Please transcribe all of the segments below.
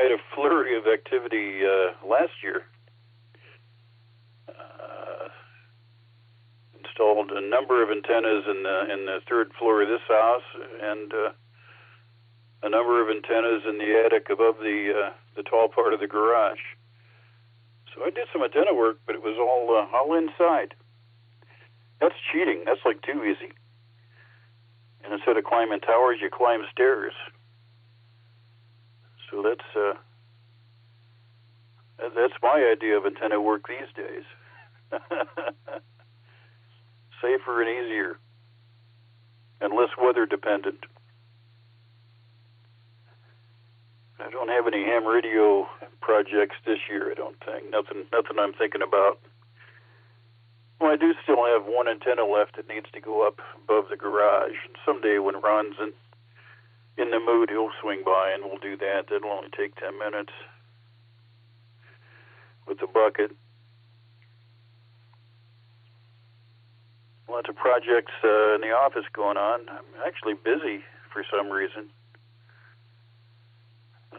had a flurry of activity last year. Installed a number of antennas in the third floor of this house, and a number of antennas in the attic above the tall part of the garage. So I did some antenna work, but it was all inside. That's cheating. That's like too easy. And instead of climbing towers, you climb stairs. So that's my idea of antenna work these days. Safer and easier, and less weather dependent. I don't have any ham radio projects this year, I don't think. Nothing I'm thinking about. Well, I do still have one antenna left that needs to go up above the garage. Someday when Ron's in the mood, he'll swing by and we'll do that. That'll only take 10 minutes with the bucket. Lots of projects in the office going on. I'm actually busy for some reason.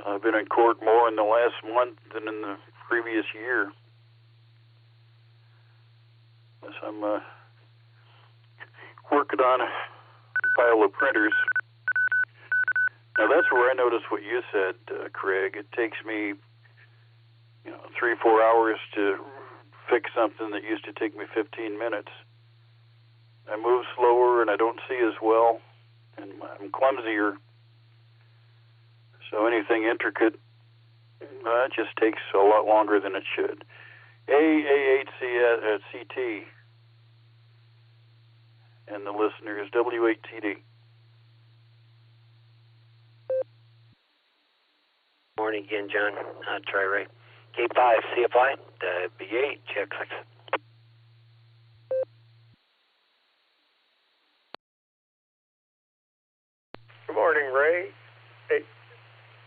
I've been in court more in the last month than in the previous year. As I'm working on a pile of printers. Now that's where I noticed what you said, Craig. It takes me 3-4 hours to fix something that used to take me 15 minutes. I move slower and I don't see as well, and I'm clumsier. So anything intricate, it just takes a lot longer than it should. A8CT, and the listener is W8TD. Morning again, John. Try Ray. K5 CFI, B8, check 6. Good morning, Ray.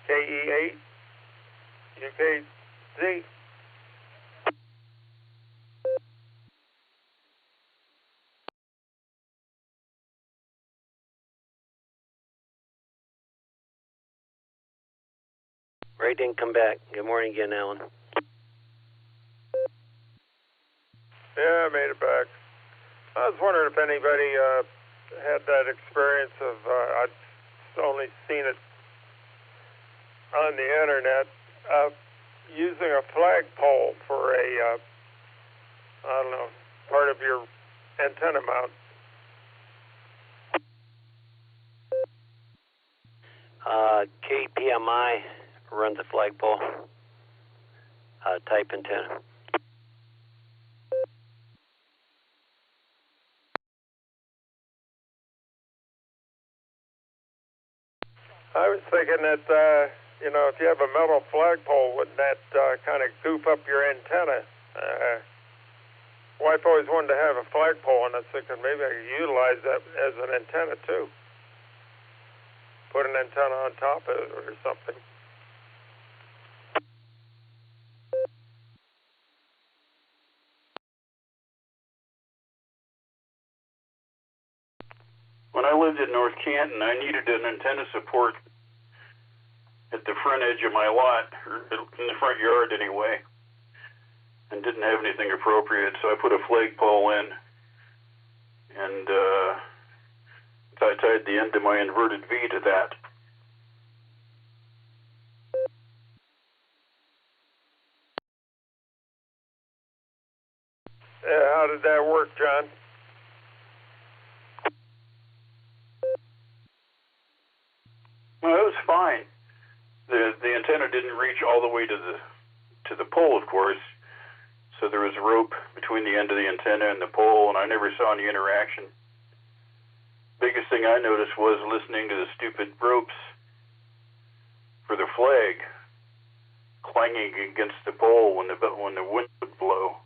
KE8, UKZ. Ray didn't come back. Good morning again, Alan. Yeah, I made it back. I was wondering if anybody had that experience of, I've only seen it on the internet, using a flagpole for a, part of your antenna mount. KPMI runs a flagpole type antenna. I was thinking that, if you have a metal flagpole, wouldn't that kind of goof up your antenna? Wife always wanted to have a flagpole, and I was thinking maybe I could utilize that as an antenna, too. Put an antenna on top of it or something. When I lived in North Canton, I needed an antenna support at the front edge of my lot, or in the front yard anyway, and didn't have anything appropriate, so I put a flagpole in, and I tied the end of my inverted V to that. How did that work, John? Well, it was fine. The antenna didn't reach all the way to the pole, of course. So there was a rope between the end of the antenna and the pole, and I never saw any interaction. Biggest thing I noticed was listening to the stupid ropes for the flag clanging against the pole when the wind would blow.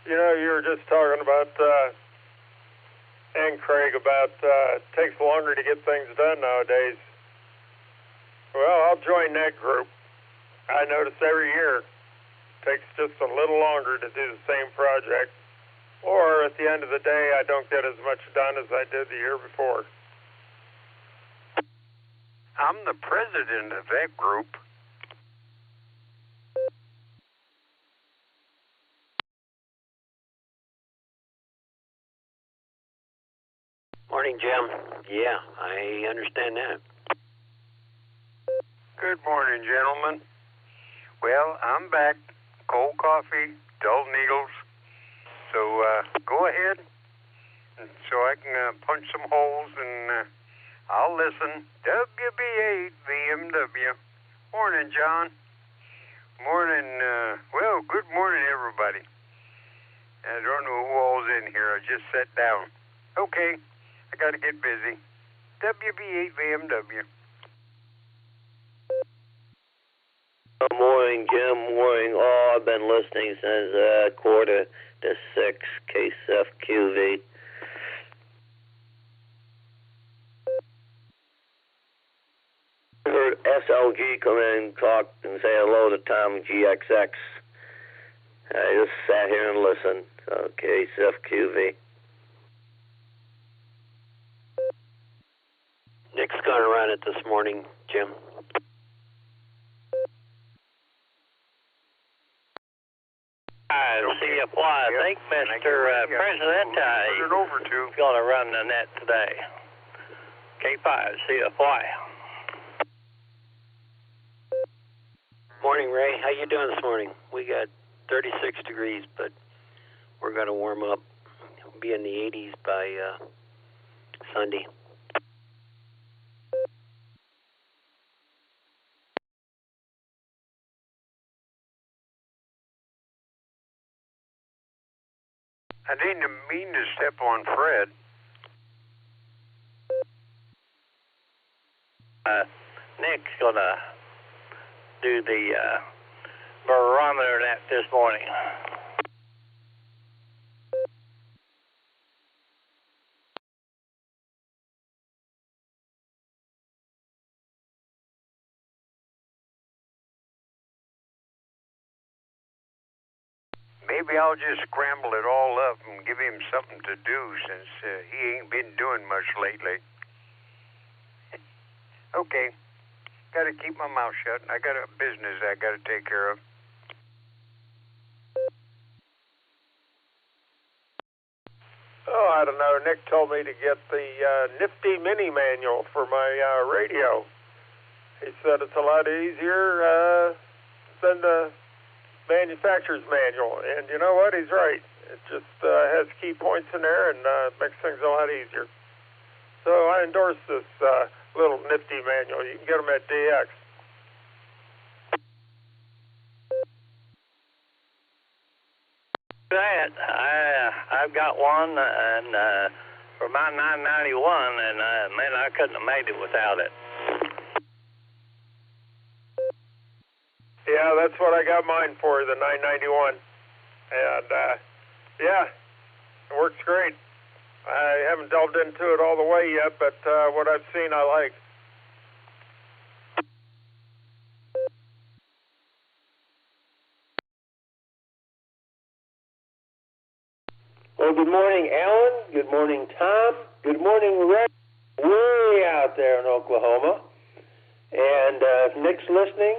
You were just talking about, and Craig, about it takes longer to get things done nowadays. Well, I'll join that group. I notice every year it takes just a little longer to do the same project. or at the end of the day, I don't get as much done as I did the year before. I'm the president of that group. Morning, Jim. Yeah, I understand that. Good morning, gentlemen. Well, I'm back. Cold coffee, dull needles. So go ahead, so I can punch some holes, and I'll listen. WB8 VMW. Morning, John. Morning. Well, good morning, everybody. I don't know who all's in here. I just sat down. Okay, I got to get busy. WB8 VMW. Good morning, Jim. Morning, all. I've been listening since 5:45 KSFQV. I heard SLG come in and talk and say hello to Tom GXX. I just sat here and listened. So, KSFQV. Nick's going to run it this morning, Jim. CFY. I think Mr. President is going to run the net today. K5, CFY. Morning, Ray. How you doing this morning? We got 36 degrees, but we're going to warm up. We'll be in the 80s by Sunday. I didn't mean to step on Fred. Nick's going to do the Barometer Net this morning. Maybe I'll just scramble it all up and give him something to do since he ain't been doing much lately. Okay. Got to keep my mouth shut. I got a business I got to take care of. Oh, I don't know. Nick told me to get the nifty mini manual for my radio. He said it's a lot easier than the manufacturer's manual, and you know what? He's right. It just has key points in there and makes things a lot easier. So I endorse this little nifty manual. You can get them at DX. I've got one, and for my 991, and man, I couldn't have made it without it. Yeah, that's what I got mine for, the 991. And, yeah, it works great. I haven't delved into it all the way yet, but what I've seen I like. Well, good morning, Alan. Good morning, Tom. Good morning, Red. Way out there in Oklahoma. And if Nick's listening,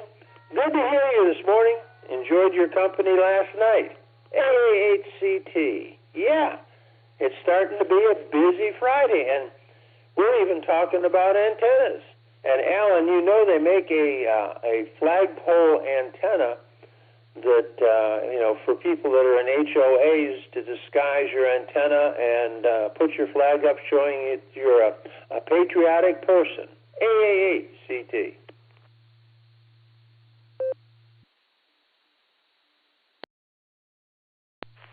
good to hear you this morning. Enjoyed your company last night. AHCT. Yeah, it's starting to be a busy Friday, and we're even talking about antennas. And Alan, you know they make a flagpole antenna that, for people that are in HOAs to disguise your antenna and put your flag up showing it you're a patriotic person. AAHCT.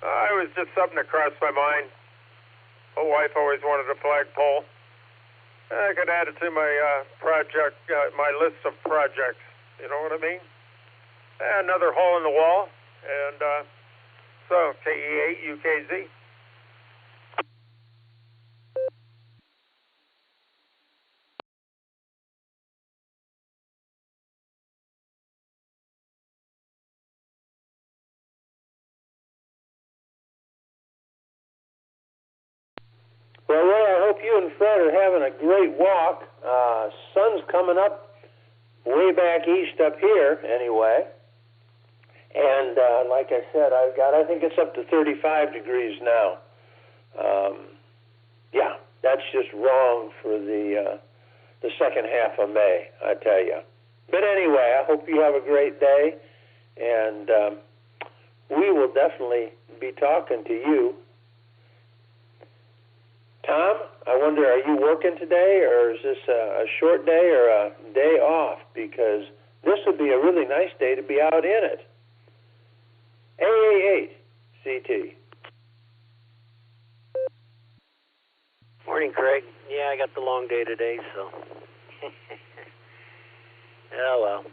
It was just something that crossed my mind. My wife always wanted a flagpole. I could add it to my project, my list of projects. You know what I mean? Another hole in the wall, and so KE8UKZ. Well, Ray, I hope you and Fred are having a great walk. Sun's coming up way back east up here, anyway. And like I said, I think it's up to 35 degrees now. Yeah, that's just wrong for the second half of May, I tell you. But anyway, I hope you have a great day, and we will definitely be talking to you. Tom, I wonder, are you working today, or is this a short day or a day off? Because this would be a really nice day to be out in it. AA8 CT. Morning, Craig. Yeah, I got the long day today, so. Oh well.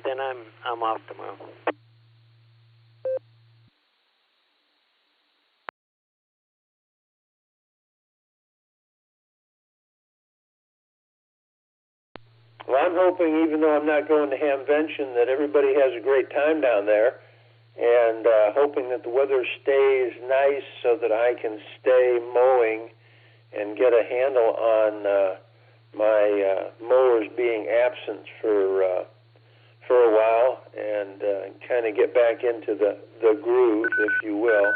Then I'm off tomorrow. Well, I'm hoping, even though I'm not going to Hamvention, that everybody has a great time down there, and hoping that the weather stays nice so that I can stay mowing and get a handle on my mowers being absent for a while, and kind of get back into the groove, if you will.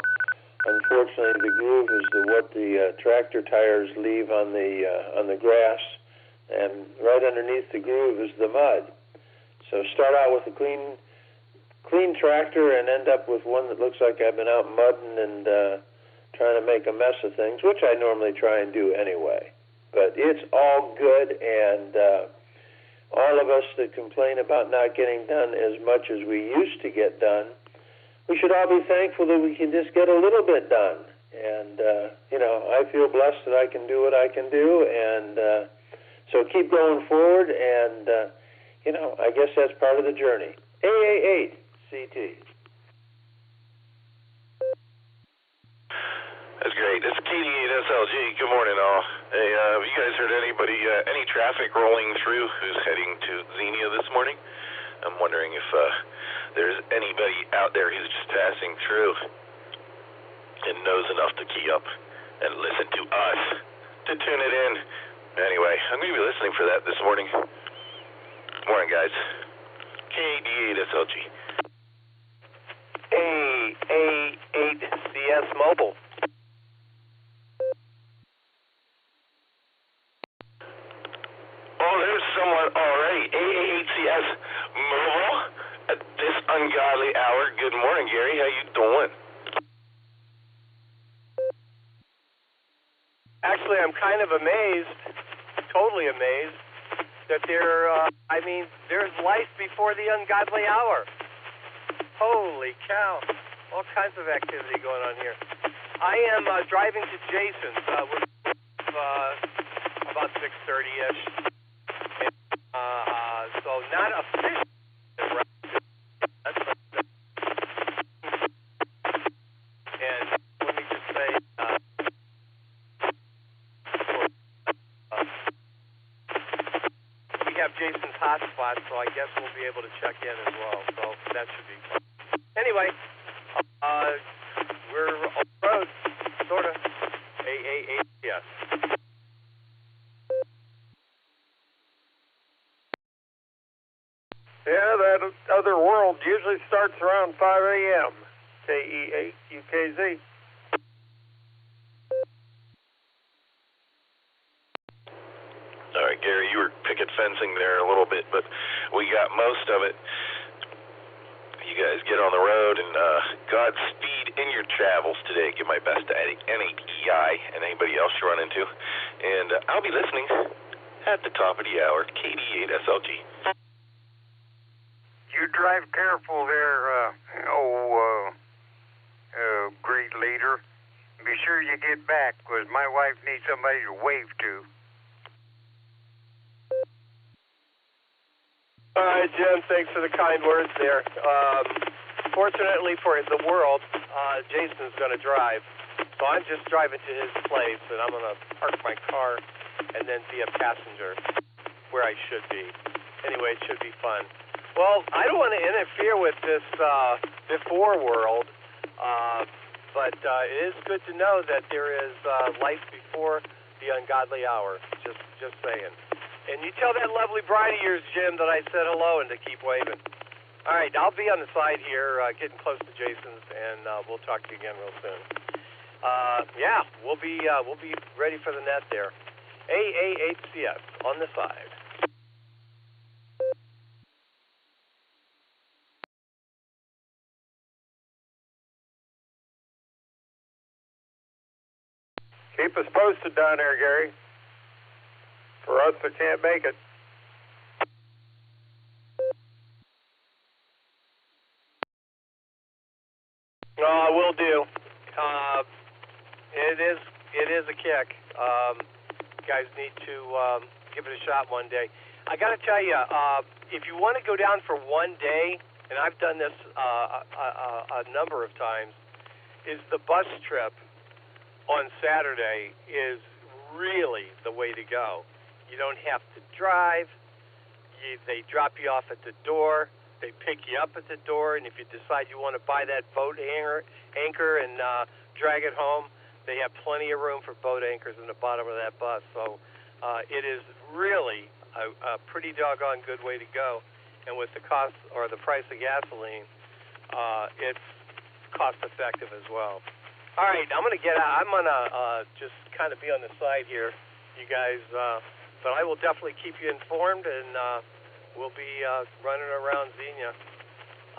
Unfortunately, the groove is what the tractor tires leave on the grass, and right underneath the groove is the mud. So start out with a clean tractor and end up with one that looks like I've been out mudding and trying to make a mess of things, which I normally try and do anyway. But it's all good, and all of us that complain about not getting done as much as we used to get done, we should all be thankful that we can just get a little bit done. And, I feel blessed that I can do what I can do, and so keep going forward, and, I guess that's part of the journey. AA8 CT. That's great. It's KD8SLG. Good morning, all. Hey, have you guys heard any traffic rolling through who's heading to Xenia this morning? I'm wondering if there's anybody out there who's just passing through and knows enough to key up and listen to us, to tune it in. Anyway, I'm going to be listening for that this morning. Morning, guys. KD8SLG. AA8CS Mobile. Oh, there's someone already. AA8CS Mobile at this ungodly hour. Good morning, Gary. How you doing? Actually, I'm kind of amazed, totally amazed, that there's life before the ungodly hour. Holy cow. All kinds of activity going on here. I am driving to Jason's. We're about 6:30-ish. So not officially. And let me just say, we have Jason's hotspot, so I guess we'll be able to check in as well. So that should be fun. Anyway, we're on the road, sort of. AA8, Yeah, that other world usually starts around 5 a.m. KE8 UKZ. All right, Gary, you were picket fencing there a little bit, but we got most of it. You guys get on the road, and Godspeed in your travels today. Give my best to any EI and anybody else you run into. And I'll be listening at the top of the hour, KD8SLG. You drive careful there, great leader. Be sure you get back, because my wife needs somebody to wave to. All right, Jim, thanks for the kind words there. Fortunately for the world, Jason's going to drive. So I'm just driving to his place, and I'm going to park my car and then be a passenger where I should be. Anyway, it should be fun. Well, I don't want to interfere with this before world, but it is good to know that there is life before. before the ungodly hour. Just saying. And you tell that lovely bride of yours, Jim, that I said hello and to keep waving. All right, I'll be on the side here, getting close to Jason's, and we'll talk to you again real soon. Yeah, we'll be ready for the net there. AA8CS on the side. Keep us posted down there, Gary. For us that can't make it. No, I will do. It is a kick. Guys need to give it a shot one day. I got to tell you, if you want to go down for one day, and I've done this a number of times, is the bus trip on Saturday is really the way to go. You don't have to drive. They drop you off at the door. They pick you up at the door, and if you decide you want to buy that boat anchor and drag it home, they have plenty of room for boat anchors in the bottom of that bus. So it is really a pretty doggone good way to go. And with the cost or the price of gasoline, it's cost effective as well. All right, I'm going to get out. I'm going to just kind of be on the side here, you guys. But I will definitely keep you informed, and we'll be running around Xenia.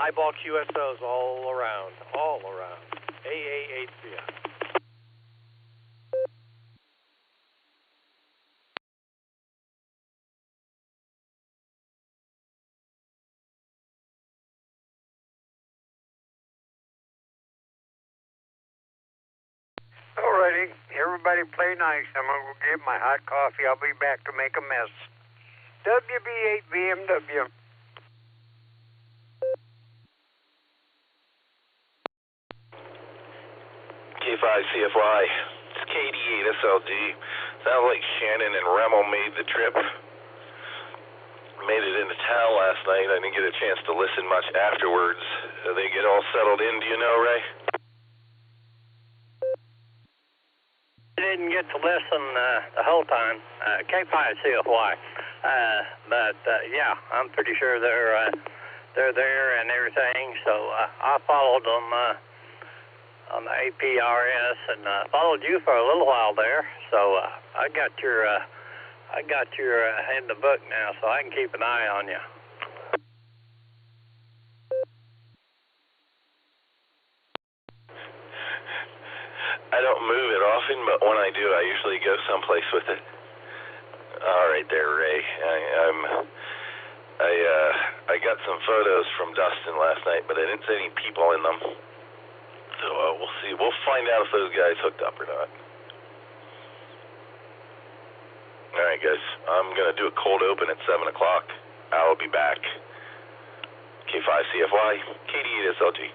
Eyeball QSOs all around. AA8CS. Alrighty, everybody play nice. I'm going to go get my hot coffee. I'll be back to make a mess. WB8BMW. K5CFY, it's KD8SLG. Sounds like Shannon and Remmel made the trip. Made it into town last night. I didn't get a chance to listen much afterwards. They get all settled in, do you know, Ray? Didn't get to listen the whole time. K5CFY, but yeah, I'm pretty sure they're there and everything. So I followed them on the APRS and followed you for a little while there. So I got your in the book now, so I can keep an eye on you. I don't move it often, but when I do, I usually go someplace with it. All right there, Ray. I got some photos from Dustin last night, but I didn't see any people in them. So we'll see. We'll find out if those guys hooked up or not. All right, guys. I'm going to do a cold open at 7 o'clock. I'll be back. K5CFY, KD8SLG.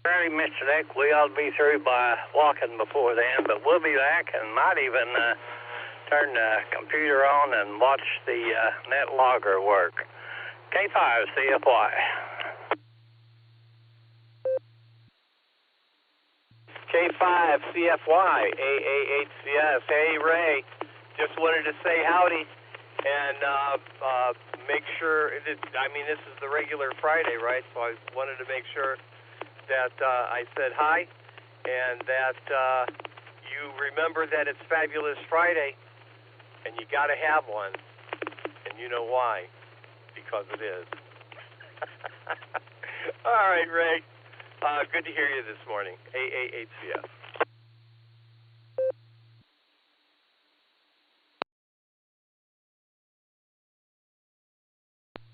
Sorry, Mr. Nick, we ought to be through by walking before then, but we'll be back and might even turn the computer on and watch the net logger work. K5CFY. K5CFY, AA8CS. Hey, Ray, just wanted to say howdy and make sure, this is the regular Friday, right? So I wanted to make sure that I said hi, and that you remember that it's Fabulous Friday, and you got to have one, and you know why, because it is. All right, Ray. Good to hear you this morning. AA8CS.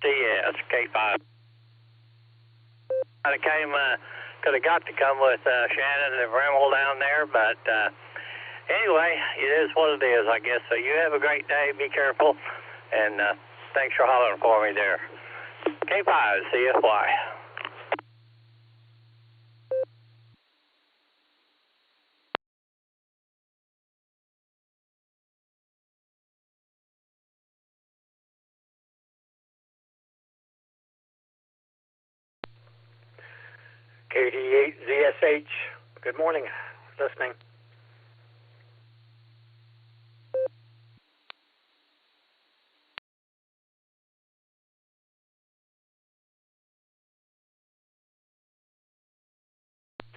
CS, K5. I could have got to come with Shannon and Remmel down there, but anyway, it is what it is, I guess. So you have a great day. Be careful, and thanks for hollering for me there. K5CFY. KD8ZSH, Good morning. Listening.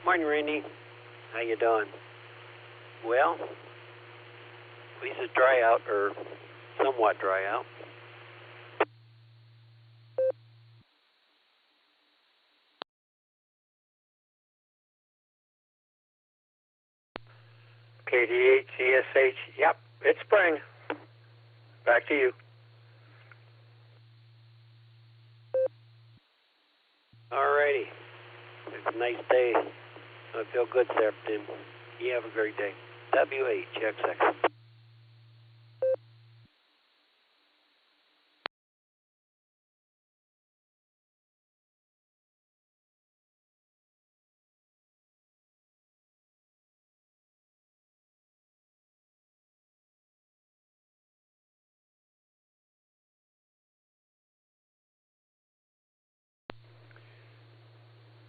Morning, Randy. How you doing? Well, at least it's dry out, or somewhat dry out. KD8 CSH. Yep, it's spring. Back to you. Alrighty. It's a nice day. I feel good this afternoon. You have a great day. W8XX.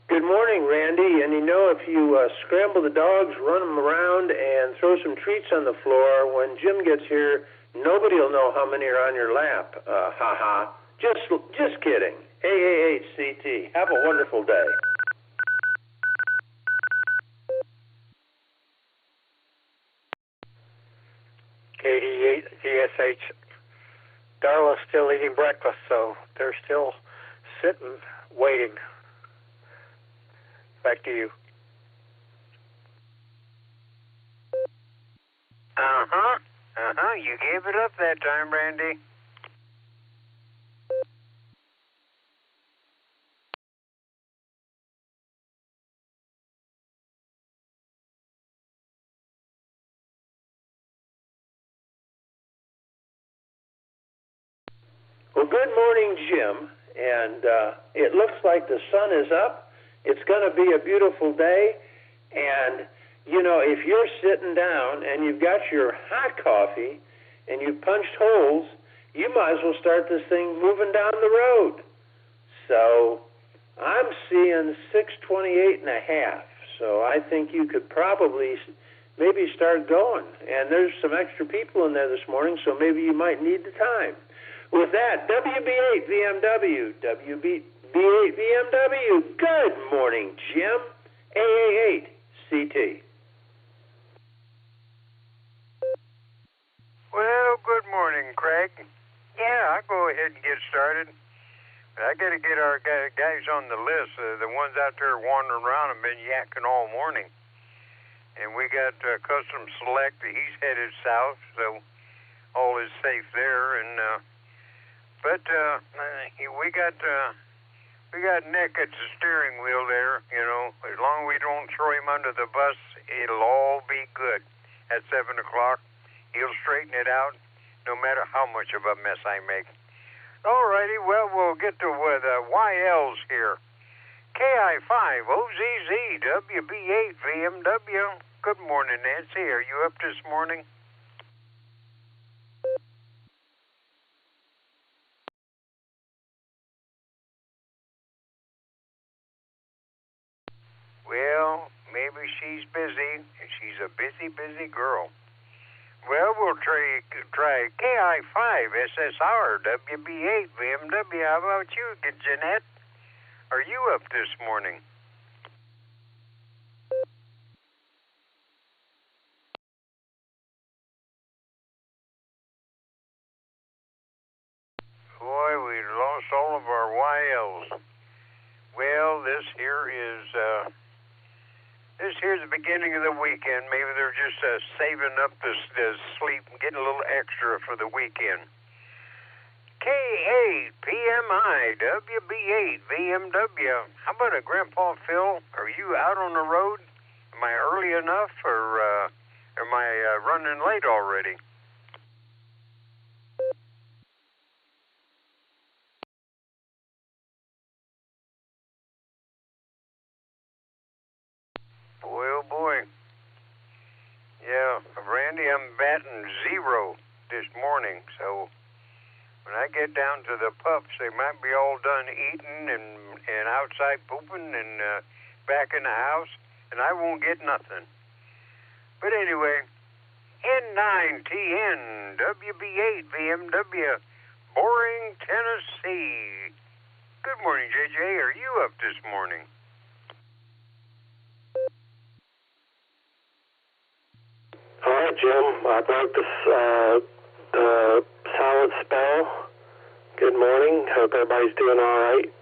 Good morning, Randy. And you know, if you scramble the dogs, run them around, and throw some treats on the floor, when Jim gets here, nobody will know how many are on your lap. Ha. Just kidding. AAHCT. Have a wonderful day. KD8 CSH. Darla's still eating breakfast, so they're still sitting, waiting. Back to you. You gave it up that time, Randy. Well, good morning, Jim. And it looks like the sun is up. It's going to be a beautiful day. And, you know, if you're sitting down and you've got your hot coffee and you punched holes, you might as well start this thing moving down the road. So I'm seeing 628.5. So I think you could probably maybe start going. And there's some extra people in there this morning, so maybe you might need the time. With that, WB8 VMW, WB8 VMW, good morning, Jim. AA8 CT. Well, good morning, Craig. Yeah, I'll go ahead and get started. I got to get our guys on the list. The ones out there wandering around have been yakking all morning. And we got Custom Select. He's headed south, so all is safe there. And but we got Nick at the steering wheel there. You know, as long as we don't throw him under the bus, it'll all be good. At 7 o'clock, he'll straighten it out, no matter how much of a mess I make. All righty, well, we'll get to the YLs here. KI5, OZZ, WB8, VMW. Good morning, Nancy. Are you up this morning? Well, maybe she's busy. She's a busy girl. Well, we'll try KI5, SSR, WB8, VMW. How about you, Jeanette? Are you up this morning? Boy, we lost all of our YLs. Well, this here's the beginning of the weekend. Maybe they're just saving up the sleep and getting a little extra for the weekend. K8, PMI, WB8, VMW. How about a Grandpa Phil? Are you out on the road? Am I early enough, or am I running late already? Boy, oh boy. Yeah, Randy, I'm batting 0 this morning, so when I get down to the pups, they might be all done eating and outside pooping and back in the house. and I won't get nothing. But anyway, N9TN WB8 VMW, Boring, Tennessee. Good morning, JJ. Are you up this morning? All right, Jim. I broke the silent spell. Good morning. Hope everybody's doing all right.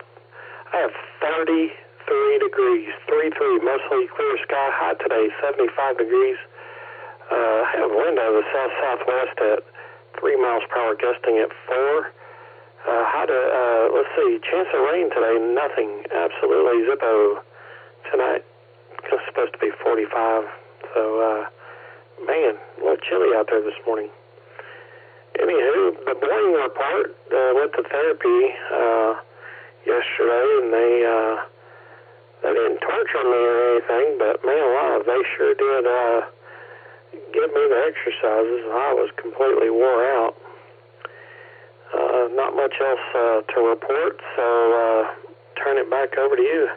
I have 33 degrees, 33, mostly clear sky, hot today, 75 degrees. I have wind out of the south-southwest at 3 miles per hour, gusting at 4. Let's see, chance of rain today, nothing, absolutely zippo. Tonight, it's supposed to be 45, so, man, a little chilly out there this morning. Anywho, the boring report, went to therapy yesterday, and they didn't torture me or anything, but man alive, they sure did give me the exercises, and I was completely wore out. Not much else to report, so turn it back over to you.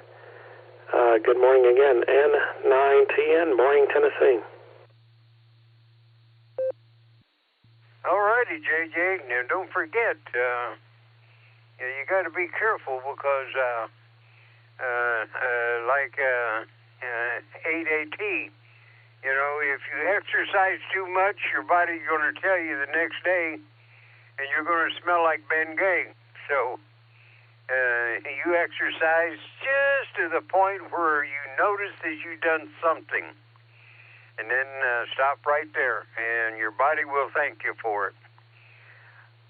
Good morning again, N9TN, Boring, Tennessee. All righty, JJ. Now, don't forget, you got to be careful because, like 8AT, if you exercise too much, your body's going to tell you the next day, and you're going to smell like Ben Gay. So, you exercise just to the point where you notice that you've done something. And then stop right there, and your body will thank you for it.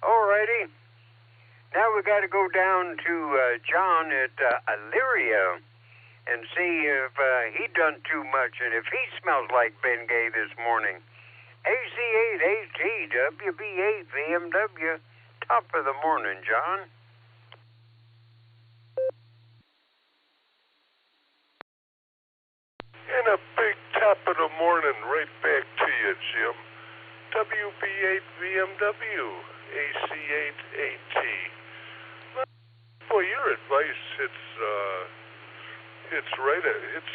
All righty. Now we got to go down to John at Elyria and see if he done too much and if he smells like Ben Gay this morning. AC8AT WB8 VMW, top of the morning, John. And a big top of the morning right back to you, Jim. WB8 VMW, AC8AT. Boy, your advice hits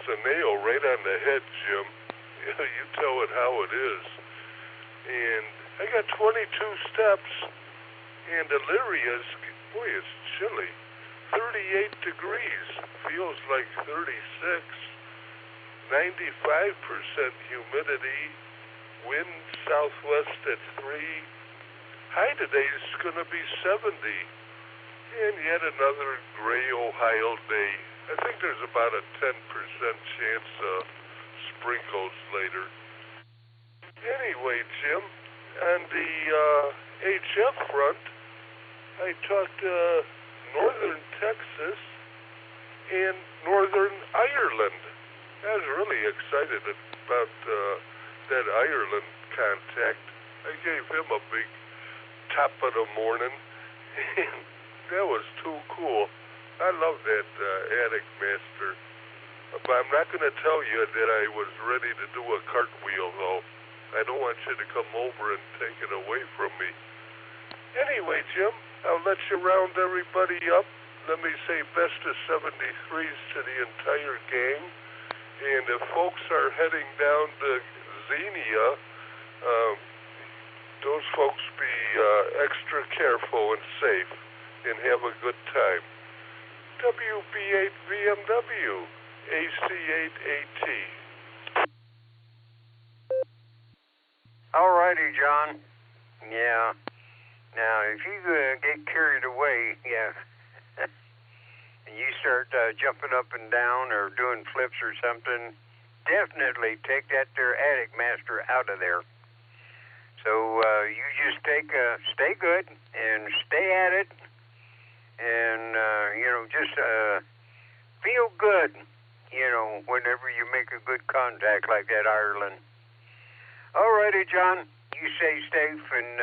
the nail right on the head, Jim. You tell it how it is. And I got 22 steps, and Elyria's, boy, it's chilly. 38 degrees, feels like 36. 95% humidity, wind southwest at 3. High today is going to be 70. And yet another gray Ohio day. I think there's about a 10% chance of sprinkles later. Anyway, Jim, on the HF front, I talked to northern Texas and northern Ireland. I was really excited about that Ireland contact. I gave him a big top of the morning, and that was too cool. I love that attic master. But I'm not going to tell you that I was ready to do a cartwheel, though. I don't want you to come over and take it away from me. Anyway, Jim, I'll let you round everybody up. Let me say best of 73s to the entire gang. And if folks are heading down to Xenia, those folks be extra careful and safe and have a good time. WB8 VMW, AC8AT. All righty, John. Yeah. Now, if you get carried away, and you start jumping up and down or doing flips or something, definitely take that there attic master out of there. So you just stay good and stay at it, and just feel good, whenever you make a good contact like that Ireland. All righty, John. You stay safe, and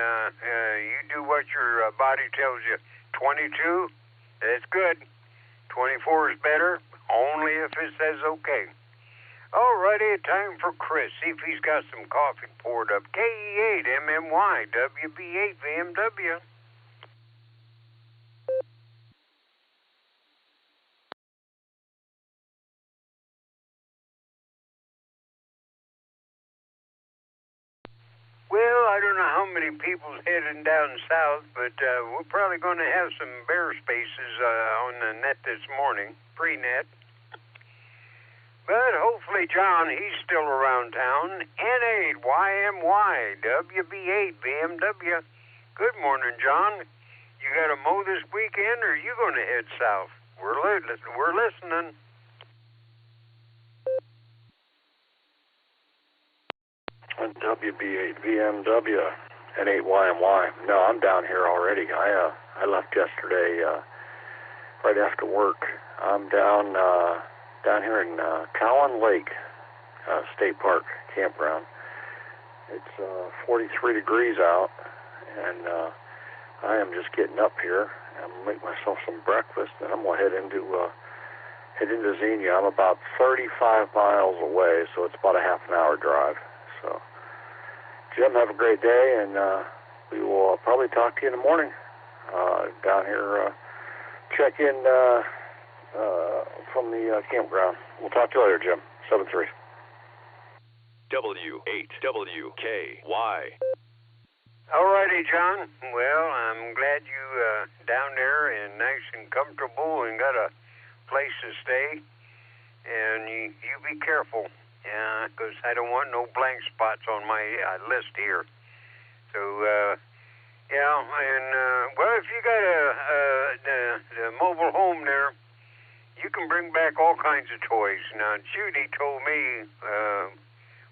you do what your body tells you. 22, that's good. 24 is better, only if it says okay. All righty, time for Chris. See if he's got some coffee poured up. KE8MMY, WB8 VMW. many people's heading down south, but we're probably going to have some bare spaces on the net this morning, pre-net. But hopefully, John, he's still around town. N8, YMY, WB8, BMW. Good morning, John. You got to mow this weekend, or are you going to head south? We're listening. WB8 BMW N8YMY. No, I'm down here already. I left yesterday right after work. I'm down here in Cowan Lake State Park campground. It's 43 degrees out, and I am just getting up here. I'm gonna make myself some breakfast, and I'm gonna head into Xenia. I'm about 35 miles away, so it's about a half an hour drive. So, Jim, have a great day, and we will probably talk to you in the morning down here. Check in from the campground. We'll talk to you later, Jim. 7-3. W8WKY. All righty, John. Well, I'm glad you down there and nice and comfortable and got a place to stay. And you be careful. Yeah, because I don't want no blank spots on my list here. So, yeah, and, well, if you got the mobile home there, you can bring back all kinds of toys. Now, Judy told me,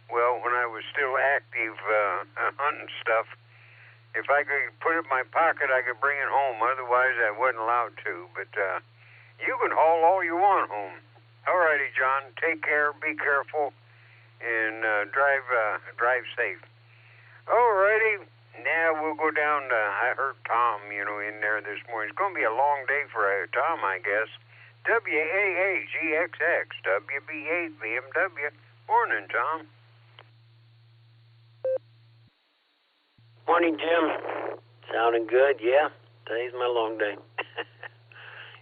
well, when I was still active hunting stuff, if I could put it in my pocket, I could bring it home. Otherwise, I wasn't allowed to. But you can haul all you want home. All righty, John. Take care. Be careful. And drive safe. All righty. Now we'll go down to, I heard Tom, in there this morning. It's going to be a long day for Tom, I guess. WAAGXX, WB8, BMW. Morning, Tom. Morning, Jim. Sounding good, yeah. Today's my long day.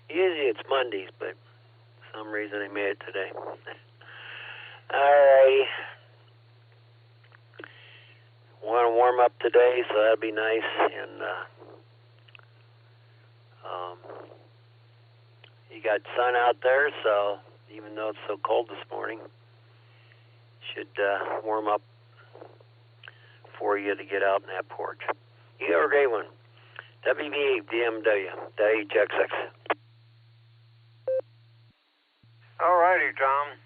Usually it's Mondays, but for some reason I made it today. Alright. Want to warm up today, so that'll be nice. And you got sun out there, so even though it's so cold this morning, should warm up for you to get out in that porch. You have a great one. WB8 BMW, WHXX. All righty, Tom.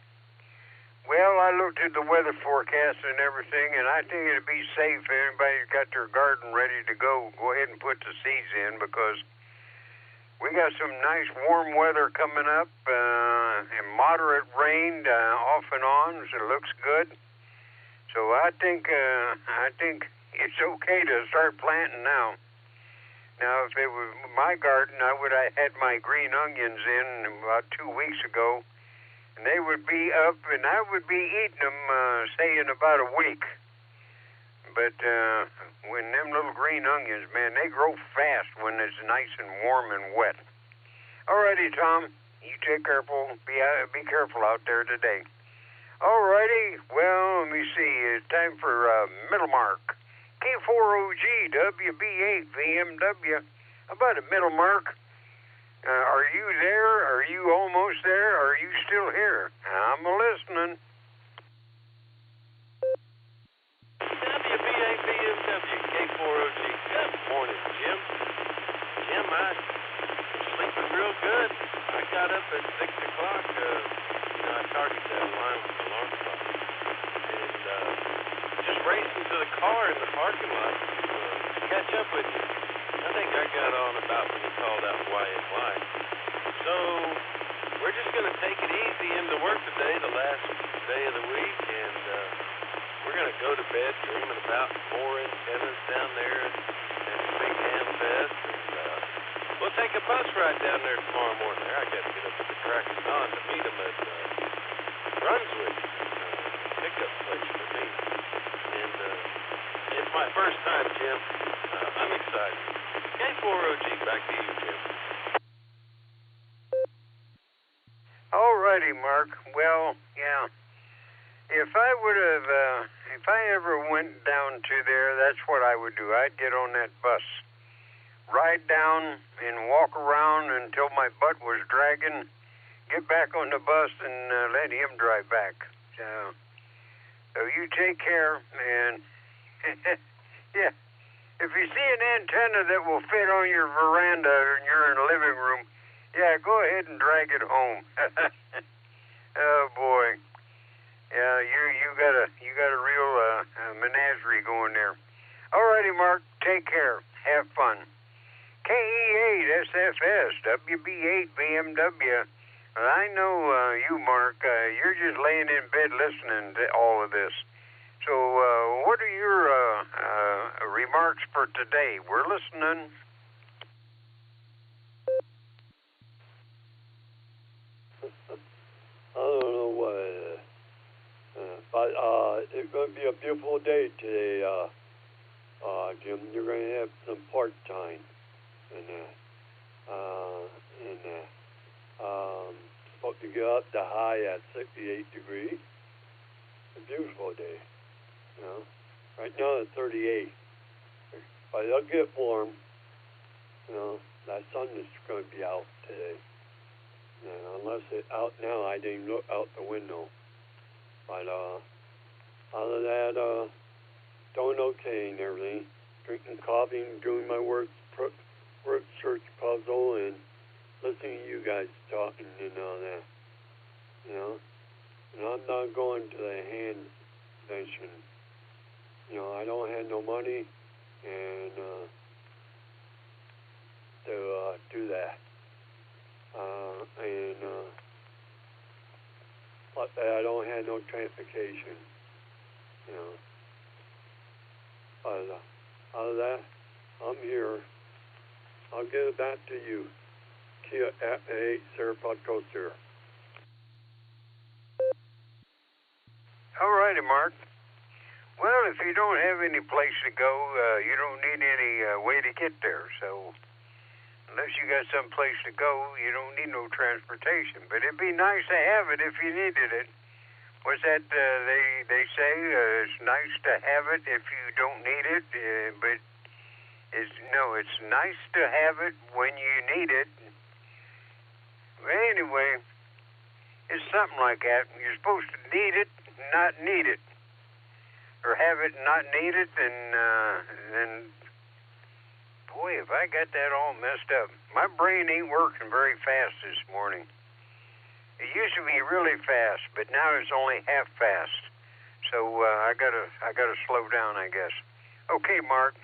Well, I looked at the weather forecast and everything, and I think it'd be safe if anybody's got their garden ready to go ahead and put the seeds in, because we got some nice warm weather coming up, and moderate rain off and on, so it looks good. So I think it's okay to start planting now. Now, if it was my garden, I would have had my green onions in about 2 weeks ago. And they would be up, and I would be eating them, say, in about a week. But when them little green onions, man, they grow fast when it's nice and warm and wet. All righty, Tom. You take careful. Be careful out there today. All righty. Well, let me see. It's time for Middlemark. K4OG, WB8, BMW. How about a Middlemark? Are you there? Are you almost there? Are you still here? I'm listening. WB8 BMW K4OG. Good morning, Jim. Jim, I'm sleeping real good. I got up at 6 o'clock. I target that alarm clock. And just racing to the car in the parking lot to catch up with you. I think I got on about when you called out YMY. So we're just going to take it easy into work today, the last day of the week, and we're going to go to bed dreaming about 4 antennas down there and the big ham fest. And we'll take a bus ride down there tomorrow morning. I got to get up at the crack of dawn to meet them at Brunswick, pickup place for me. And it's my first time, Jim. I'm excited. K4OG, back to you, Jim. All righty, Mark. Well, yeah. If I would have if I ever went down to there, that's what I would do. I'd get on that bus, ride down and walk around until my butt was dragging, get back on the bus and let him drive back. So you take care, and yeah, if you see an antenna that will fit on your veranda and you're in a living room, yeah, go ahead and drag it home. Oh boy, yeah, you got a real menagerie going there. Alrighty, Mark, take care, have fun. KE8 SFS WB8 BMW. Well, I know you, Mark. You're just laying in bed listening to all of this. So, what are your remarks for today? We're listening. I don't know what, but it's going to be a beautiful day today, Jim. You're going to have some part-time and supposed to get up to high at 68 degrees. A beautiful day, you know. Right now it's 38, but it'll get warm. You know, that sun is going to be out today. And unless it's out now, I didn't look out the window. But other than that, doing okay and everything. Drinking coffee and doing my word search puzzle and listening to you guys talking and all that. You know? And I'm not going to the hand convention. You know, I don't have no money and to do that. But I don't have no transportation, you know. But other than that, I'm here. I'll give it back to you. Kia at 8, Sarah Podcoaster. All righty, Mark. Well, if you don't have any place to go, you don't need any way to get there. So unless you got some place to go, you don't need no transportation. But it'd be nice to have it if you needed it. What's that they say? It's nice to have it if you don't need it, but it's nice to have it when you need it. Well, anyway, it's something like that. You're supposed to need it, not need it, or have it, not need it, and boy, if I got that all messed up. My brain ain't working very fast this morning. It used to be really fast, but now it's only half fast. So I gotta slow down, I guess. Okay, Mark.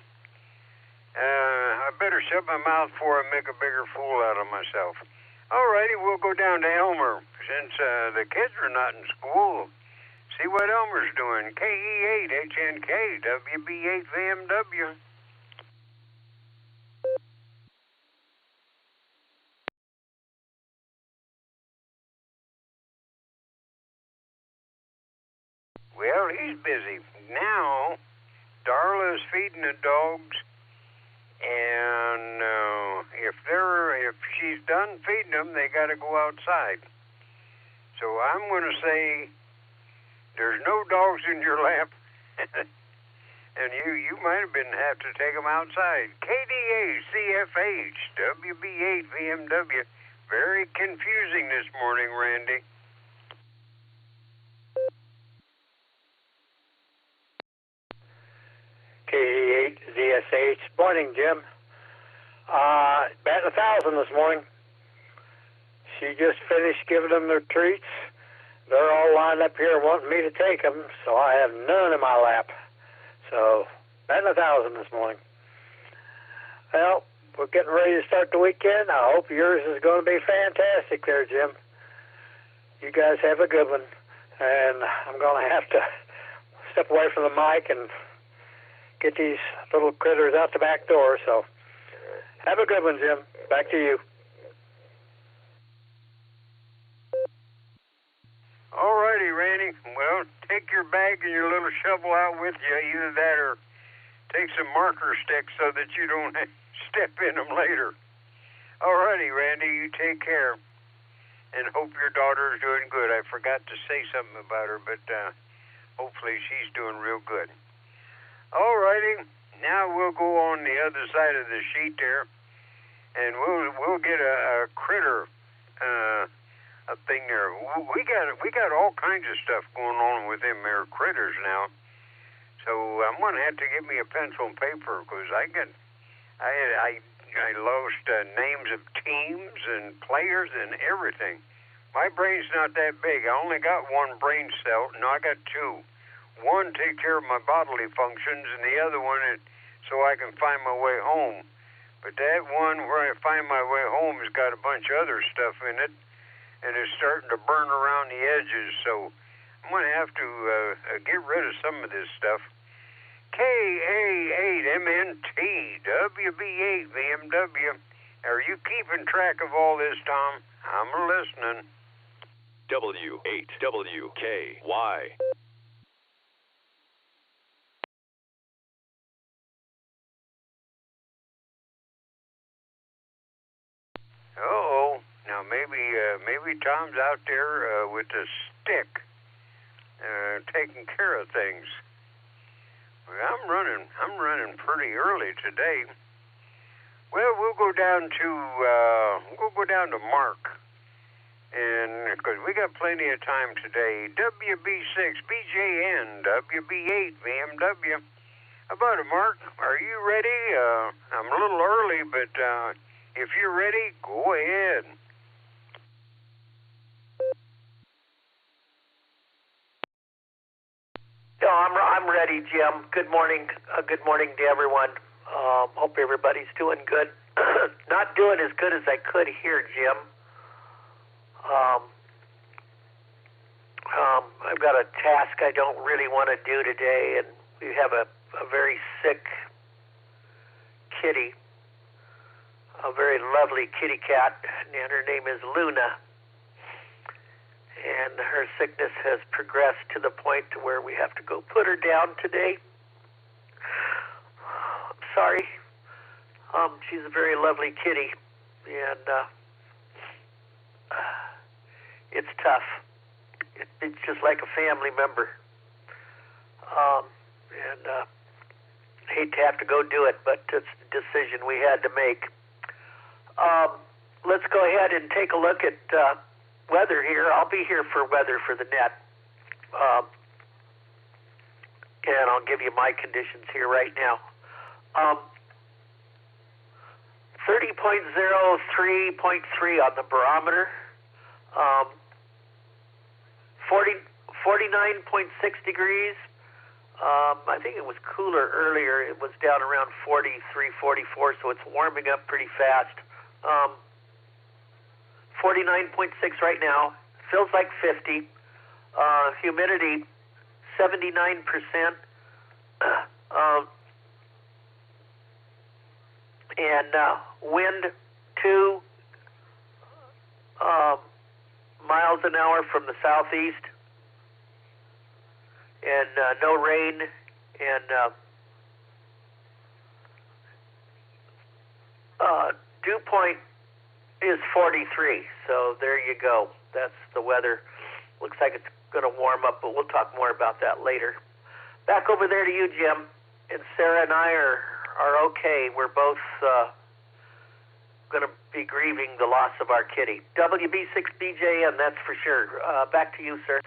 I better shut my mouth before I make a bigger fool out of myself. All righty, we'll go down to Elmer since the kids are not in school. See what Elmer's doing. KE8 HNK WB8 VMW. Well, he's busy. Now, Darla is feeding the dogs, and if she's done feeding them, they got to go outside. So I'm going to say there's no dogs in your lap, and you might have have to take them outside. KDA CFH WB8 VMW. Very confusing this morning, Randy. KE8 ZSH. Morning, Jim. Batting 1,000 this morning. She just finished giving them their treats. They're all lined up here wanting me to take them, so I have none in my lap. So, batting 1,000 this morning. Well, we're getting ready to start the weekend. I hope yours is going to be fantastic there, Jim. You guys have a good one. And I'm going to have to step away from the mic and get these little critters out the back door. So, have a good one, Jim. Back to you. All righty, Randy. Well, take your bag and your little shovel out with you. Either that or take some marker sticks so that you don't step in them later. All righty, Randy. You take care. And hope your daughter is doing good. I forgot to say something about her, but hopefully she's doing real good. All righty, now we'll go on the other side of the sheet there, and we'll get a critter a thing there. We got all kinds of stuff going on with them there critters now. So I'm gonna have to get me a pencil and paper because I lost names of teams and players and everything. My brain's not that big. I only got one brain cell. No, I got two. One takes care of my bodily functions, and the other one is so I can find my way home. But that one where I find my way home has got a bunch of other stuff in it, and it's starting to burn around the edges. So I'm going to have to get rid of some of this stuff. KA8MNT WB8 VMW. Are you keeping track of all this, Tom? I'm listening. W8WKY. Uh-oh. Now maybe Tom's out there with a stick, taking care of things. Well, I'm running pretty early today. Well, we'll go down to Mark, and because we got plenty of time today. WB6 BJN WB8 VMW. How about it, Mark? Are you ready? I'm a little early, but if you're ready, go ahead. No, I'm ready, Jim. Good morning. Good morning to everyone. Hope everybody's doing good. Not doing as good as I could here, Jim. I've got a task I don't really want to do today, and we have a very sick kitty, a very lovely kitty cat, and her name is Luna. And her sickness has progressed to the point to where we have to go put her down today. I'm sorry. She's a very lovely kitty, and it's tough. It's just like a family member. And I hate to have to go do it, but it's the decision we had to make. Let's go ahead and take a look at weather here. I'll be here for weather for the net. And I'll give you my conditions here right now. 30.03.3 on the barometer. 49.6 degrees. I think it was cooler earlier. It was down around 43, 44, so it's warming up pretty fast. 49.6 right now. Feels like 50. Humidity, 79%. And wind 2 miles an hour from the southeast. And no rain. And dew point is 43. So there you go. That's the weather. Looks like it's going to warm up, but we'll talk more about that later. Back over there to you, Jim. And Sarah and I are okay. We're both going to be grieving the loss of our kitty. WB6BJN, that's for sure. Back to you, sir.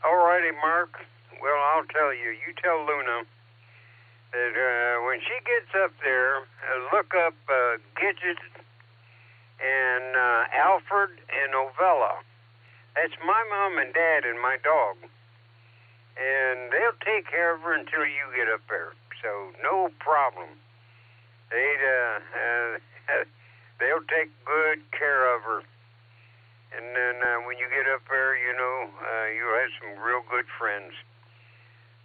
All righty, Mark. Well, I'll tell you. You tell Luna that when she gets up there, look up Gidget and Alfred and Ovella. That's my mom and dad and my dog. And they'll take care of her until you get up there. So no problem. They'll take good care of her. And then when you get up there, you know, you'll have some real good friends.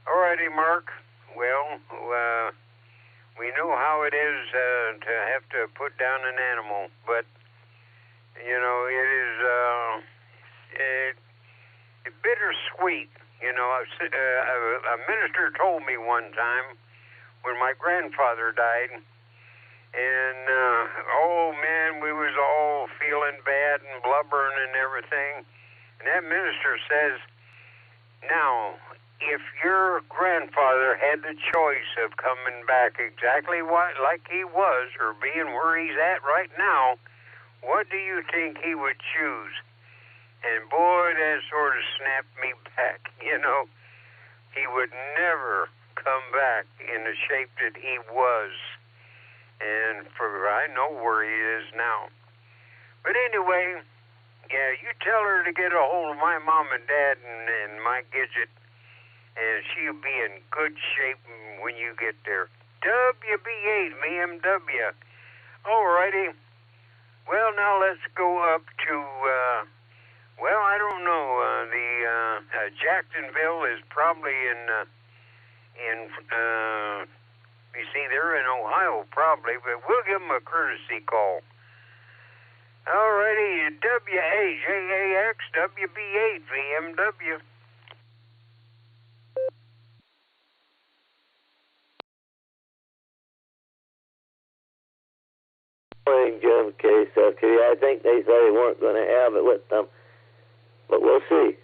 All righty, Mark. Well, we know how it is to have to put down an animal, but you know it is bittersweet. You know, a minister told me one time when my grandfather died, and oh man, we was all feeling bad and blubbering and everything. And that minister says, now, if your grandfather had the choice of coming back exactly like he was or being where he's at right now, what do you think he would choose? And boy, that sort of snapped me back. You know, he would never come back in the shape that he was. And I know where he is now. But anyway, yeah, you tell her to get a hold of my mom and dad and my Gidget, and she'll be in good shape when you get there. WB8 BMW. Alrighty. Well, now let's go up to, well, I don't know. Jacksonville is probably you see, they're in Ohio probably, but we'll give them a courtesy call. Alrighty, WAJAX WB8 VMW. Morning, Jim. I think they said they weren't going to have it with them, but we'll see.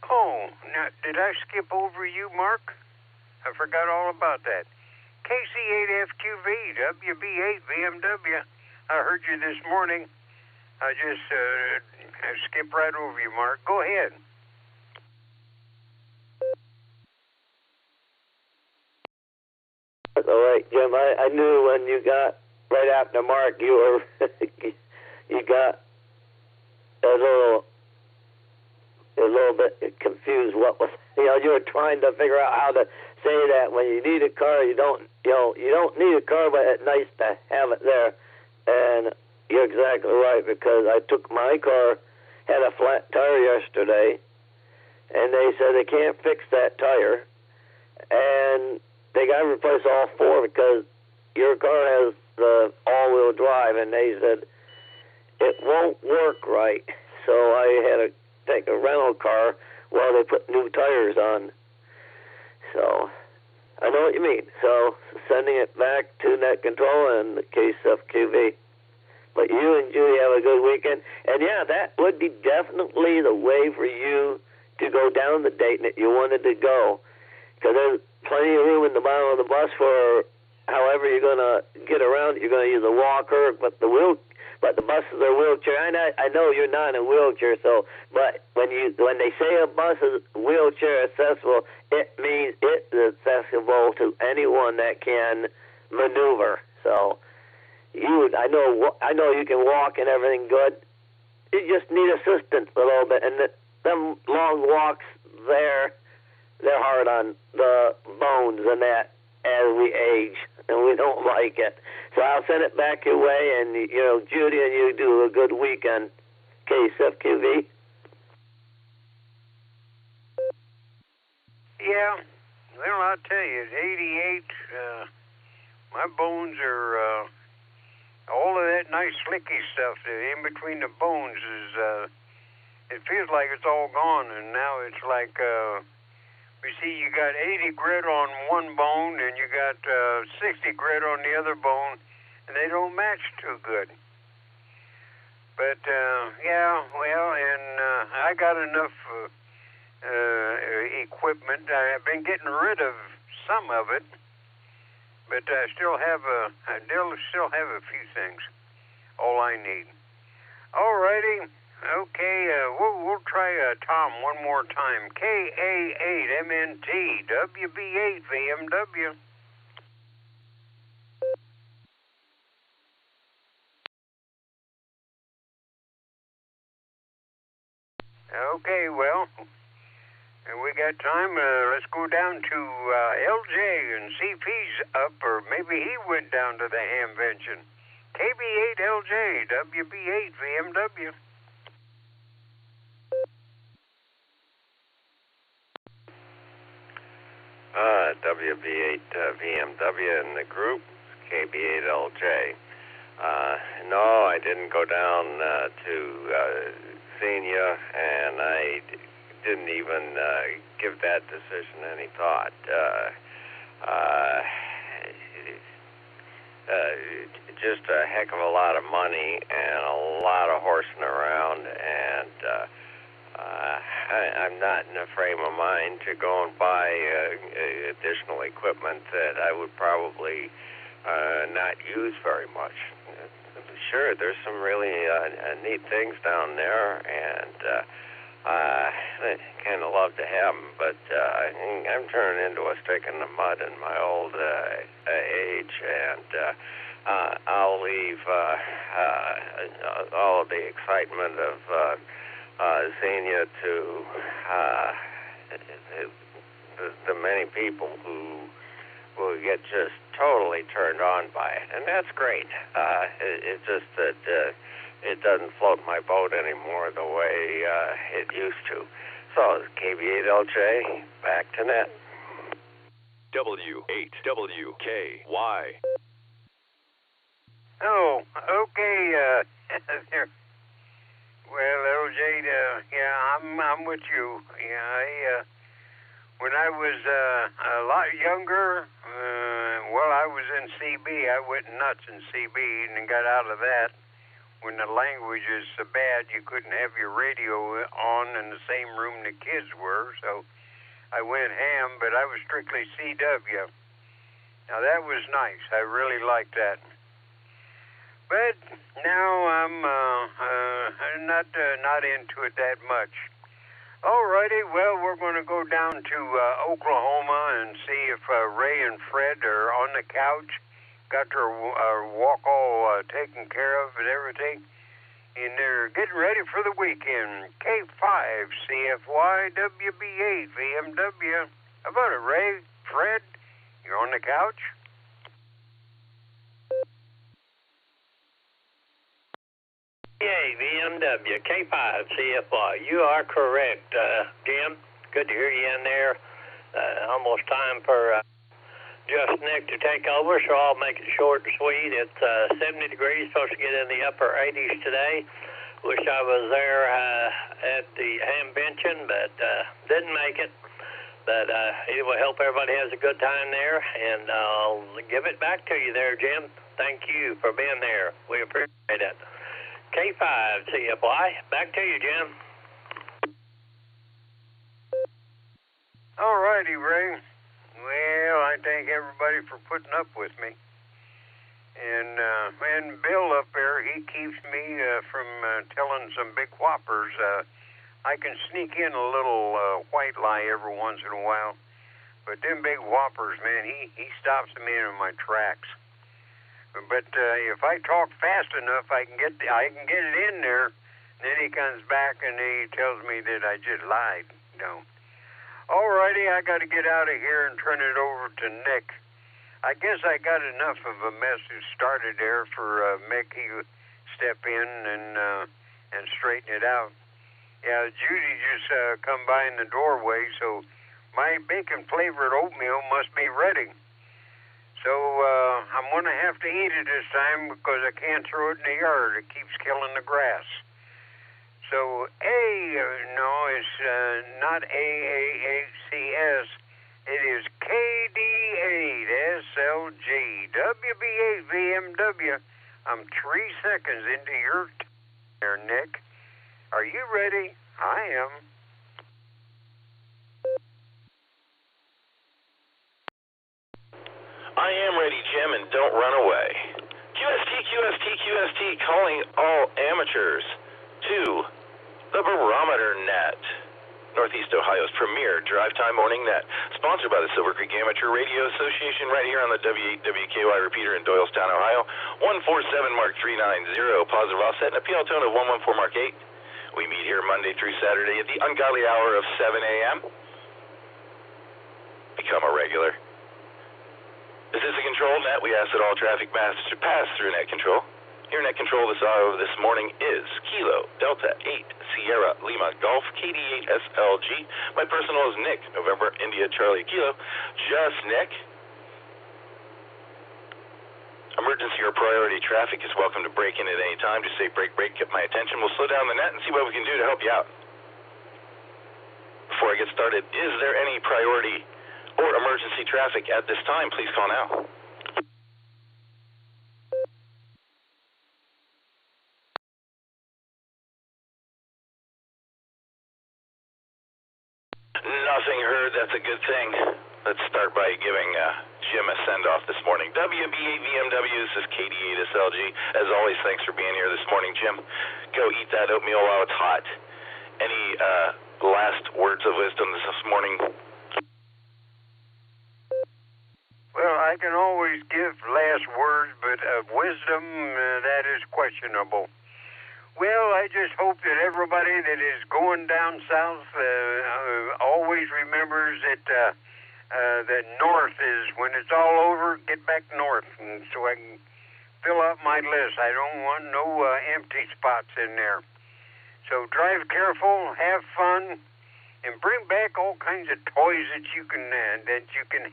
Oh, now, did I skip over you, Mark? I forgot all about that. KC8FQV, WB8 BMW. I heard you this morning. I just skipped right over you, Mark. Go ahead. All right, Jim. I knew when you got right after Mark, you were you got a little bit confused. What was you were trying to figure out how to say that when you need a car, you don't need a car, but it's nice to have it there. And you're exactly right, because I took my car, had a flat tire yesterday, and they said they can't fix that tire, and they got to replace all four because your car has the all-wheel drive, and they said it won't work right. So I had to take a rental car while they put new tires on. So I know what you mean. So sending it back to Net Control in the case of QV. But you and Judy have a good weekend. And yeah, that would be definitely the way for you to go down the Dayton that you wanted to go. Because there's plenty of room in the bottom of the bus for however you're going to get around. You're going to use a walker, but the buses are wheelchair. I know you're not in a wheelchair, so but when they say a bus is wheelchair accessible, it means it is accessible to anyone that can maneuver. So I know you can walk and everything good. You just need assistance a little bit, and them long walks they're hard on the bones and that as we age, and we don't like it. So I'll send it back your way, and Judy and you do a good weekend. KSFQV. Yeah, well, I'll tell you, at 88, my bones are all of that nice slicky stuff in between the bones is. It feels like it's all gone, and now it's like. You see, you got 80 grit on one bone, and you got 60 grit on the other bone, and they don't match too good. But, yeah, well, and I got enough equipment. I've been getting rid of some of it, but I still have a few things, all I need. All righty. Okay, we'll try Tom one more time. KA8MNT WB8 VMW. Okay, well, we got time. Let's go down to LJ and see if he's up, or maybe he went down to the Hamvention. KB8LJ WB8 VMW. WB8 VMW in the group, KB8LJ. No, I didn't go down to Xenia, and I didn't even give that decision any thought. just a heck of a lot of money and a lot of horsing around, and I'm not in a frame of mind to go and buy additional equipment that I would probably not use very much. Sure, there's some really neat things down there, and I kind of love to have them, but I'm turning into a stick in the mud in my old age, and I'll leave all of the excitement of Xenia to the many people who will get just totally turned on by it, and that's great. It's just that it doesn't float my boat anymore the way it used to. So, KB8LJ, back to net. W8WKY. Oh, okay. Well, LJ, yeah, I'm with you. Yeah, when I was a lot younger, I was in CB. I went nuts in CB and got out of that. When the language is so bad, you couldn't have your radio on in the same room the kids were, so I went ham, but I was strictly CW. Now, that was nice. I really liked that. But now I'm not into it that much. All righty, well, we're going to go down to Oklahoma and see if Ray and Fred are on the couch. Got their walk all taken care of and everything, and they're getting ready for the weekend. K5, CFY, WB8, VMW. How about it, Ray? Fred, you're on the couch? Yay, VMW, K5, CFY. You are correct, Jim. Good to hear you in there. Almost time for just Nick to take over, so I'll make it short and sweet. It's 70 degrees, supposed to get in the upper 80s today. Wish I was there at the ham benching, but didn't make it. But anyway, hope everybody has a good time there, and I'll give it back to you there, Jim. Thank you for being there. We appreciate it. K5 CFY, back to you, Jim. All righty, Ray. Well, I thank everybody for putting up with me. And Bill up there, he keeps me from telling some big whoppers. I can sneak in a little white lie every once in a while. But them big whoppers, man, he stops me in my tracks. But if I talk fast enough, I can get it in there. Then he comes back and he tells me that I just lied. Alrighty, I got to get out of here and turn it over to Nick. I guess I got enough of a message started there for Mickey to step in and straighten it out. Yeah, Judy just come by in the doorway, so my bacon-flavored oatmeal must be ready. So I'm going to have to eat it this time because I can't throw it in the yard. It keeps killing the grass. So it's not AAHCS. It is KD8SLG WB8 VMW. I'm 3 seconds into your there, Nick. Are you ready? I am. I am ready, Jim, and don't run away. QST, calling all amateurs to the Barometer Net, Northeast Ohio's premier drive-time morning net, sponsored by the Silvercreek Amateur Radio Association right here on the W8WKY repeater in Doylestown, Ohio, 147 Mark 390, positive offset, and a PL tone of 114 Mark 8. We meet here Monday through Saturday at the ungodly hour of 7 a.m. Become a regular. This is a control net. We ask that all traffic masses should pass through net control. Your net control this hour this morning is Kilo Delta 8 Sierra Lima Golf KD8SLG. My personal is Nick, November India Charlie Kilo. Just Nick. Emergency or priority traffic is welcome to break in at any time. Just say break, get my attention. We'll slow down the net and see what we can do to help you out. Before I get started, is there any priority or emergency traffic at this time? Please call now. nothing heard. That's a good thing. Let's start by giving Jim a send-off this morning. WB8VMW, this is KD8SLG. As always, thanks for being here this morning, Jim. Go eat that oatmeal while it's hot. Any last words of wisdom this morning? Well, I can always give last words, but wisdom, that is questionable. Well, I just hope that everybody that is going down south always remembers that that north is, when it's all over, get back north, and so I can fill out my list. I don't want no empty spots in there. So drive careful, have fun, and bring back all kinds of toys that you can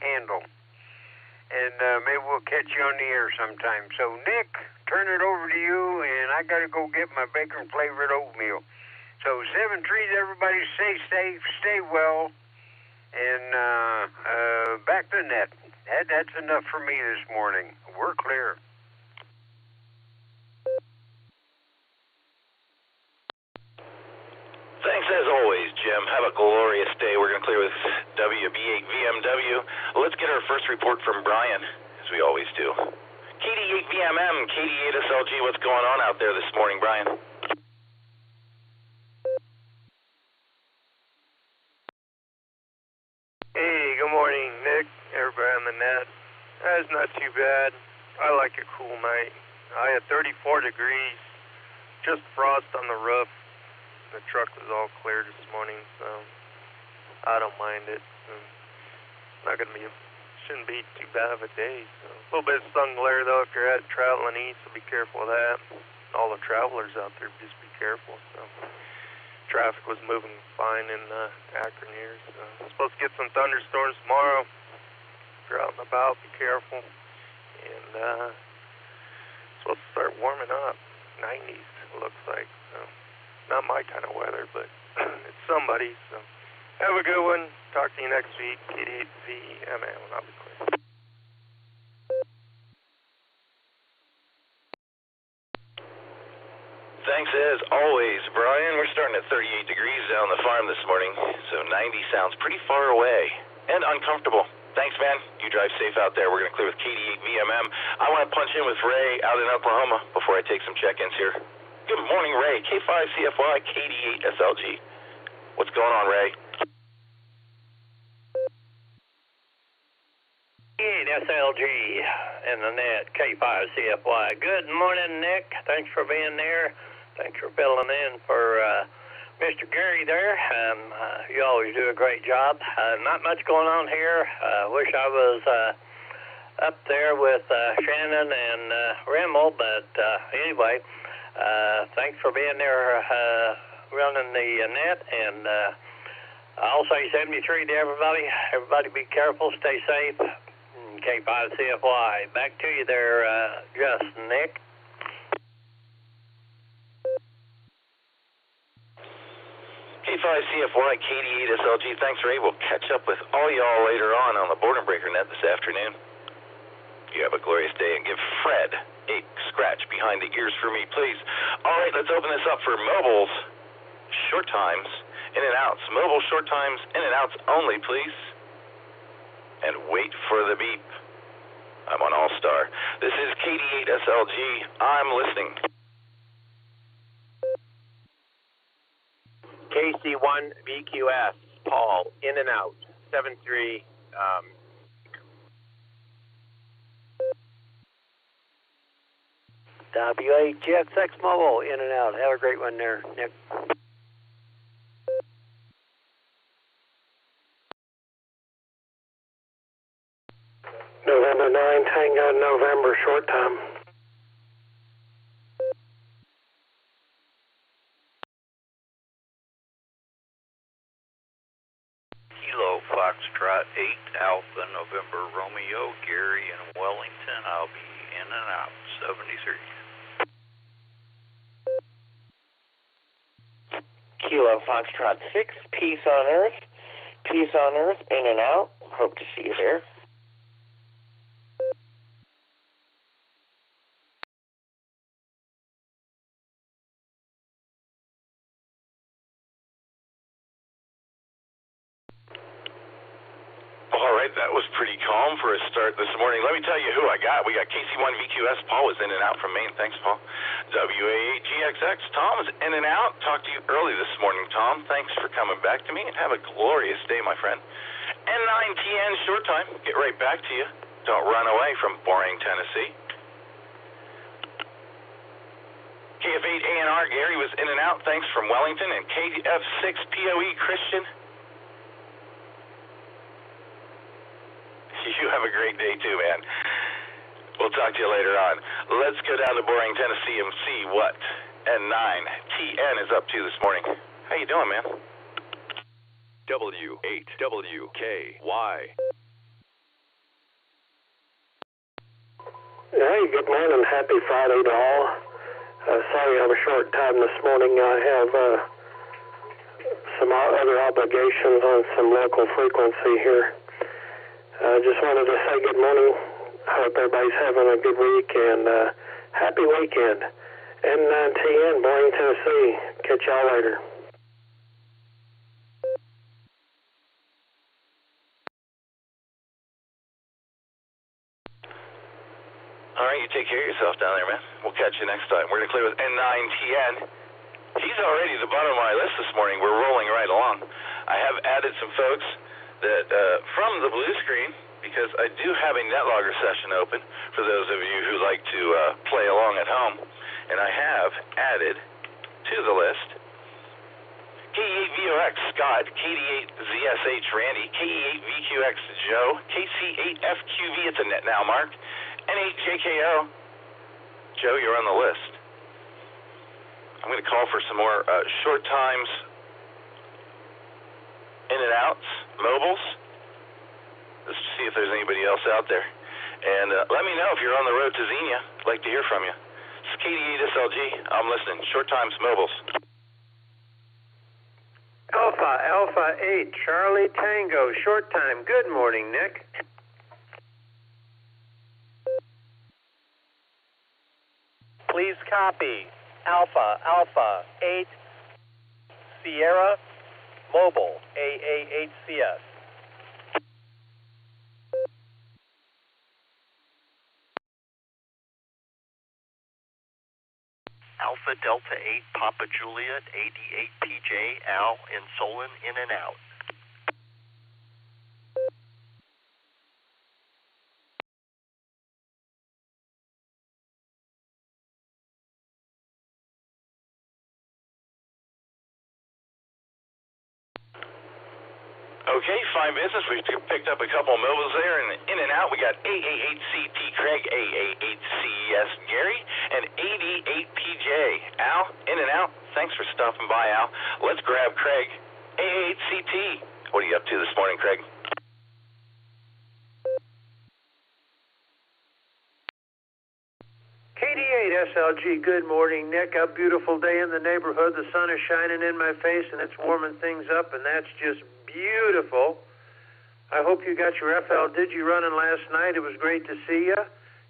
handle. And maybe we'll catch you on the air sometime. So, Nick, turn it over to you, and I got to go get my bacon-flavored oatmeal. So, 7 trees, everybody stay safe, stay well, and back to net. That's enough for me this morning. We're clear. Thanks as always, Jim. Have a glorious day. We're going to clear with WB8VMW. Let's get our first report from Brian, as we always do. KD8VMM, KD8SLG, what's going on out there this morning, Brian? Hey, good morning, Nick. Everybody on the net. That's not too bad. I like a cool night. I had 34 degrees, just frost on the roof. The truck was all clear this morning, so I don't mind it. Shouldn't be too bad of a day. So. A little bit of sun glare though if you're traveling east, so be careful of that. All the travelers out there, just be careful. So traffic was moving fine in Akron here. So supposed to get some thunderstorms tomorrow. If you're out and about, be careful. And supposed to start warming up, 90s it looks like. So. Not my kind of weather, but it's somebody. So have a good one. Talk to you next week. KD8VMM. I'll be clear. Thanks as always, Brian. We're starting at 38 degrees down the farm this morning, so 90 sounds pretty far away and uncomfortable. Thanks, man. You drive safe out there. We're going to clear with KD8VMM. I want to punch in with Ray out in Oklahoma before I take some check-ins here. Good morning, Ray. K5CFY, KD8SLG. What's going on, Ray? SLG in the net, K5CFY. Good morning, Nick. Thanks for being there. Thanks for filling in for Mr. Gary there. You always do a great job. Not much going on here. Wish I was up there with Shannon and Rimmel, but anyway, thanks for being there running the net, and I'll say 73 to everybody. Everybody be careful, stay safe. K5CFY. Back to you there, Justin, Nick. K5CFY, KD8SLG. Thanks, Ray. We'll catch up with all y'all later on the Boredom Breaker net this afternoon. You have a glorious day, and give Fred a scratch behind the ears for me, please. All right, let's open this up for mobiles, short times, in and outs. Mobile short times, in and outs only, please. And wait for the beep. I'm on Allstar. This is KD8SLG. I'm listening. KC1VQS, Paul, in and out, 73. WHXX Mobile, in and out. Have a great one there, Nick. November 9, Tango, November, short time. Kilo Foxtrot 8, Alpha November Romeo, Gary in Wellington. I'll be in and out, 73. Kilo Foxtrot 6, Peace on Earth, in and out. Hope to see you there. right, that was pretty calm for a start this morning. Let me tell you who I got. We got KC1 VQS. Paul was in and out from Maine. Thanks, Paul. WA8GXX. Tom was in and out. Talked to you early this morning, Tom. Thanks for coming back to me, and have a glorious day, my friend. N9TN, short time. Get right back to you. Don't run away from boring Tennessee. KF8ANR, Gary was in and out. Thanks from Wellington. And KF6POE, Christian. You have a great day too, man. We'll talk to you later on. Let's go down to boring Tennessee and see what N9TN is up to this morning. How you doing, man? W8WKY. Hey, good morning. Happy Friday to all. Sorry I'm a short time this morning. I have some other obligations on some local frequency here. Just wanted to say good morning. Hope everybody's having a good week and happy weekend. N9TN, Boring, Tennessee. Catch y'all later. All right, you take care of yourself down there, man. We'll catch you next time. We're going to clear with N9TN. He's already at the bottom of my list this morning. We're rolling right along. I have added some folks that from the blue screen, because I do have a NetLogger session open for those of you who like to play along at home. And I have added to the list KE8VOX Scott, KD8ZSH Randy, KE8VQX Joe, KC8FQV, it's a net now Mark, N8JKO. Joe, you're on the list. I'm going to call for some more short times in and outs, mobiles. Let's see if there's anybody else out there. And let me know if you're on the road to Xenia. I'd like to hear from you. It's KD8SLG. I'm listening. Short times, mobiles. Alpha 8, Charlie Tango, short time. Good morning, Nick. Please copy. Alpha 8, Sierra, mobile, AA8CS. Alpha Delta 8, Papa Juliet, 88PJ, Al in Solon, in and out. Okay, fine business. We've picked up a couple of mobiles there, and in and out, we got AA8CT Craig, AA8CES Gary, and 88PJ. Al, in and out. Thanks for stopping by, Al. Let's grab Craig. AA8CT. What are you up to this morning, Craig? KD8SLG, good morning, Nick. A beautiful day in the neighborhood. The sun is shining in my face, and it's warming things up, and that's just beautiful. I hope you got your FL Digi running last night. It was great to see you.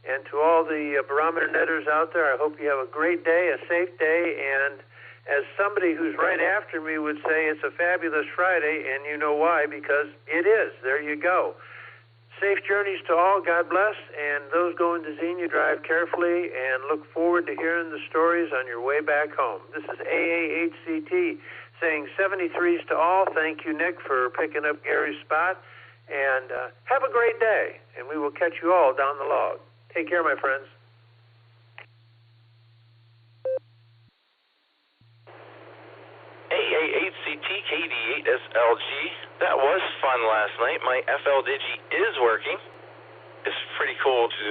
And to all the Barometer Netters out there, I hope you have a great day, a safe day, and as somebody who's right after me would say, it's a fabulous Friday, and you know why, because it is. There you go. Safe journeys to all. God bless. And those going to Xenia, drive carefully and look forward to hearing the stories on your way back home. This is AA8CT saying 73s to all. Thank you, Nick, for picking up Gary's spot. And have a great day. And we will catch you all down the log. Take care, my friends. AA8CT KD8SLG. That was fun last night. My FL Digi is working. It's pretty cool to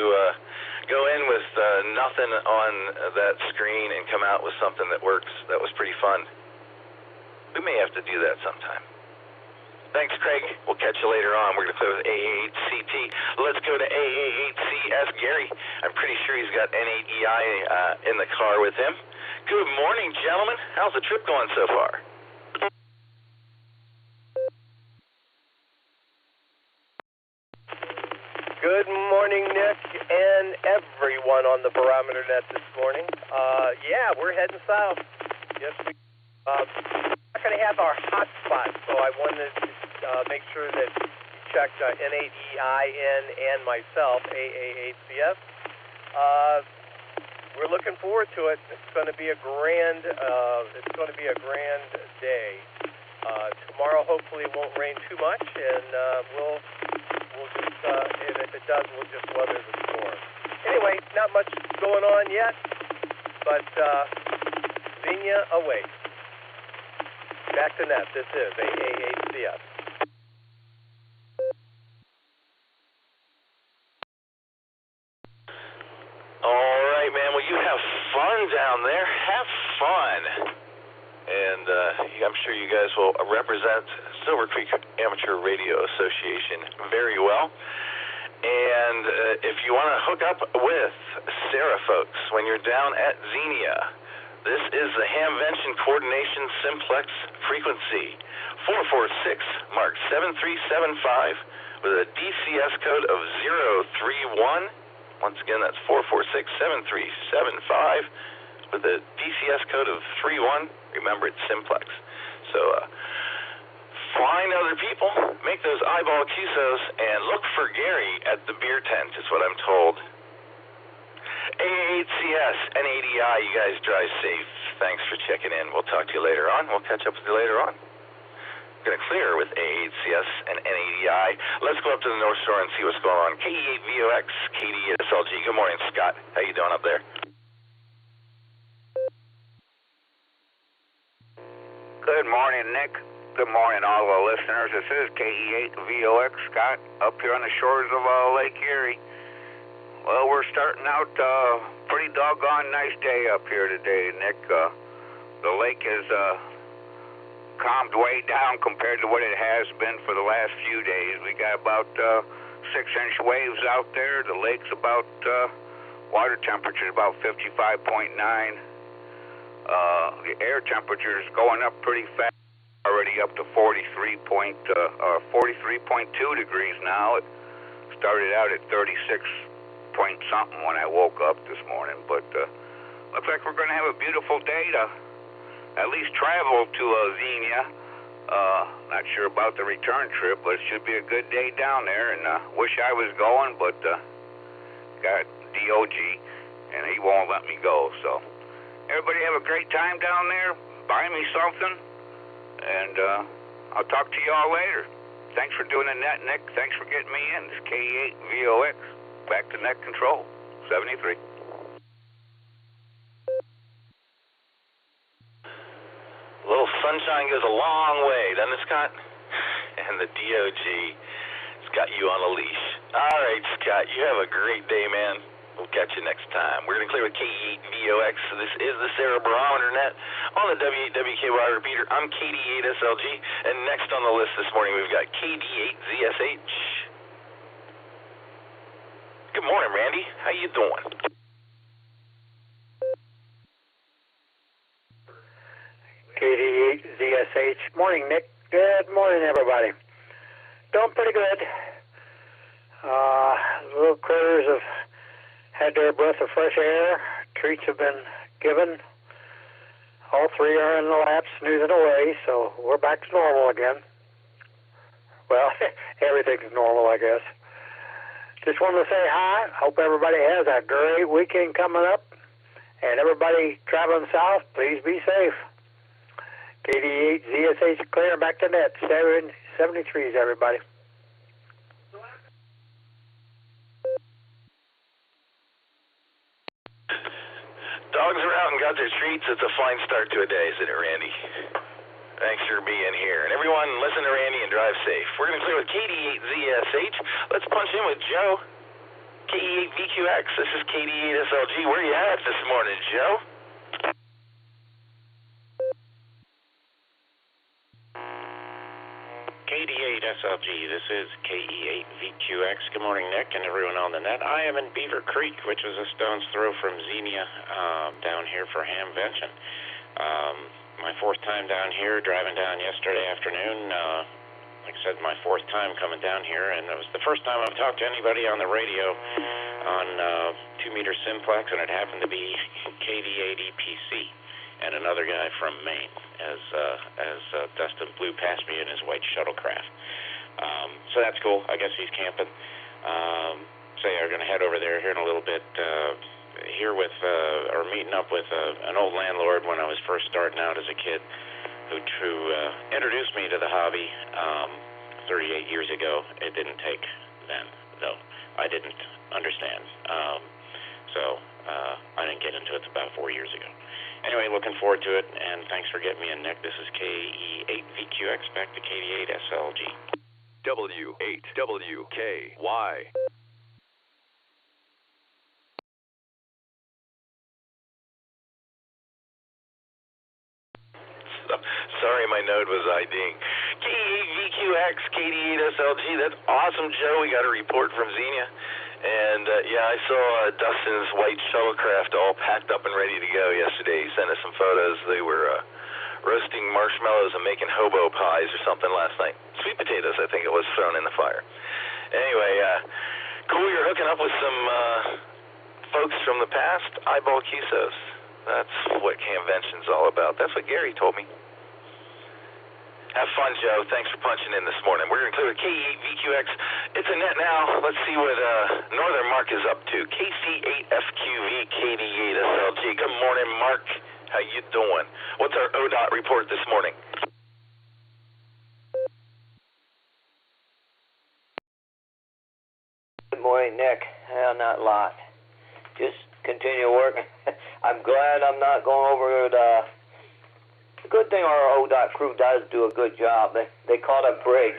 go in with nothing on that screen and come out with something that works. That was pretty fun. We may have to do that sometime. Thanks, Craig. We'll catch you later on. We're going to clear with AA8CT. Let's go to AA8CS Gary. I'm pretty sure he's got N8EI in the car with him. Good morning, gentlemen. How's the trip going so far? Good morning, Nick, and everyone on the Barometer Net this morning. Yeah, we're heading south. Yes, we're not going to have our hot spot, so I wanted to make sure that you checked N8EIN and myself, AA8CS. We're looking forward to it. It's going to be a grand. It's going to be a grand day. Tomorrow, hopefully, it won't rain too much, and we'll just. And if it does, we'll just weather the storm. Anyway, not much going on yet, but Xenia awaits. Back to net. This is AA8CS. All right, man. Well, you have fun down there. Have fun. And I'm sure you guys will represent Silvercreek Amateur Radio Association very well. And if you want to hook up with Sarah, folks, when you're down at Xenia, this is the Hamvention Coordination Simplex frequency, 446 Mark 7375 with a DCS code of 031. Once again, that's 446-7375 with a DCS code of 31. Remember, it's simplex. So find other people, make those eyeball QSOs, and look for Gary at the beer tent is what I'm told. AA8CS, N8EI, you guys drive safe. Thanks for checking in. We'll talk to you later on. We'll catch up with you later on. Going to clear with AA8CS and N8EI. Let's go up to the North Shore and see what's going on. KE8VOX, KD8SLG. Good morning, Scott. How you doing up there? Good morning, Nick. Good morning, all the listeners. This is KE8VOX, Scott, up here on the shores of Lake Erie. Well, we're starting out pretty doggone nice day up here today, Nick. The lake is calmed way down compared to what it has been for the last few days. We got about 6-inch waves out there. The lake's about water temperature is about 55.9. The air temperature is going up pretty fast, already up to 43.2 degrees now. It started out at 36 point something when I woke up this morning, but looks like we're going to have a beautiful day to at least travel to Xenia. Not sure about the return trip, but it should be a good day down there, and wish I was going, but got DOG, and he won't let me go. So everybody have a great time down there. Buy me something, and I'll talk to you all later. Thanks for doing the net, Nick. Thanks for getting me in. This is KE8VOX. Back to net control, 73. A little sunshine goes a long way, doesn't it, Scott? And the DOG has got you on a leash. All right, Scott, you have a great day, man. We'll catch you next time. We're going to clear with KE8VOX. This is the Sarah Barometer Net on the W8WKY repeater. I'm KD8SLG, and next on the list this morning we've got KD8ZSH. Good morning, Randy. How you doing? KD8ZSH. Morning, Nick. Good morning, everybody. Doing pretty good. Little critters have had their breath of fresh air. Treats have been given. All three are in the lap, snoozing away, so we're back to normal again. Well, everything's normal, I guess. Just wanted to say hi. Hope everybody has a great weekend coming up. And everybody traveling south, please be safe. KD8ZSH clear, back to net. 73s, everybody. Dogs are out and got their treats. It's a fine start to a day, isn't it, Randy? Thanks for being here. And everyone, listen to Randy and drive safe. We're going to clear with KD8ZSH. Let's punch in with Joe. KE8VQX. This is KD8SLG. Where you at this morning, Joe? KD8SLG. This is KE8VQX. Good morning, Nick, and everyone on the net. I am in Beaver Creek, which is a stone's throw from Xenia, down here for Hamvention. My fourth time down here, driving down yesterday afternoon. Like I said, my fourth time coming down here, and it was the first time I've talked to anybody on the radio on 2-meter simplex, and it happened to be KD8EPC and another guy from Maine as Dustin blew past me in his white shuttlecraft. So that's cool. I guess he's camping. So yeah, we're going to head over there here in a little bit. Here with, or meeting up with an old landlord when I was first starting out as a kid, who introduced me to the hobby 38 years ago. It didn't take then, though. I didn't understand. So I didn't get into it about 4 years ago. Anyway, looking forward to it, and thanks for getting me in, Nick. This is KE8VQX back to KD8SLG. W8WKY. Sorry, my node was IDing. KE8VQX, KD8SLG. That's awesome, Joe. We got a report from Xenia. And, yeah, I saw Dustin's white shuttlecraft all packed up and ready to go yesterday. He sent us some photos. They were roasting marshmallows and making hobo pies or something last night. Sweet potatoes, I think it was, thrown in the fire. Anyway, cool, you're hooking up with some folks from the past, eyeball QSOs. That's what Camvention's all about. That's what Gary told me. Have fun, Joe. Thanks for punching in this morning. We're going to clear KE8VQX. It's a net now. Let's see what Northern Mark is up to. KC8FQV KD8SLG. Good morning, Mark. How you doing? What's our ODOT report this morning? Good morning, Nick. Not a lot. Just continue working. I'm glad I'm not going over the... The good thing our ODOT crew does do a good job. They caught a bridge.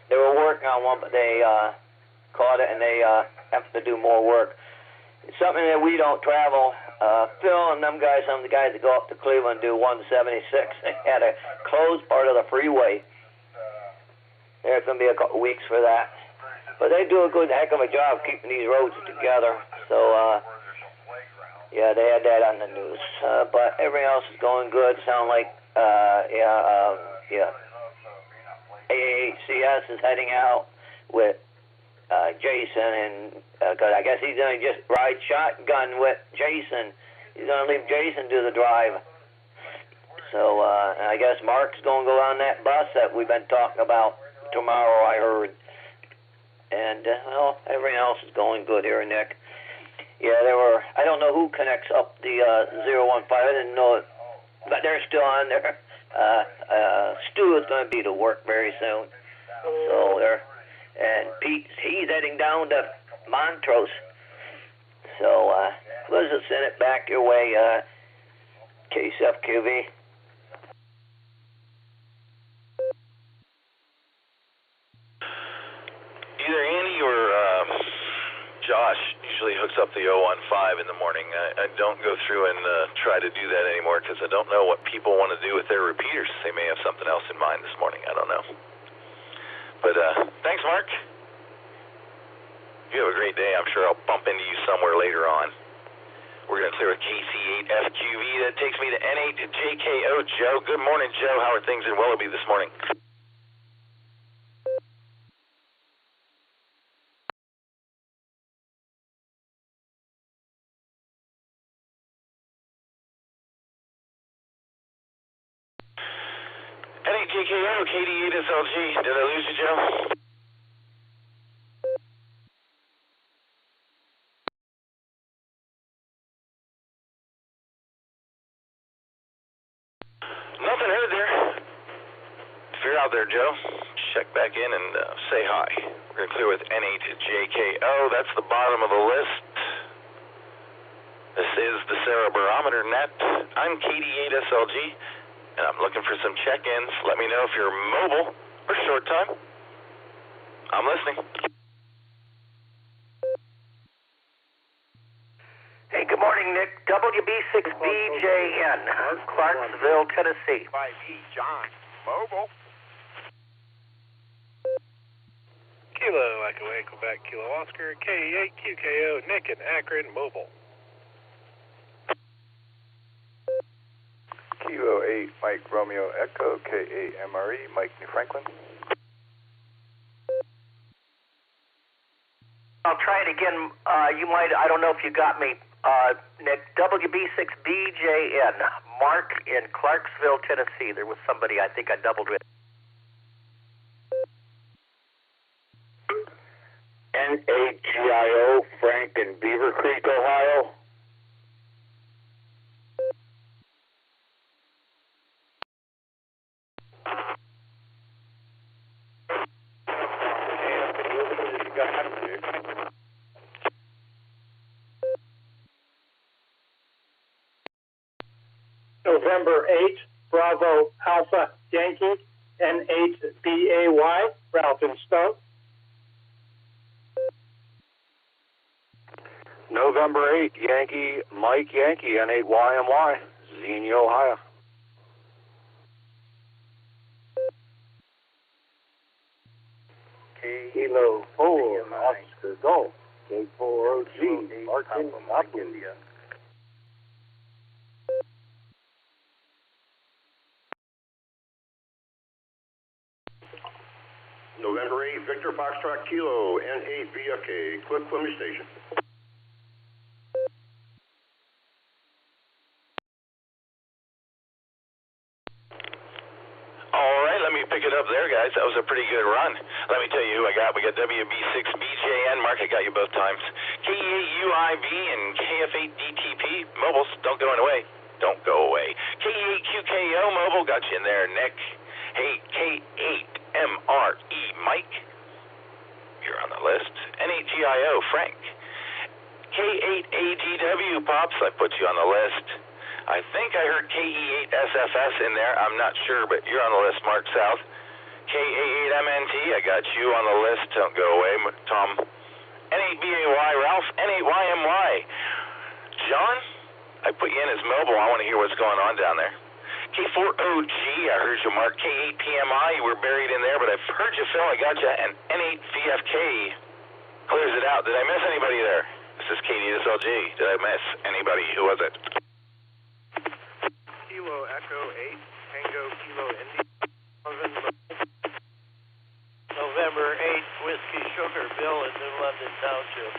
They were working on one, but they caught it, and they have to do more work. It's something that we don't travel. Phil and them guys, some of the guys that go up to Cleveland do 176. They had a closed part of the freeway. There's going to be a couple weeks for that. But they do a good heck of a job keeping these roads together. So, yeah, they had that on the news. But everything else is going good. Sound like, AACS is heading out with Jason, and because I guess he's going to just ride shotgun with Jason. He's going to leave Jason do the drive. So I guess Mark's going to go on that bus that we've been talking about tomorrow, I heard. And, well, everything else is going good here, Nick. Yeah, I don't know who connects up the 015. I didn't know it, but they're still on there. Stu is going to be to work very soon. So and Pete, he's heading down to Montrose. So let's just send it back your way, KCFQV. Either Andy or Josh usually hooks up the 015 in the morning. I don't go through and try to do that anymore because I don't know what people want to do with their repeaters. They may have something else in mind this morning. I don't know. But thanks, Mark. You have a great day. I'm sure I'll bump into you somewhere later on. We're going to clear a KC8FQV. That takes me to N8JKO. Joe. Good morning, Joe. How are things in Willoughby this morning? N8JKO, KD8SLG. Did I lose you, Joe? Nothing heard there. If you're out there, Joe, check back in and say hi. We're going to clear with N8JKO. That's the bottom of the list. This is the Barometer Net. I'm KD8SLG, and I'm looking for some check-ins. Let me know if you're mobile or short time. I'm listening. Hey, good morning, Nick. WB6BJN, Clarksville, Tennessee. 5E, John. Mobile. Kilo, Echo, Quebec, Kilo, Oscar, K8, QKO, Nick and Akron, mobile. Kilo 8, Mike Romeo Echo, K8 MRE, Mike New Franklin. I'll try it again. You might, I don't know if you got me, Nick. WB6BJN, Mark in Clarksville, Tennessee. There was somebody I think I doubled with. N8GIO, Frank in Beaver Creek, Ohio. November 8, Bravo Alpha Yankee, N8BAY, Ralph and Stone. November 8, Yankee, Mike Yankee, N8YMY, Xenia, Ohio. Kilo 4, Oscar Golf, K4OG, Martin, India. November 8, Victor Foxtrot Kilo, N8VFK, Quick Plymouth Station. All right, let me pick it up there, guys. That was a pretty good run. Let me tell you who I got. We got WB6BJN. Mark, I got you both times. KE8UIB and KF8DTP. Mobiles, don't go away. Don't go away. KE8QKO Mobile, got you in there. Nick. Hey, K8MRE Mike. You're on the list. N8GIO Frank. K8AGW Pops, I put you on the list. I think I heard KE8SFS in there. I'm not sure, but you're on the list, Mark South. KA8MNT, I got you on the list. Don't go away, Tom. N8BAY Ralph. N8YMY. John, I put you in as mobile. I want to hear what's going on down there. K4OG, I heard you, Mark. K8PMI, you were buried in there, but I've heard you, Phil. I got you. And N8VFK clears it out. Did I miss anybody there? This is KDSLG. Did I miss anybody? Who was it? Kilo Echo 8, Tango Kilo Indy. November 8, Whiskey Sugar Bill in New London Township.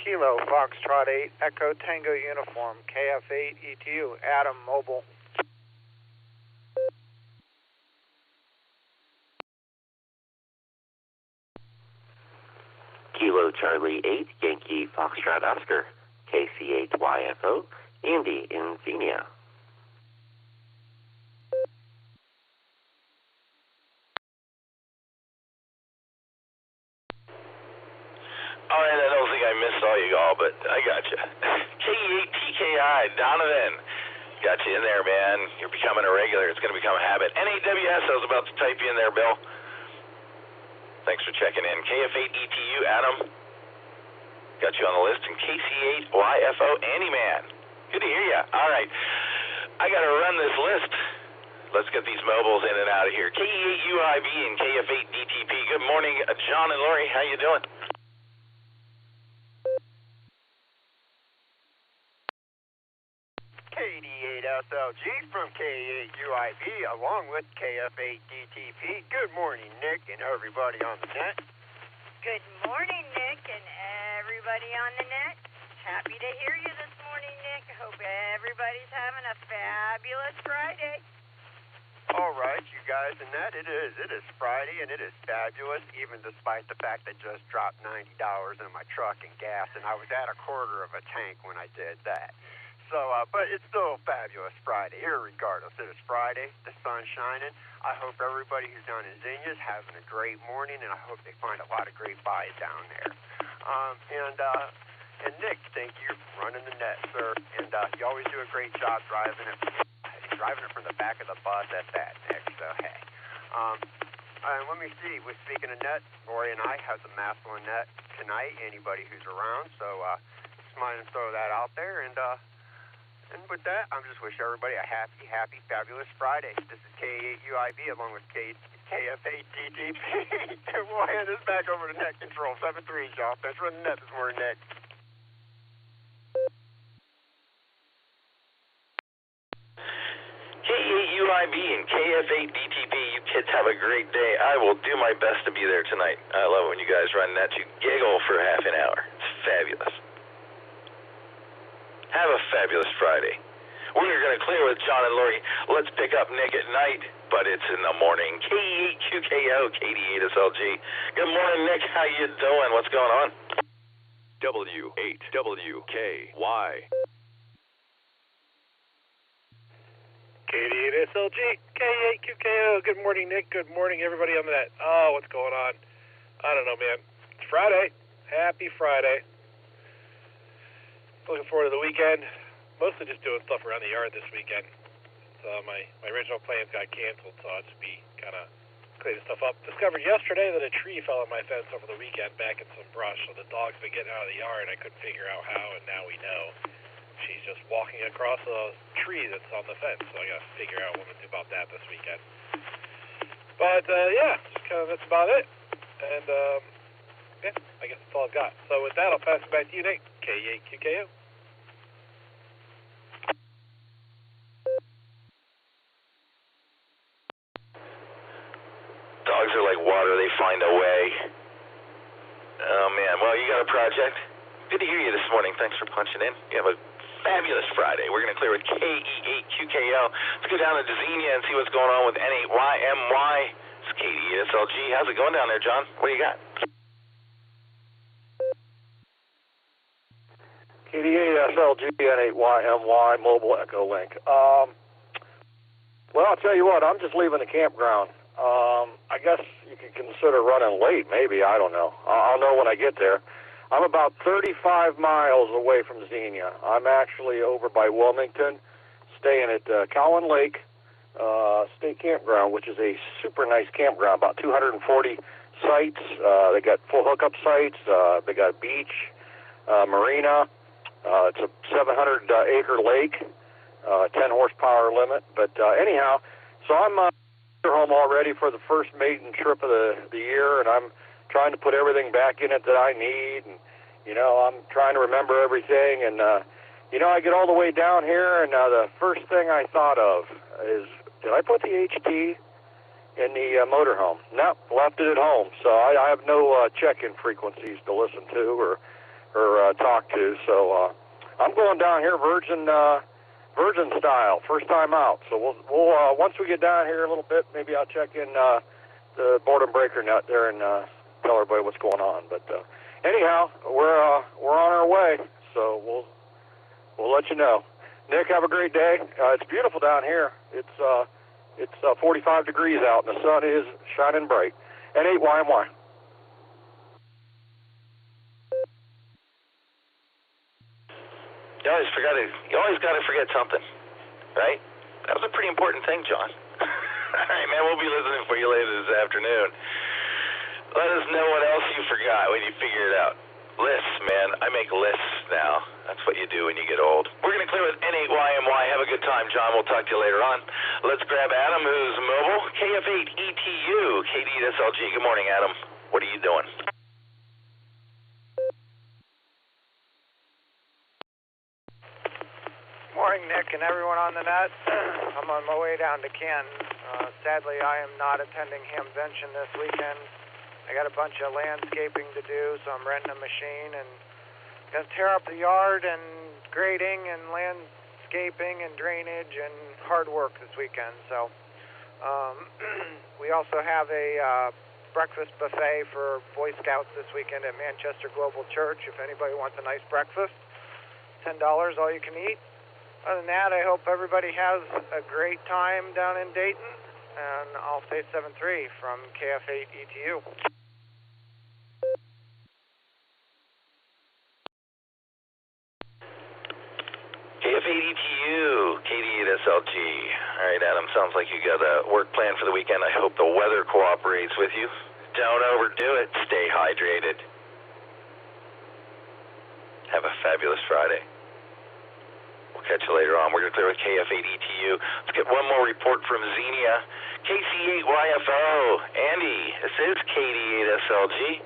Kilo Foxtrot 8, Echo Tango Uniform, KF8 ETU, Adam Mobile. Kilo Charlie 8, Yankee Foxtrot Oscar, KC8YFO, Andy in Xenia. All right, I don't think I missed all you all, but I got you. K8TKI, Donovan. Got you in there, man. You're becoming a regular. It's going to become a habit. N8WS, I was about to type you in there, Bill. Thanks for checking in. KF8ETU, Adam. Got you on the list. And KC8YFO, Andy Man. Good to hear you. All right. I got to run this list. Let's get these mobiles in and out of here. KE8UIB and KF8DTP. Good morning, John and Lori. How you doing? KD8SLG from K8UIB along with KF8DTP. Good morning, Nick and everybody on the net. Good morning, Nick and everybody on the net. Happy to hear you this morning, Nick. Hope everybody's having a fabulous Friday. All right, you guys, and that it is Friday, and it is fabulous, even despite the fact I just dropped $90 in my truck and gas, and I was at a quarter of a tank when I did that. So, but it's still a fabulous Friday, irregardless. It is Friday, the sun's shining. I hope everybody who's down in Xenia is having a great morning, and I hope they find a lot of great buys down there. And Nick, thank you for running the net, sir, and you always do a great job driving it from the back of the bus at that, Nick, so hey. Let me see, we're speaking of net, Lori and I have the Maslin net tonight, anybody who's around, so just mind to throw that out there, and with that, I'm just wishing everybody a happy, fabulous Friday. This is K8UIB along with KF8DTP. And we'll hand this back over to Net Control 73, y'all. Thanks for running the net this morning, Nick. K8UIB and KF8DTP, you kids have a great day. I will do my best to be there tonight. I love it when you guys run nets. You giggle for half an hour. It's fabulous. Have a fabulous Friday. We're going to clear with John and Lori. Let's pick up Nick at night. but it's in the morning. KE8QKO, KD8SLG. Good morning, Nick. How you doing? What's going on? W8WKY. KD8SLG, KE8QKO. Good morning, Nick. Good morning, everybody on the net. Oh, what's going on? I don't know, man. It's Friday. Happy Friday. Looking forward to the weekend. Mostly just doing stuff around the yard this weekend. So my original plans got canceled, so I'll just be kind of cleaning stuff up. Discovered yesterday that a tree fell on my fence over the weekend back in some brush, so the dog's been getting out of the yard. I couldn't figure out how, and now we know. She's just walking across a tree that's on the fence, so I got to figure out what to do about that this weekend. But, yeah, that's about it. And, yeah, I guess that's all I've got. So with that, I'll pass it back to you, Nick. KE8QKO. Dogs are like water. They find a way. Oh, man. Well, you got a project? Good to hear you this morning. Thanks for punching in. You have a fabulous Friday. We're going to clear with KE8QKO. Let's go down to Xenia and see what's going on with N8YMY. It's KD8SLG. How's it going down there, John? What do you got? KD8SLG, N8YMY, mobile EchoLink. Well, I'll tell you what, I'm just leaving the campground. I guess you could consider running late, maybe. I don't know. I'll know when I get there. I'm about 35 miles away from Xenia. I'm actually over by Wilmington, staying at Cowan Lake State Campground, which is a super nice campground, about 240 sites. They got full hookup sites. They got a beach, marina. It's a 700-acre lake, 10 horsepower limit. But anyhow, so I'm home already for the first maiden trip of the year, and I'm trying to put everything back in it that I need, and I'm trying to remember everything, and I get all the way down here, and the first thing I thought of is, did I put the HT in the motorhome? No, left it at home, so I have no check-in frequencies to listen to or talk to, so I'm going down here Virgin style, first time out. So we'll once we get down here a little bit, maybe I'll check in the boredom breaker net there and tell everybody what's going on. But anyhow, we're on our way, so we'll let you know. Nick, have a great day. It's beautiful down here. It's 45 degrees out, and the sun is shining bright. N8YMY. You always got to forget something, right? That was a pretty important thing, John. All right, man, we'll be listening for you later this afternoon. Let us know what else you forgot when you figure it out. Lists, man. I make lists now. That's what you do when you get old. We're going to clear with N8YMY. Have a good time, John. We'll talk to you later on. Let's grab Adam, who's mobile. KF8ETU, KD8SLG. Good morning, Adam. What are you doing? Morning, Nick, and everyone on the net. I'm on my way down to Ken. Sadly, I am not attending Hamvention this weekend. I got a bunch of landscaping to do, so I'm renting a machine and going to tear up the yard and grading and landscaping and drainage and hard work this weekend. So we also have a breakfast buffet for Boy Scouts this weekend at Manchester Global Church. If anybody wants a nice breakfast, $10 all you can eat. Other than that, I hope everybody has a great time down in Dayton, and I'll say 7-3 from KF8ETU. KF8ETU, KD8SLG. All right, Adam, sounds like you got a work plan for the weekend. I hope the weather cooperates with you. Don't overdo it. Stay hydrated. Have a fabulous Friday. We'll catch you later on. We're going to clear with KF8ETU. Let's get one more report from Xenia. KC8YFO. Andy, this is KD8SLG.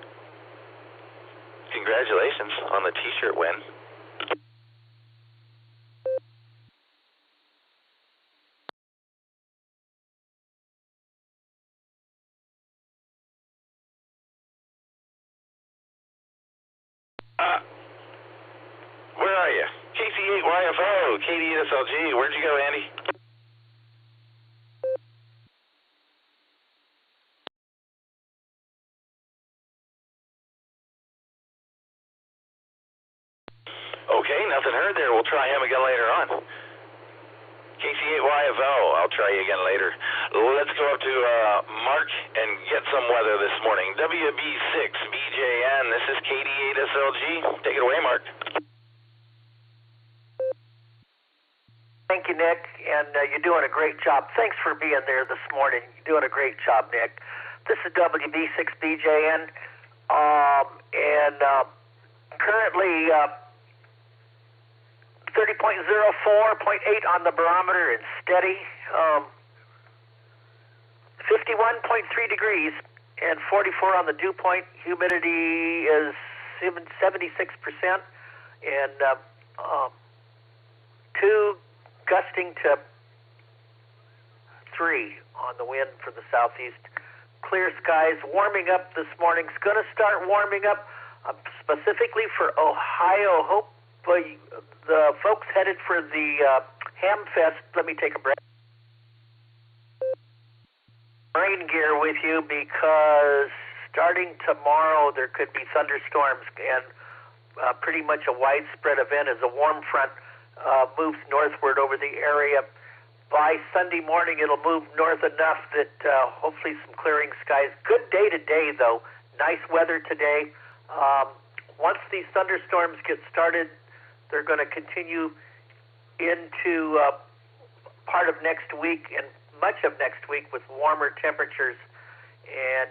Congratulations on the T-shirt win. Where are you? KC8YFO, KD8SLG. Where'd you go, Andy? we'll try him again later on. KC8YFO, I'll try you again later. Let's go up to Mark and get some weather this morning. WB6BJN, this is KD8SLG. Take it away, Mark. Thank you, Nick, and you're doing a great job. Thanks for being there this morning. You're doing a great job, Nick. This is WB6BJN, and currently 30.04.8 on the barometer and steady. 51.3 degrees and 44 on the dew point. Humidity is 76%, and 2 gusting to 3 on the wind for the southeast. Clear skies, warming up this morning. It's going to start warming up specifically for Ohio. Hope the folks headed for the Hamfest. Let me take a break. Rain gear with you, because starting tomorrow there could be thunderstorms, and pretty much a widespread event as a warm front moves northward over the area. By Sunday morning, it'll move north enough that hopefully some clearing skies. Good day today, though. Nice weather today. Once these thunderstorms get started, they're going to continue into part of next week and much of next week with warmer temperatures, and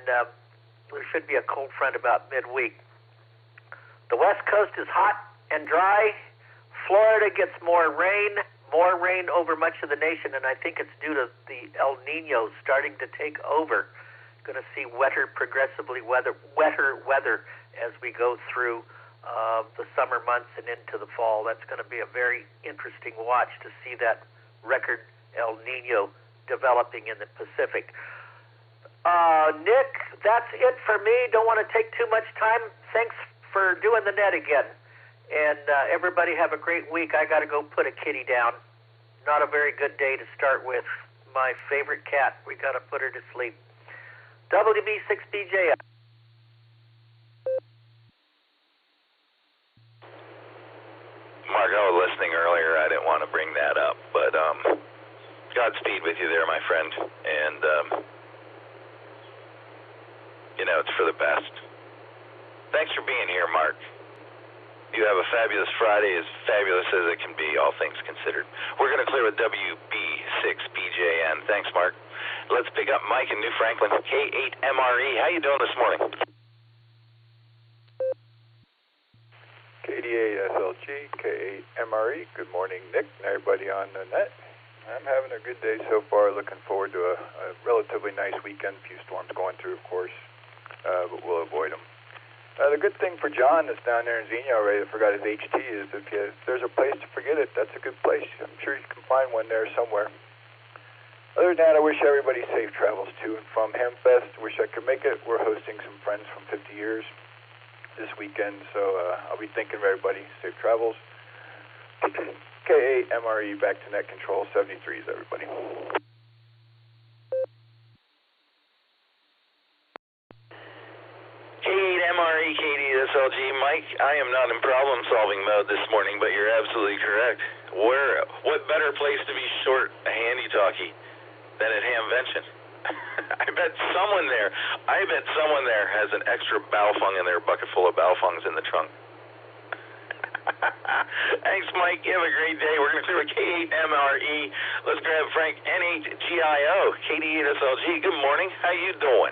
there should be a cold front about midweek. The West Coast is hot and dry. Florida gets more rain over much of the nation, and I think it's due to the El Nino starting to take over. Going to see progressively wetter weather as we go through the summer months and into the fall. That's going to be a very interesting watch to see that record El Nino developing in the Pacific. Nick, that's it for me. Don't want to take too much time. Thanks for doing the net again. And everybody have a great week. I got to go put a kitty down. Not a very good day to start with. My favorite cat. We got to put her to sleep. WB6BJ. Mark, I was listening earlier. I didn't want to bring that up, but Godspeed with you there, my friend. And, it's for the best. Thanks for being here, Mark. You have a fabulous Friday, as fabulous as it can be, all things considered. We're going to clear with WB6BJN. Thanks, Mark. Let's pick up Mike in New Franklin, K8MRE. How you doing this morning? KD8SLG, K8MRE. Good morning, Nick, and everybody on the net. I'm having a good day so far. Looking forward to a relatively nice weekend. A few storms going through, of course, but we'll avoid them. The good thing for John that's down there in Xenia already, I forgot his HT, is if there's a place to forget it, that's a good place. I'm sure you can find one there somewhere. Other than that, I wish everybody safe travels to and from Hamfest. Wish I could make it. We're hosting some friends from 50 years this weekend, so I'll be thinking of everybody. Safe travels. K8MRE back to net control. 73s, everybody. K8MRE, KDSLG. Mike, I am not in problem-solving mode this morning, but you're absolutely correct. What better place to be short a handy-talkie than at Hamvention? I bet someone there has an extra Baofeng in their bucket full of Baofengs in the trunk. Thanks, Mike. You have a great day. We're going to clear with K8MRE. Let's grab Frank, N8GIO, KD8SLG. Good morning. How you doing?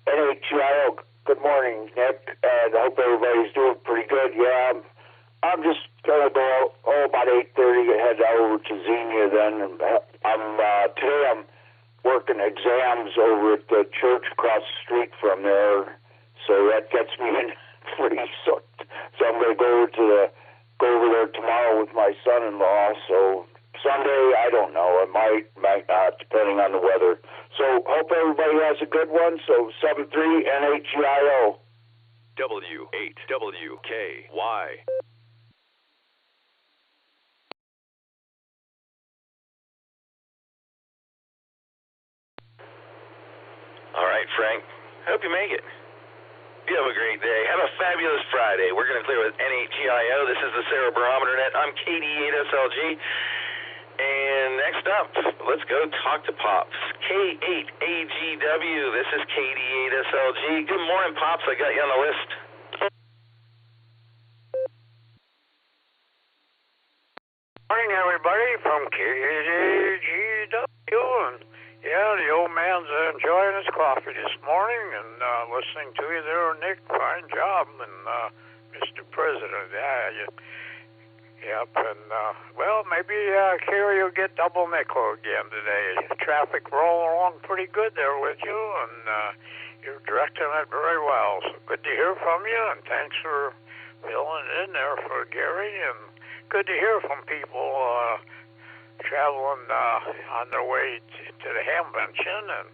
N8GIO, good morning, Nick, and I hope everybody's doing pretty good. Yeah, I'm just going to go about 8:30 and head over to Xenia then. Today I'm working exams over at the church across the street from there, so that gets me in pretty soon. So I'm going to go over there tomorrow with my son-in-law. So Sunday, I don't know. It might not, depending on the weather. So hope everybody has a good one. So 73 N8GIO. W8WKY. All right, Frank. I hope you make it. You have a great day. Have a fabulous Friday. We're going to clear with NHGIO. This is the Sarah Barometer Net. I'm KD8SLG. And next up, let's go talk to Pops. K8AGW. This is KD8SLG. Good morning, Pops. I got you on the list. Morning, everybody, from KD8AGW. And yeah, the old man's enjoying his coffee this morning and listening to you there, Nick. Fine job. And Mr. President, yep. And, well, maybe Kerry will get double nickel again today. Traffic rolling along pretty good there with you, and you're directing it very well. So good to hear from you, and thanks for filling in there for Gary. And good to hear from people traveling on their way to the Hamvention, and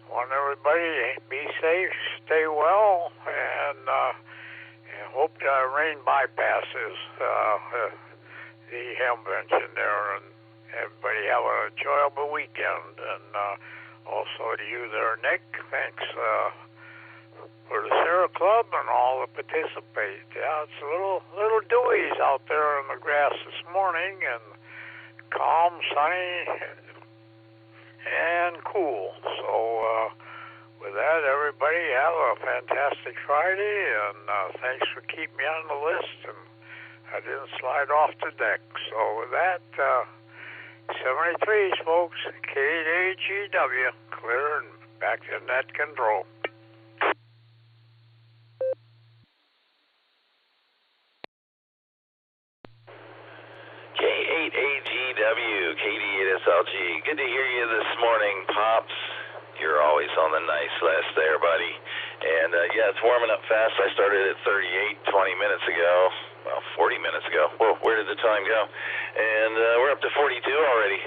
want everybody be safe, stay well, and hope rain bypasses the Hamvention there, and everybody have an enjoyable weekend. And also to you there, Nick, thanks for the Sarah Club and all that participate. Yeah, it's a little dewies out there in the grass this morning, and calm, sunny, and cool. So with that, everybody have a fantastic Friday, and thanks for keeping me on the list, and I didn't slide off the deck. So with that, 73s, folks, KDGW, clear and back to net control. K8AGW, KD8SLG. Good to hear you this morning, Pops. You're always on the nice list there, buddy. And, yeah, it's warming up fast. I started at 38 20 minutes ago. Well, 40 minutes ago. Whoa, where did the time go? And we're up to 42 already.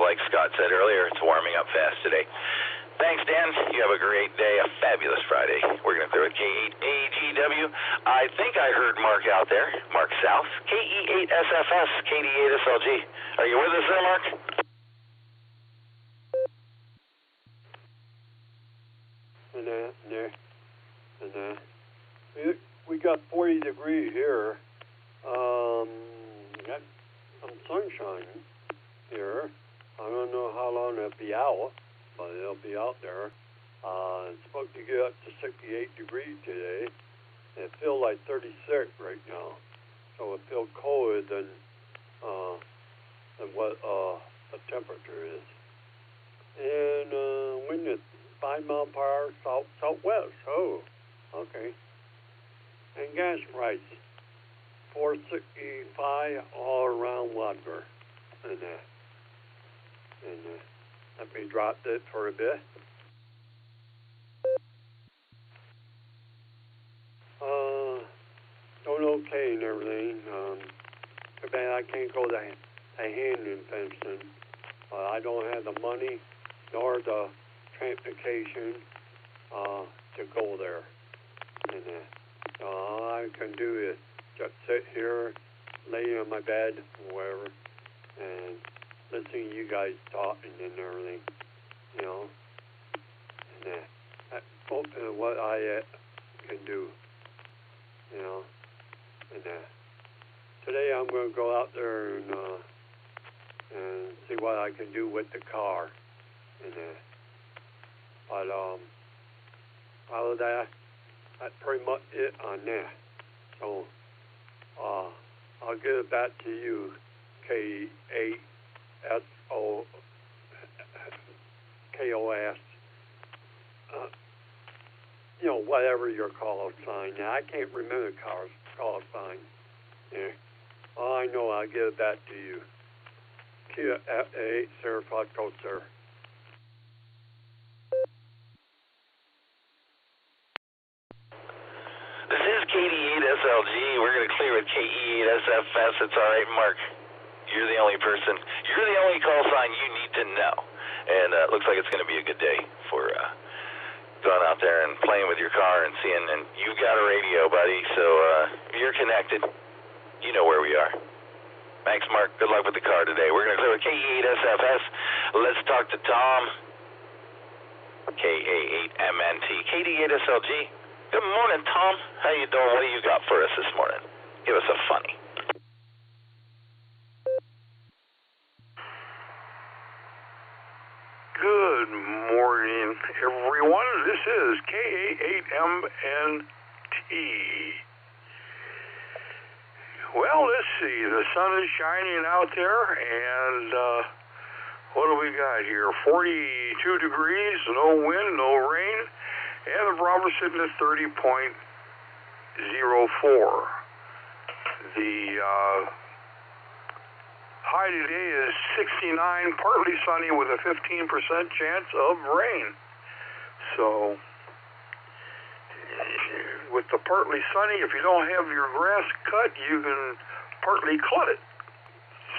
Like Scott said earlier, it's warming up fast today. Thanks, Dan. You have a great day, a fabulous Friday. We're going to clear with K8AGW. I think I heard Mark out there, Mark South. KE8SFS, KD8SLG. Are you with us there, Mark? We got 40 degrees here. Got some sunshine here. I don't know how long it'll be out, but it'll be out there. It's supposed to get up to 68 degrees today. It feels like 36 right now, so it feels colder than what the temperature is. And wind is 5 miles per hour southwest. Oh, okay. And gas price, $4.65 all around Wadmer. And let me drop it for a bit. Doing okay and everything. Too bad I can't go to hand fencing. I don't have the money nor the transportation to go there. And all I can do is just sit here, lay on my bed, or whatever, and listen to you guys talking and everything, you know. And that's what I can do, you know. And today I'm going to go out there and see what I can do with the car. And but other than that, that's pretty much it on that. So I'll give it back to you, K8SOKOS. You know, whatever your call sign. Now, I can't remember the call sign. Yeah. All I know, I'll give it back to you. Kia F8, Sarah Foxtrot, sir. This is KD8SLG. We're going to clear with KE8SFS. It's all right, Mark. You're the only person. You're the only call sign you need to know. And it looks like it's going to be a good day for going out there and playing with your car and seeing. And you've got a radio, buddy, so you're connected. You know where we are. Thanks, Mark. Good luck with the car today. We're going to clear with KE8SFS. Let's talk to Tom. KA8MNT. KD8SLG. Good morning, Tom. How you doing? What do you got for us this morning? Give us a funny. Good morning, everyone. This is KA8MNT. Well, let's see. The sun is shining out there, and what do we got here? 42 degrees, no wind, no rain, and the barometer sitting at 30.04. The high today is 69, partly sunny with a 15% chance of rain. So, with the partly sunny, if you don't have your grass cut, you can partly cut it.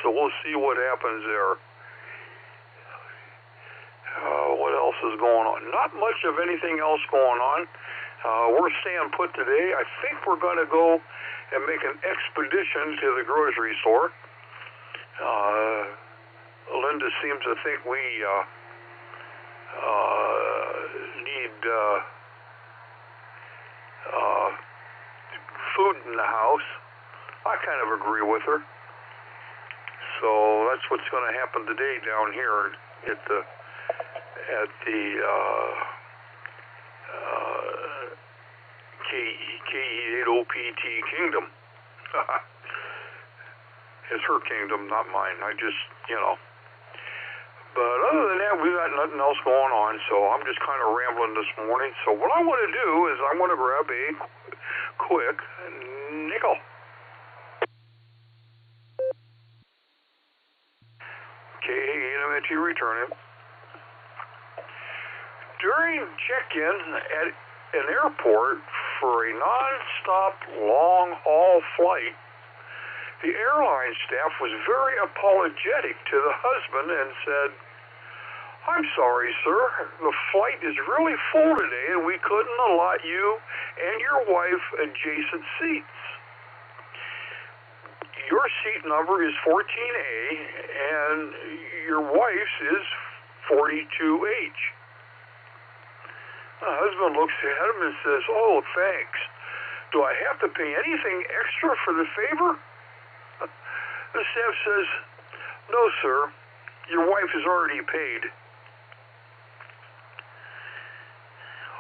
So we'll see what happens there. What else is going on? Not much of anything else going on. We're staying put today. I think we're going to go and make an expedition to the grocery store. Linda seems to think we need food in the house. I kind of agree with her. So that's what's going to happen today down here at the KE8OPT Kingdom. It's her kingdom, not mine. I just, But other than that, we got nothing else going on, so I'm just kind of rambling this morning. So what I want to do is I want to grab a quick nickel. KA8MNT returning. During check-in at an airport for a non-stop long-haul flight, the airline staff was very apologetic to the husband and said, "I'm sorry, sir, the flight is really full today and we couldn't allot you and your wife adjacent seats. Your seat number is 14A and your wife's is 42H. The husband looks at him and says, "Oh, thanks. Do I have to pay anything extra for the favor?" The staff says, "No, sir. Your wife is already paid."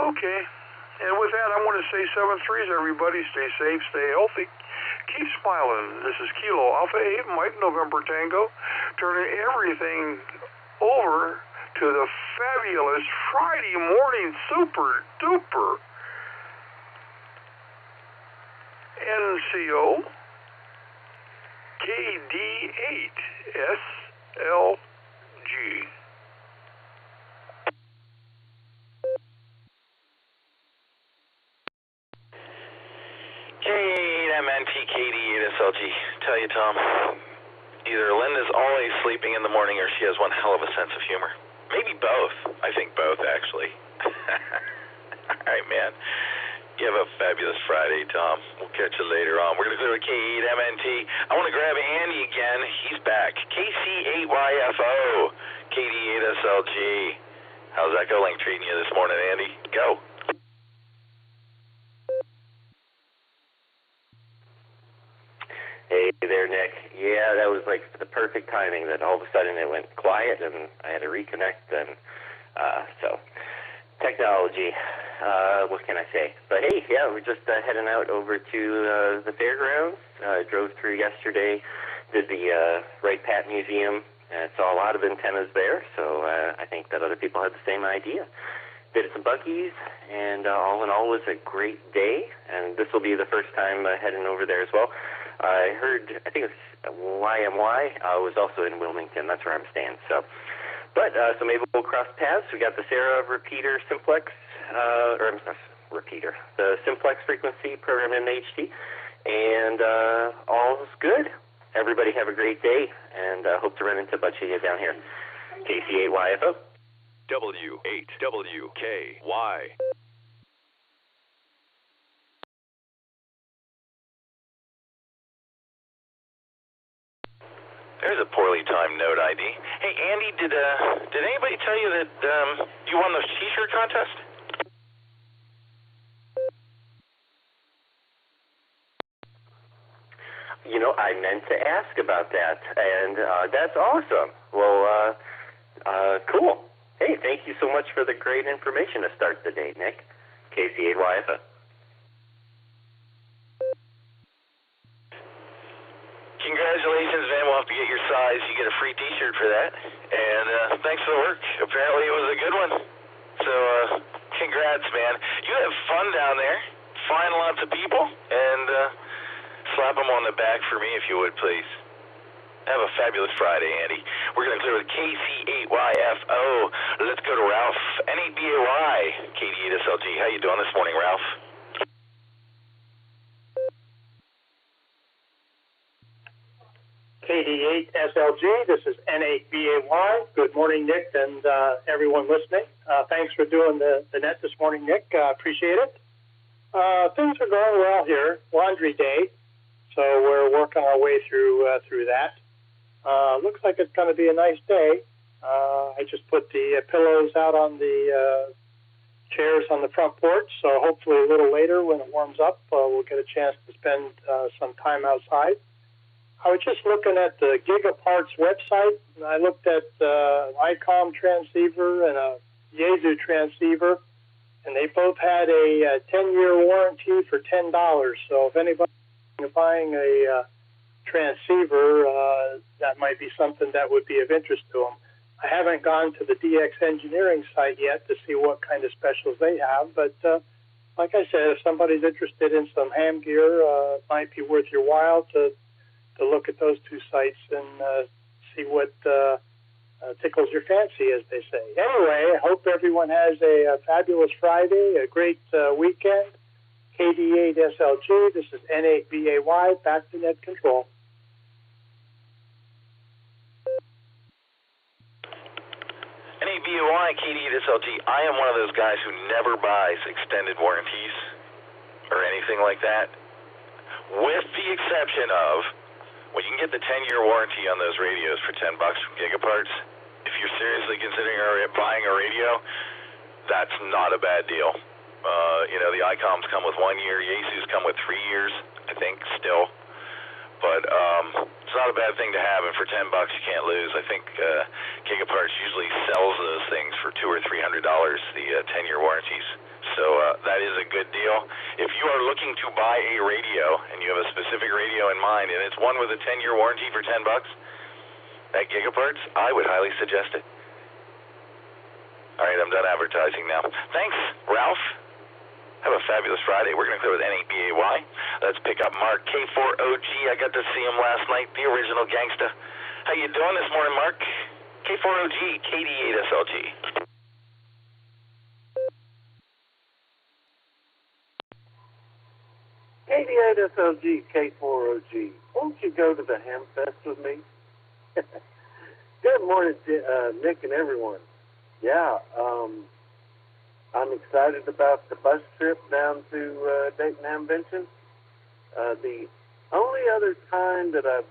Okay. And with that, I want to say 7-3s, everybody. Stay safe, stay healthy. Keep smiling. This is Kilo Alpha 8, Mike November Tango, turning everything over to the fabulous Friday morning super duper NCO KD8SLG. K8MNTKD8SLG. Tell you, Tom, either Linda's always sleeping in the morning or she has one hell of a sense of humor. Maybe both. I think both, actually. All right, man. You have a fabulous Friday, Tom. We'll catch you later on. We're going to clear with K8MNT. I want to grab Andy again. He's back. KC8YFO, KD8SLG. How's EchoLink treating you this morning, Andy? Go. Hey there, Nick. Yeah, that was like the perfect timing that all of a sudden it went quiet and I had to reconnect. And so, technology. What can I say? But hey, yeah, we're just heading out over to the fairgrounds. Drove through yesterday, did the Wright Pat Museum, and saw a lot of antennas there, so I think that other people had the same idea. Did some buggies, and all in all was a great day, and this will be the first time heading over there as well. I heard, I think it's YMY was also in Wilmington. That's where I'm staying. So maybe we'll cross paths. We got the Sarah repeater simplex, the simplex frequency program in HD, and all's good. Everybody have a great day, and hope to run into a bunch of you down here. KC8YFO. W8WKY. There's a poorly timed Node ID. Hey, Andy, did anybody tell you that you won the T-shirt contest? I meant to ask about that, and that's awesome. Well, cool. Hey, thank you so much for the great information to start the day, Nick. KC8YFO. Congratulations, man. We'll have to get your size. You get a free T-shirt for that. And thanks for the work. Apparently it was a good one. So, congrats, man. You have fun down there. Find lots of people. And slap them on the back for me, if you would, please. Have a fabulous Friday, Andy. We're going to clear with KC8YFO. Let's go to Ralph. N8BAY, KD8SLG. How you doing this morning, Ralph? KD8SLG, this is N8BAY. Good morning, Nick, and everyone listening. Thanks for doing the net this morning, Nick. Appreciate it. Things are going well here. Laundry day, so we're working our way through that. Looks like it's going to be a nice day. I just put the pillows out on the chairs on the front porch, so hopefully a little later when it warms up, we'll get a chance to spend some time outside. I was just looking at the Gigaparts website, and I looked at an ICOM transceiver and a Yaesu transceiver, and they both had a 10-year warranty for $10. So if anybody's buying a transceiver, that might be something that would be of interest to them. I haven't gone to the DX Engineering site yet to see what kind of specials they have, but like I said, if somebody's interested in some ham gear, it might be worth your while to look at those two sites and see what tickles your fancy, as they say. Anyway, I hope everyone has a fabulous Friday, a great weekend. KD8SLG, this is N8BAY, back to net control. N8BAY, KD8SLG, I am one of those guys who never buys extended warranties or anything like that, with the exception of when you can get the 10-year warranty on those radios for $10 from Gigaparts. If you're seriously considering buying a radio, that's not a bad deal. The ICOMs come with 1 year, Yaesu's come with 3 years, I think, still. But it's not a bad thing to have, and for $10 you can't lose. I think Gigaparts usually sells those things for $200 or $300, the 10-year warranties. So that is a good deal. If you are looking to buy a radio and you have a specific radio in mind, and it's one with a 10-year warranty for $10 at Gigaparts, I would highly suggest it. All right, I'm done advertising now. Thanks, Ralph. Have a fabulous Friday. We're going to clear with N8BAY. Let's pick up Mark K4OG. I got to see him last night, the original gangsta. How you doing this morning, Mark? K4OG, KD8SLG. KD8SLG, K4OG. Won't you go to the Ham Fest with me? Good morning, Nick and everyone. Yeah, I'm excited about the bus trip down to Dayton Hamvention. The only other time that I've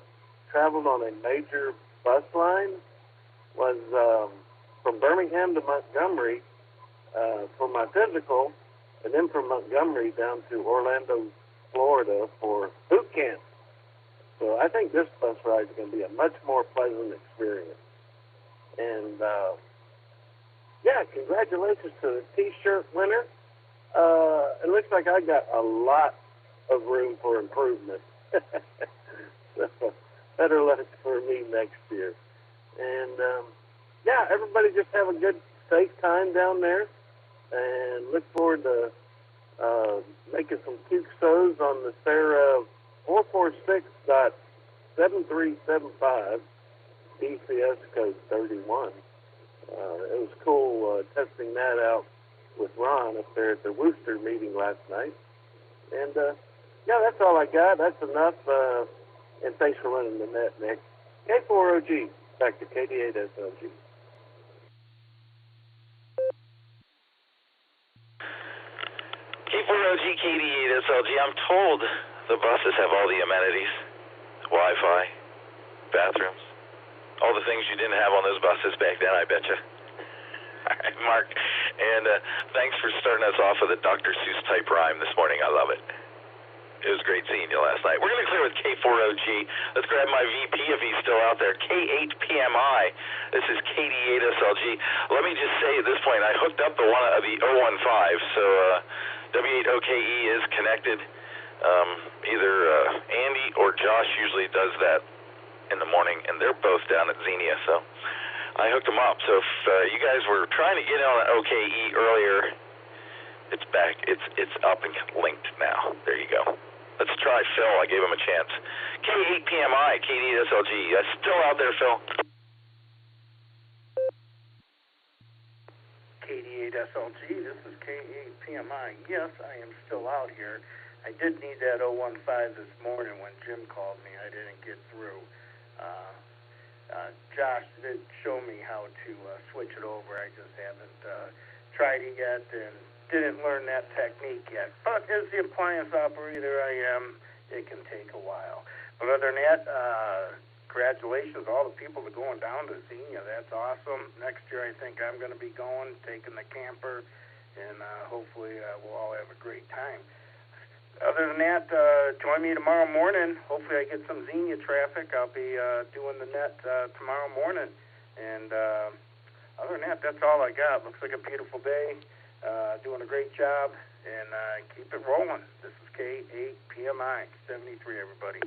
traveled on a major bus line was from Birmingham to Montgomery for my physical, and then from Montgomery down to Orlando, Florida for boot camp. So I think this bus ride is going to be a much more pleasant experience. And yeah, congratulations to the T-shirt winner. It looks like I got a lot of room for improvement. So better luck for me next year. And yeah, everybody just have a good, safe time down there, and look forward to making some cute shows on the Sarah 446.7375 DCS code 31. It was cool testing that out with Ron up there at the Wooster meeting last night. And yeah, that's all I got. That's enough. And thanks for running the net, Nick. K4OG, back to KD8SLG. K4OG, KD8SLG. I'm told the buses have all the amenities, Wi-Fi, bathrooms, all the things you didn't have on those buses back then, I betcha. All right, Mark. And thanks for starting us off with a Dr. Seuss type rhyme this morning. I love it. It was great seeing you last night. We're going to clear with K4OG. Let's grab my VP if he's still out there. K8PMI. This is KD8SLG. Let me just say at this point, I hooked up the 015, so W8OKE is connected. Either Andy or Josh usually does that in the morning, and they're both down at Xenia, so I hooked them up. So if you guys were trying to get on an OKE earlier, it's back. It's up and linked now. There you go. Let's try Phil. I gave him a chance. K8PMI, KD8SLG. Still out there, Phil? KD8SLG, this is K8PMI. Yes, I am still out here. I did need that 015 this morning when Jim called me. I didn't get through. Josh did show me how to switch it over. I just haven't tried it yet and didn't learn that technique yet. But as the appliance operator I am, it can take a while. But other than that, congratulations to all the people that are going down to Xenia. That's awesome. Next year I think I'm going to be going, taking the camper, and hopefully we'll all have a great time. Other than that, join me tomorrow morning. Hopefully I get some Xenia traffic. I'll be doing the net tomorrow morning. And other than that, that's all I got. Looks like a beautiful day. Doing a great job. And keep it rolling. This is K8PMI 73, everybody.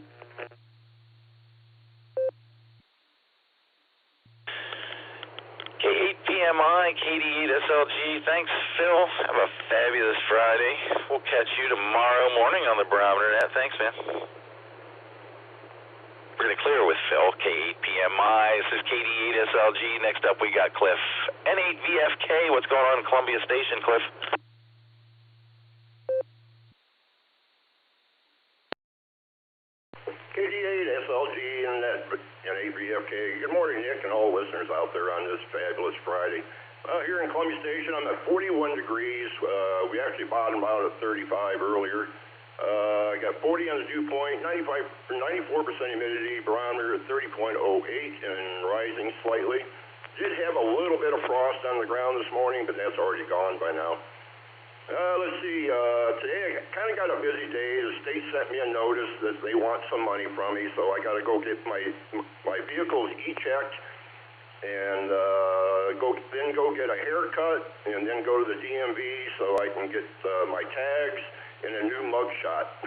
K8PMI, KD8SLG. Thanks, Phil. Have a fabulous Friday. We'll catch you tomorrow morning on the Barometer Net. Thanks, man. We're going to clear with Phil, K8PMI. This is KD8SLG. Next up, we got Cliff. N8VFK. What's going on in Columbia Station, Cliff? KD8SLG and N8VFK. Good morning, Nick, and all listeners out there on this fabulous Friday. Here in Columbia Station, I'm at 41 degrees. We actually bottomed out at 35 earlier. I got 40 on the dew point, 94% humidity, barometer at 30.08 and rising slightly. Did have a little bit of frost on the ground this morning, but that's already gone by now. Let's see, today I kind of got a busy day. The state sent me a notice that they want some money from me, so I got to go get my vehicles e-checked and go get a haircut and then go to the DMV so I can get my tags and a new mug shot.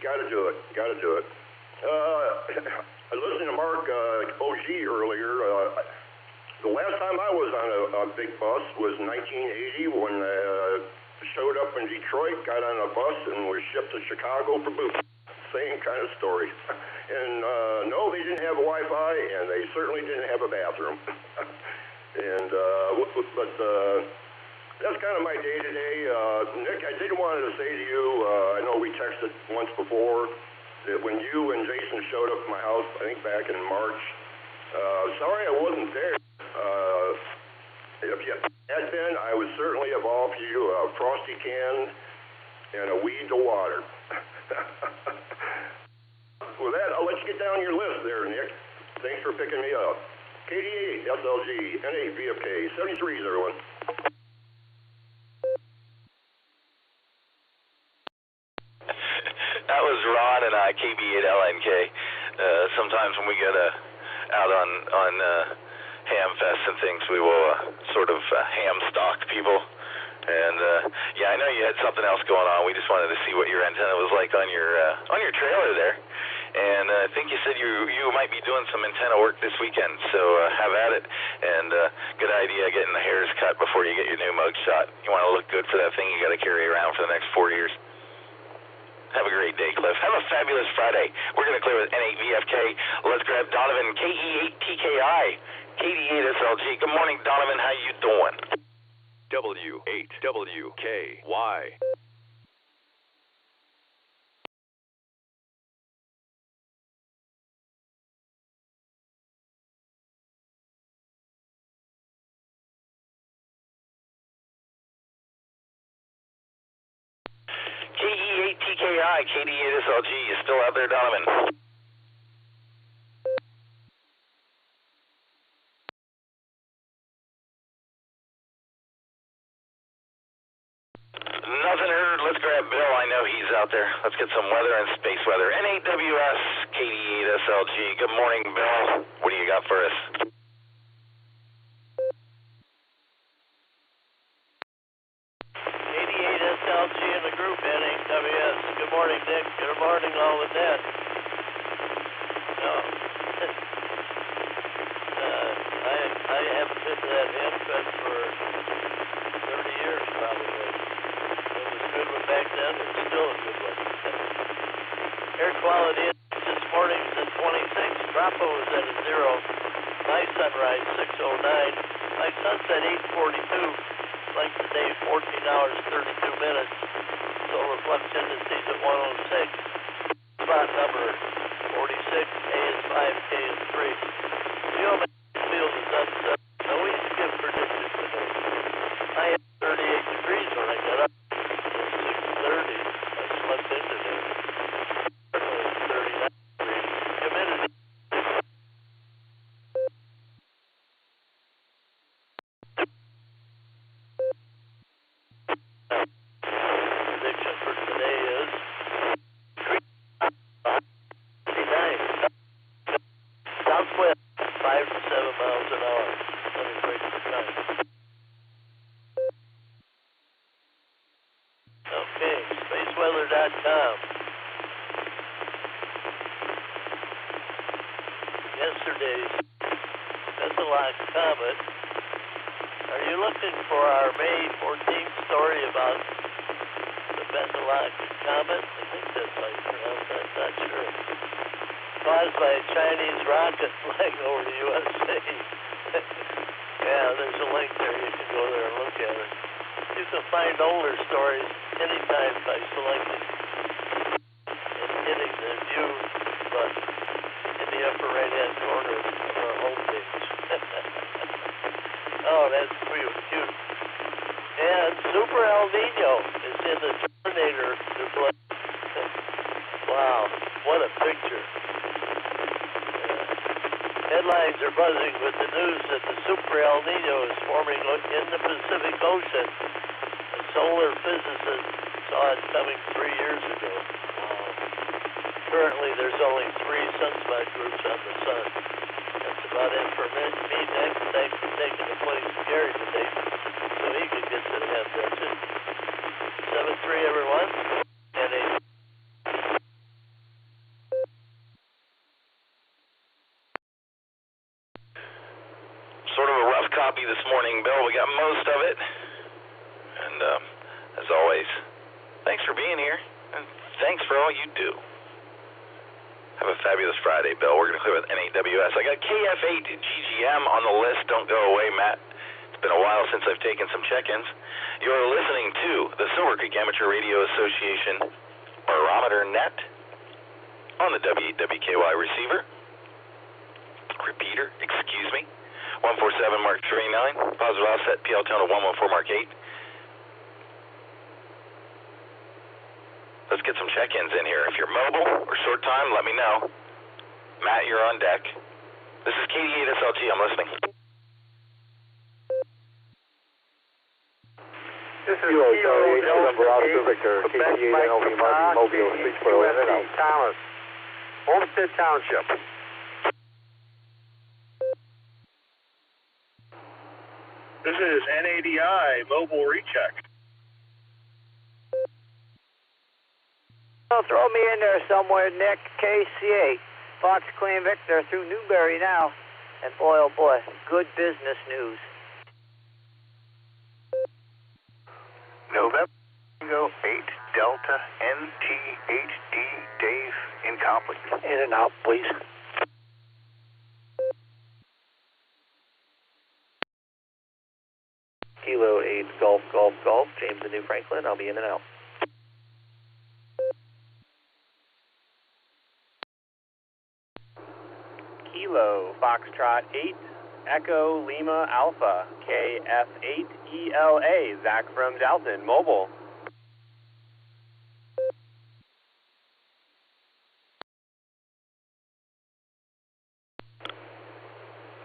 Gotta do it. I listened to Mark OG earlier. The last time I was on a big bus was 1980 when showed up in Detroit, got on a bus, and was shipped to Chicago for boots. Same kind of story. And no, they didn't have Wi-Fi, and they certainly didn't have a bathroom. And but that's kind of my day-to-day. Nick, I did want to say to you, I know we texted once before, that when you and Jason showed up at my house, I think back in March, sorry I wasn't there. If you had been, I would certainly have offered you a Frosty can and a weed to water. With that, I'll let you get down your list there, Nick. Thanks for picking me up. KD8SLG, N8VFK, 73s, everyone. That was Ron and I, KB8LNK. Sometimes when we get out on ham fests and things, we will sort of ham stock people. And yeah, I know you had something else going on. We just wanted to see what your antenna was like on your trailer there. And I think you said you might be doing some antenna work this weekend, so have at it. And good idea getting the hairs cut before you get your new mug shot. You want to look good for that thing you got to carry around for the next 4 years. Have a great day, Cliff. Have a fabulous Friday. We're going to clear with N8VFK. Let's grab Donovan, KE8TKI, KD8SLG. Good morning, Donovan. How you doing? W8WKY. KE8TKI, KD8SLG. You still out there, Donovan? Nothing heard. Let's grab Bill. know he's out there. Let's get some weather and space weather. NAWS, KD8SLG. Good morning, Bill. What do you got for us? KD8SLG in the group, NAWS. Good morning, Nick. Good morning, all the net. I haven't been to that Hamfest for 30 years, probably. It was a good one back then. It's still a good one. Air quality this morning is at 26. Trapo is at a 0. My sunrise, 6:09. My sunset, 8:42. Like today, 14 hours, 32 minutes. Solar flux indices at 106. Spot number 46. A is 5, K is 3. Geometric field is unsettled. No east give predicted today. I had 38 degrees when I got up. At 6:30, I slept into there. Currently it's 39 degrees. Humidity. Prediction for today is 39. Southwest, 5 to 7 miles an hour. Let me break the time. Okay, spaceweather.com. Yesterday's Methallox Comet. Are you looking for our May 14th story about the Methallox Comet? I think that's how you pronounce that. I'm not sure. Caused by a Chinese rocket flying over the USA. Yeah, there's a link there. You can go there and look at it. You can find older stories anytime by selecting and hitting the view button in the upper right-hand corner of our homepage. Oh, that's cute. And Super El Nino is in the Terminator display. Wow, what a picture. Headlines are buzzing with the news that the Super El Nino is forming in the Pacific Ocean. A solar physicist saw it coming 3 years ago. Currently, there's only 3 sunspot groups on the sun. That's about it for me, Nick. Thanks for taking the place of Gary today so he could get to the head. That's it. 7-3, everyone. And a Sort of a rough copy this morning, Bill. We got most of it. And as always, thanks for being here. And thanks for all you do. Have a fabulous Friday, Bill. We're going to clear with NAWS. I got KF8GGM on the list. Don't go away, Matt. It's been a while since I've taken some check-ins. You're listening to the Silvercreek Amateur Radio Association Barometer Net on the WKY receiver. Repeater, excuse me. 147 Mark 39, positive offset, PL tone of 114 Mark 8. Let's get some check-ins in here. If you're mobile or short time, let me know. Matt, you're on deck. This is KD8SLG. I'm listening. This is Kilo Delta 8, Victor, KD8 LV Martin Mobile, Speechville, in and out. Thomas, Homestead Township. This is NADI Mobile Recheck. Well, throw me in there somewhere, Nick. KC8, Fox Clan Victor through Newberry now. And boy, oh boy, good business news. November 8 Delta NTHD Dave in Copley. In and out, please. Kilo 8 Golf Golf Golf, James and New Franklin. I'll be in and out. Kilo Foxtrot 8 Echo Lima Alpha KF8 ELA. Zach from Dalton, mobile.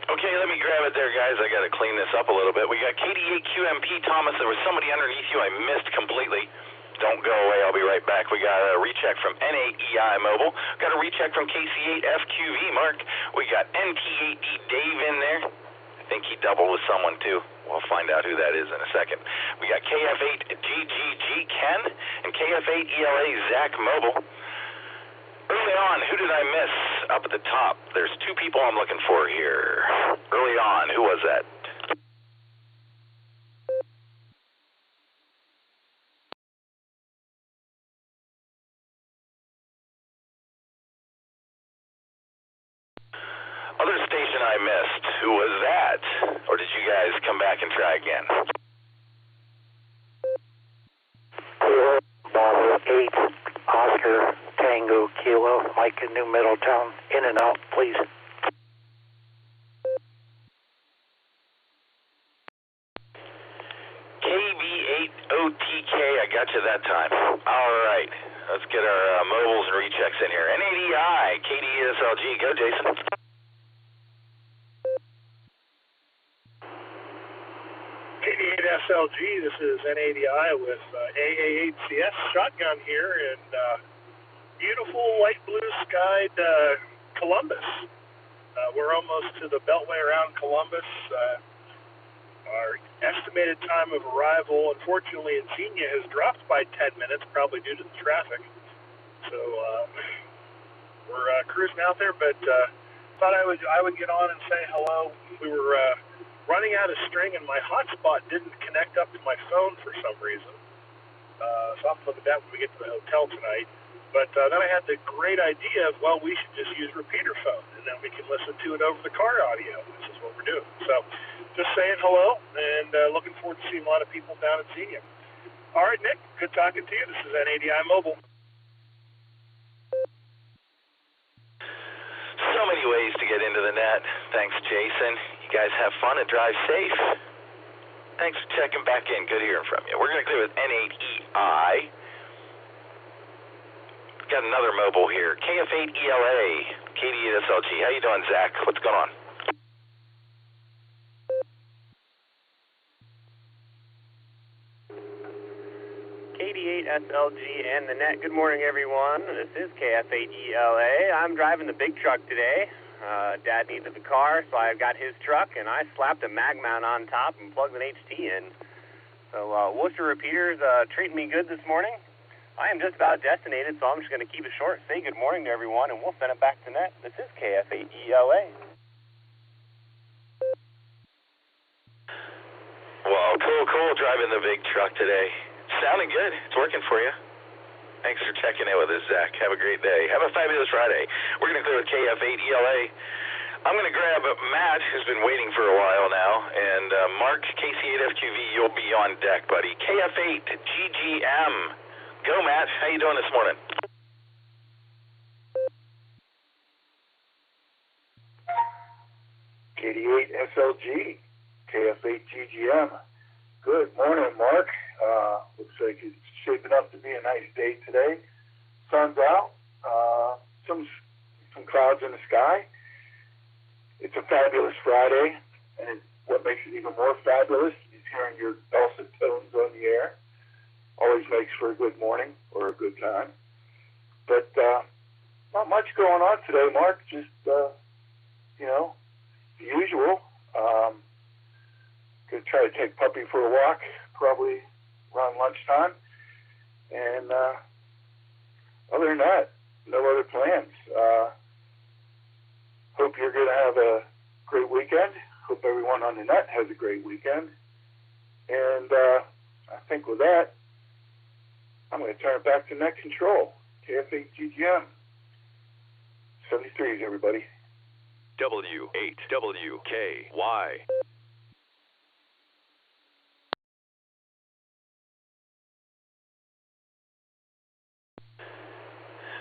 Okay, let me grab it there, guys. I got to clean this up a little bit. We got KD8QMP, Thomas. There was somebody underneath you I missed completely. Don't go away. I'll be right back. We got a recheck from NAEI Mobile. Got a recheck from KC8FQV, Mark. We got NT8D Dave in there. I think he doubled with someone, too. We'll find out who that is in a second. We got KF8GGG Ken and KF8ELA Zach Mobile. Early on, who did I miss up at the top? There's two people I'm looking for here. Early on, who was that? Other station I missed, who was that? Or did you guys come back and try again? Bravo 8, Oscar, Tango, Kilo, Mike in New Middletown, in and out, please. KB8OTK, I got you that time. All right, let's get our mobiles and rechecks in here. NADI, KDSLG, go Jason. KD8SLG, this is NADI with AA8CS shotgun here in beautiful light blue skied Columbus. We're almost to the beltway around Columbus. Our estimated time of arrival, unfortunately, in Xenia has dropped by 10 minutes, probably due to the traffic. So we're cruising out there, but thought I would get on and say hello. We were running out of string, and my hotspot didn't connect up to my phone for some reason. So I'll have to look at that when we get to the hotel tonight. But then I had the great idea of, well, we should just use repeater phone, and then we can listen to it over the car audio. This is what we're doing. So just saying hello, and looking forward to seeing a lot of people down at Xenia. All right, Nick, good talking to you. This is NADI Mobile. So many ways to get into the net. Thanks, Jason. You guys have fun and drive safe. Thanks for checking back in. Good hearing from you. We're going to clear with N8EI. Got another mobile here. KF8ELA, KD8SLG. How you doing, Zach? What's going on? KD8SLG and the net. Good morning, everyone. This is KF8ELA. I'm driving the big truck today. Dad needed the car, so I got his truck, and I slapped a mag mount on top and plugged an HT in. So Worcester repeaters treating me good this morning. I am just about destinated, so I'm just going to keep it short. Say good morning to everyone, and we'll send it back to net. This is KF8ELA. Well, cool driving the big truck today. Sounding good. It's working for you. Thanks for checking in with us, Zach. Have a great day. Have a fabulous Friday. We're going to clear with KF8ELA. I'm going to grab Matt, who's been waiting for a while now, and Mark, KC8FQV, you'll be on deck, buddy. KF8GGM. Go, Matt. How you doing this morning? KD8SLG, KF8GGM. Good morning, Mark. Looks like it's shaping up to be a nice day today. Sun's out. Some clouds in the sky. It's a fabulous Friday, and what makes it even more fabulous is hearing your dulcet tones on the air. Always makes for a good morning or a good time. But not much going on today, Mark. Just, the usual. Going to try to take Puppy for a walk, probably around lunchtime. And other than that, no other plans. Hope you're going to have a great weekend. Hope everyone on the net has a great weekend. And I think with that, I'm going to turn it back to net control. KF8GGM. 73s, everybody. W8WKY.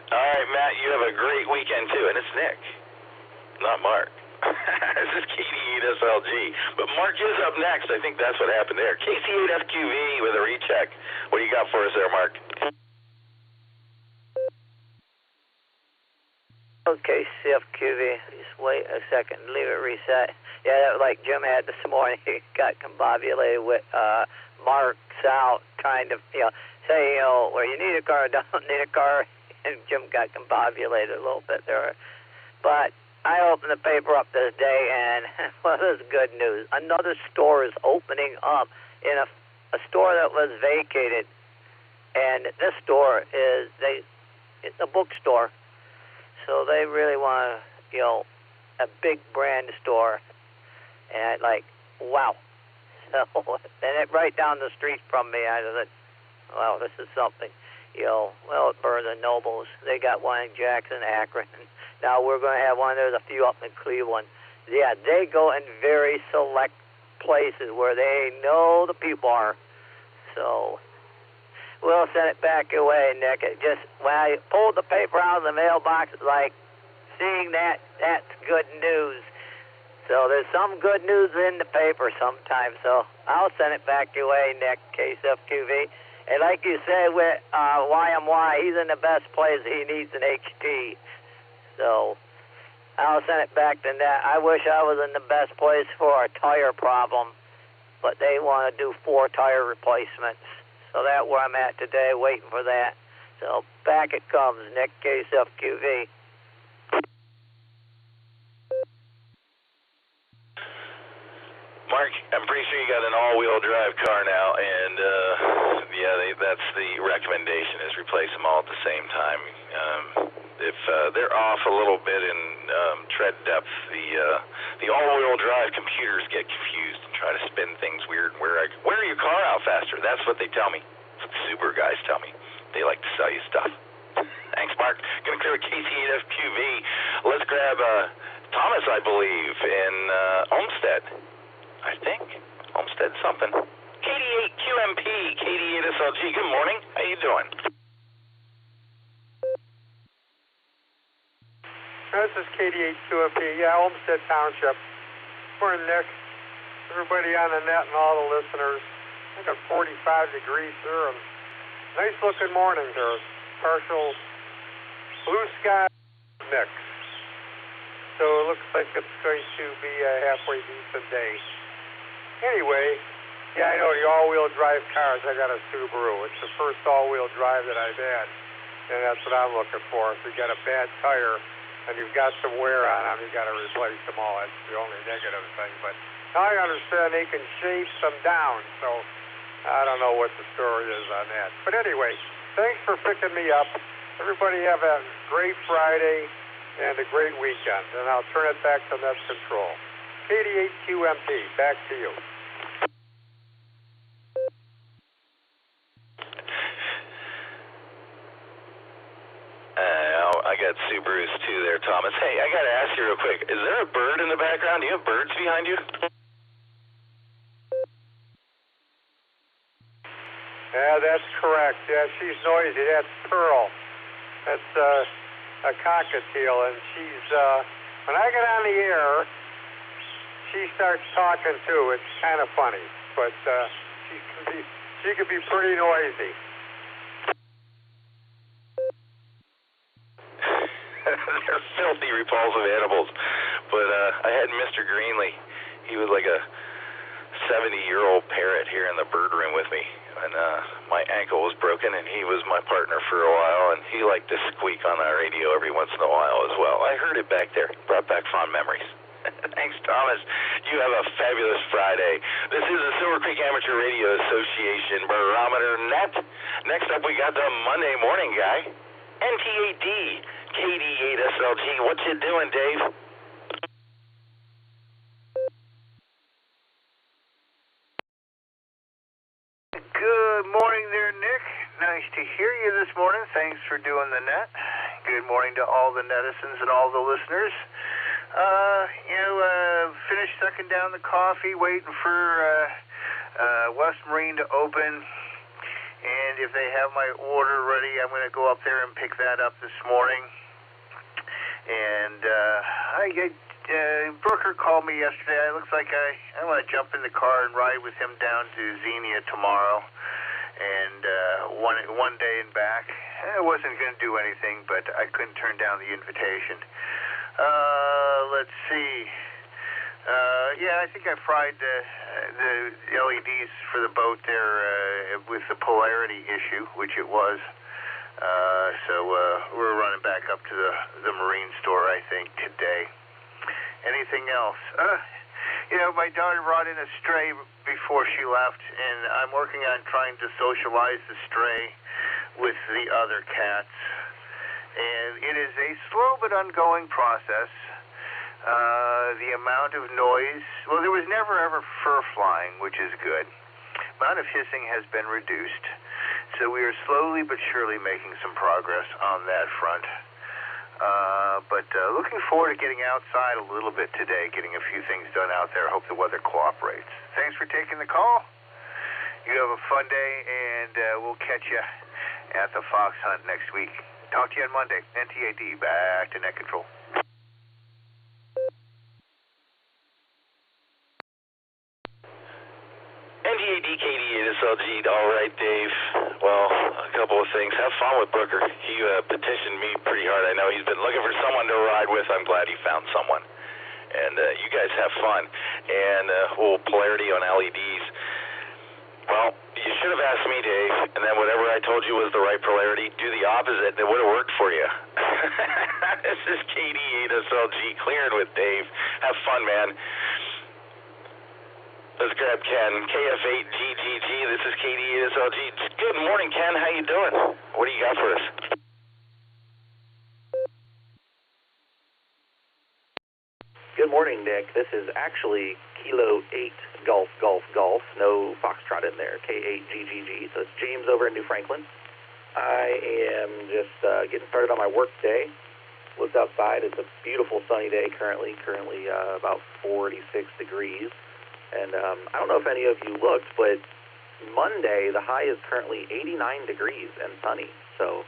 All right, Matt, you have a great weekend, too. And it's Nick, not Mark. This is KD8SLG. But Mark is up next. I think that's what happened there. KC8FQV with a recheck. What do you got for us there, Mark? Okay, CFQV, just wait a second, leave it reset. Yeah, that was like Jim had this morning. He got combobulated with Mark's out, kind of, say, you know, where you need a car, don't need a car, and Jim got combobulated a little bit there. But I opened the paper up this day, and well, this is good news. Another store is opening up in a store that was vacated, and this store is it's a bookstore, so they really want to, you know, a big brand store, and like, wow. So, and it right down the street from me, I said, well, this is something. You know, well, at Burns and Nobles, they got one in Jackson, Akron. Now we're going to have one. There's a few up in Cleveland. Yeah, they go in very select places where they know the people are. So we'll send it back your way, Nick. It just, when I pulled the paper out of the mailbox, it's like seeing that's good news. So there's some good news in the paper sometimes. So I'll send it back your way, Nick, KSFQV. And like you said with YMY, he's in the best place. He needs an HT. So I'll send it back to that. I wish I was in the best place for a tire problem, but they want to do 4 tire replacements. So that's where I'm at today, waiting for that. So back it comes, Nick, KSFQV. Mark, I'm pretty sure you got an all-wheel drive car now, and that's the recommendation, is replace them all at the same time. If they're off a little bit in tread depth, the all-wheel drive computers get confused and try to spin things weird and wear your car out faster. That's what they tell me. That's what the Subaru guys tell me. They like to sell you stuff. Thanks, Mark. Going to clear KC8FQV. Let's grab Thomas, I believe, in Olmsted. I think. Olmsted something. KD8QMP, KD8SLG. Good morning. How you doing? This is KD8QMP. Yeah, Olmsted Township. Morning, Nick. Everybody on the net and all the listeners. I got 45 degrees here. And nice looking morning here. Partial blue sky mix. So it looks like it's going to be a halfway decent day. Anyway, yeah, I know the all-wheel drive cars. I got a Subaru. It's the first all-wheel drive that I've had, and that's what I'm looking for. If you got a bad tire and you've got some wear on them, you got to replace them all. That's the only negative thing. But now I understand they can shave some down, so I don't know what the story is on that. But anyway, thanks for picking me up. Everybody have a great Friday and a great weekend, and I'll turn it back to Net Control. KD8QMP, back to you. I got Subarus too there, Thomas. Hey, I got to ask you real quick. Is there a bird in the background? Do you have birds behind you? Yeah, that's correct. Yeah, she's noisy. That's Pearl. That's a cockatiel, and she's, when I get on the air, she starts talking too. It's kind of funny, but she can be pretty noisy. They're filthy, repulsive animals. But I had Mr. Greenlee. He was like a 70-year-old parrot here in the bird room with me. And my ankle was broken, and he was my partner for a while, and he liked to squeak on our radio every once in a while as well. I heard it back there. Brought back fond memories. Thanks, Thomas. You have a fabulous Friday. This is the Silvercreek Amateur Radio Association Barometer Net. Next up, we got the Monday morning guy, NTAD, KD8SLG. What you doing, Dave? Good morning there, Nick. Nice to hear you this morning. Thanks for doing the net. Good morning to all the netizens and all the listeners. Finished sucking down the coffee, waiting for West Marine to open. And if they have my order ready, I'm going to go up there and pick that up this morning. And Brooker called me yesterday. It looks like I want to jump in the car and ride with him down to Xenia tomorrow. And one day and back. I wasn't going to do anything, but I couldn't turn down the invitation. Let's see. Yeah, I think I fried the LEDs for the boat there with the polarity issue, which it was. So we're running back up to the marine store, I think, today. Anything else? My daughter brought in a stray before she left, and I'm working on trying to socialize the stray with the other cats. And it is a slow but ongoing process. The amount of noise, well, there was never ever fur flying, which is good. The amount of hissing has been reduced. So we are slowly but surely making some progress on that front. But looking forward to getting outside a little bit today, getting a few things done out there. Hope the weather cooperates. Thanks for taking the call. You have a fun day, and we'll catch you at the fox hunt next week. Talk to you on Monday. NTAD, back to net control. NTAD, KD8SLG, all right, Dave. Well, a couple of things. Have fun with Brooker. He petitioned me pretty hard. I know he's been looking for someone to ride with. I'm glad he found someone. And you guys have fun. And polarity on LEDs. Well, you should have asked me, Dave, and then whatever I told you was the right polarity, do the opposite. It would have worked for you. This is KD8SLG, clearing with Dave. Have fun, man. Let's grab Ken. KF8GGG, this is KD8SLG. Good morning, Ken. How you doing? What do you got for us? Good morning, Nick. This is actually Kilo 8 Golf, no Foxtrot in there, K8GGG. So it's James over in New Franklin. I am just getting started on my work day. Looked outside. It's a beautiful sunny day currently about 46 degrees. And I don't know if any of you looked, but Monday, the high is currently 89 degrees and sunny. So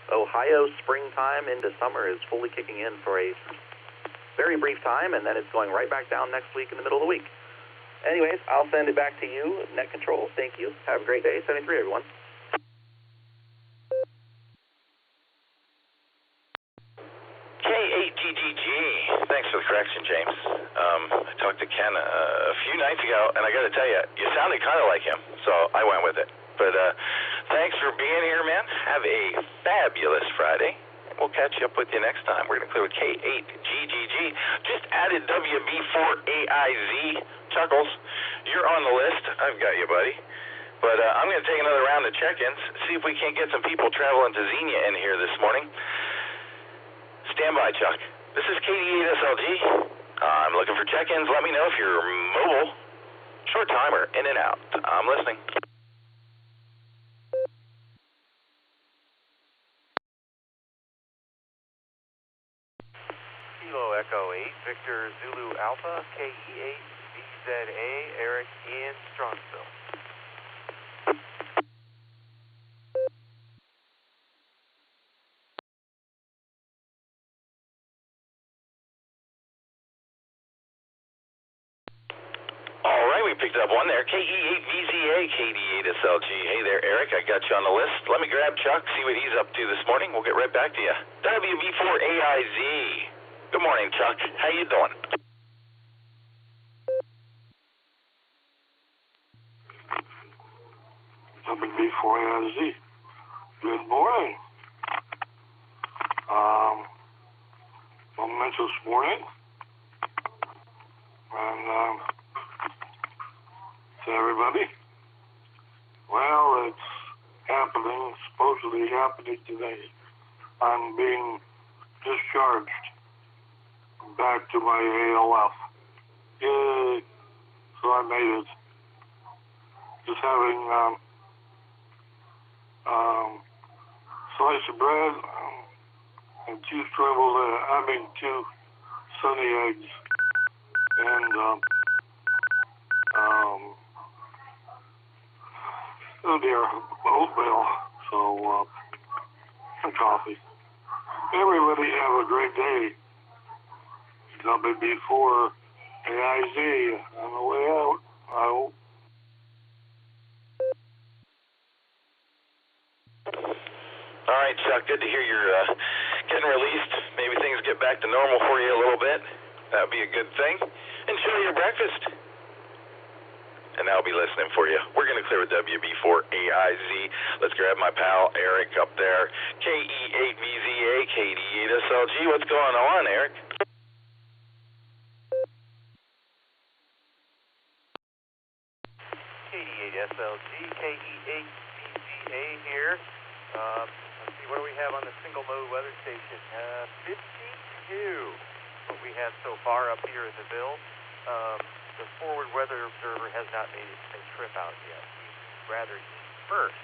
Ohio springtime into summer is fully kicking in for a very brief time, and then it's going right back down next week in the middle of the week. Anyways, I'll send it back to you, Net Control. Thank you. Have a great day. 73, everyone. K8GGG. Thanks for the correction, James. I talked to Ken a few nights ago, and I got to tell you, you sounded kind of like him, so I went with it. But thanks for being here, man. Have a fabulous Friday. We'll catch up with you next time. We're going to clear with K8GGG. Just added WB4AIZ. Chuckles, you're on the list. I've got you, buddy. But I'm going to take another round of check-ins, see if we can't get some people traveling to Xenia in here this morning. Stand by, Chuck. This is KD8SLG. I'm looking for check-ins. Let me know if you're mobile. Short timer, in and out. I'm listening. Kilo Echo 8, Victor Zulu Alpha, KE8, VZA, Eric in Strongsville. All right, we picked up one there. KE8VZA, KD8SLG. Hey there, Eric. I got you on the list. Let me grab Chuck, see what he's up to this morning. We'll get right back to you. WB4AIZ. Good morning, Chuck. How you doing? WB4AIZ. Good morning. Momentum this morning. And to everybody. Well, it's happening, supposedly happening today. I'm being discharged back to my ALF. Yay! So I made it. Just having slice of bread and two sunny eggs and oh dear, oatmeal, so and coffee. Everybody have a great day. WB4 AIZ on the way out, I hope. All right, Chuck, good to hear you're getting released. Maybe things get back to normal for you a little bit. That would be a good thing. Enjoy your breakfast. And I'll be listening for you. We're going to clear with WB4AIZ. Let's grab my pal Eric up there. KE8VZA, KD8SLG. What's going on, Eric? KD8SLG, KE8VZA here. Let's see, what do we have on the single mode weather station? 52. What we have so far up here in the Ville. The forward weather observer has not made a trip out yet. He'd rather eat first,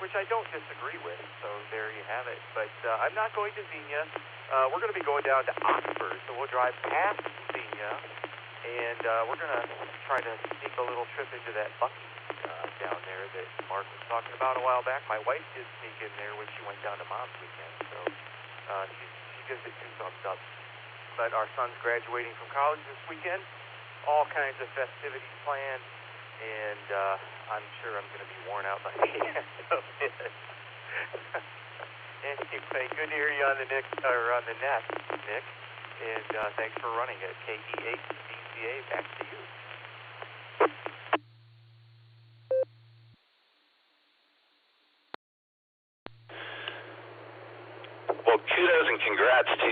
which I don't disagree with, so there you have it. But I'm not going to Xenia. We're going to be going down to Oxford, so we'll drive past Xenia, and we're going to try to sneak a little trip into that Bucky down there that Mark was talking about a while back. My wife did sneak in there when she went down to Mom's weekend, so she gives it 2 thumbs up. But our son's graduating from college this weekend. All kinds of festivities planned, and I'm sure I'm going to be worn out by the end of it. Anyway, good to hear you on the net, Nick, and thanks for running it. KE8VCA, back to you. Well, kudos and congrats to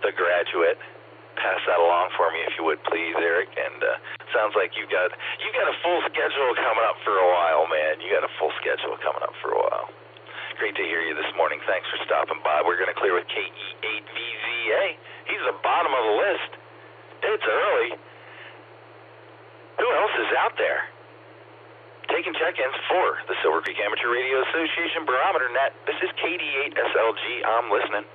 the graduate. Pass that along for me if you would, please, Eric. And sounds like you got a full schedule coming up for a while, man. You got a full schedule coming up for a while. Great to hear you this morning. Thanks for stopping by. We're going to clear with KE8VZA. He's the bottom of the list. It's early. Who else is out there? Taking check-ins for the Silvercreek Amateur Radio Association Barometer Net. This is KD8SLG. I'm listening.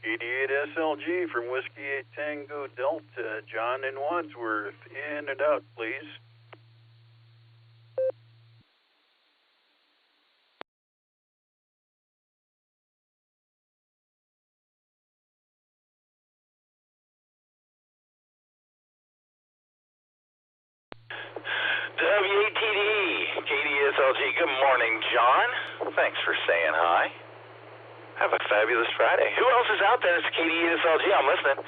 KD8SLG from Whiskey 8 Tango Delta, John in Wadsworth, in and out, please. WATD, KD8SLG, good morning, John. Thanks for saying hi. Have a fabulous Friday. Who else is out there? It's KD8SLG. I'm listening.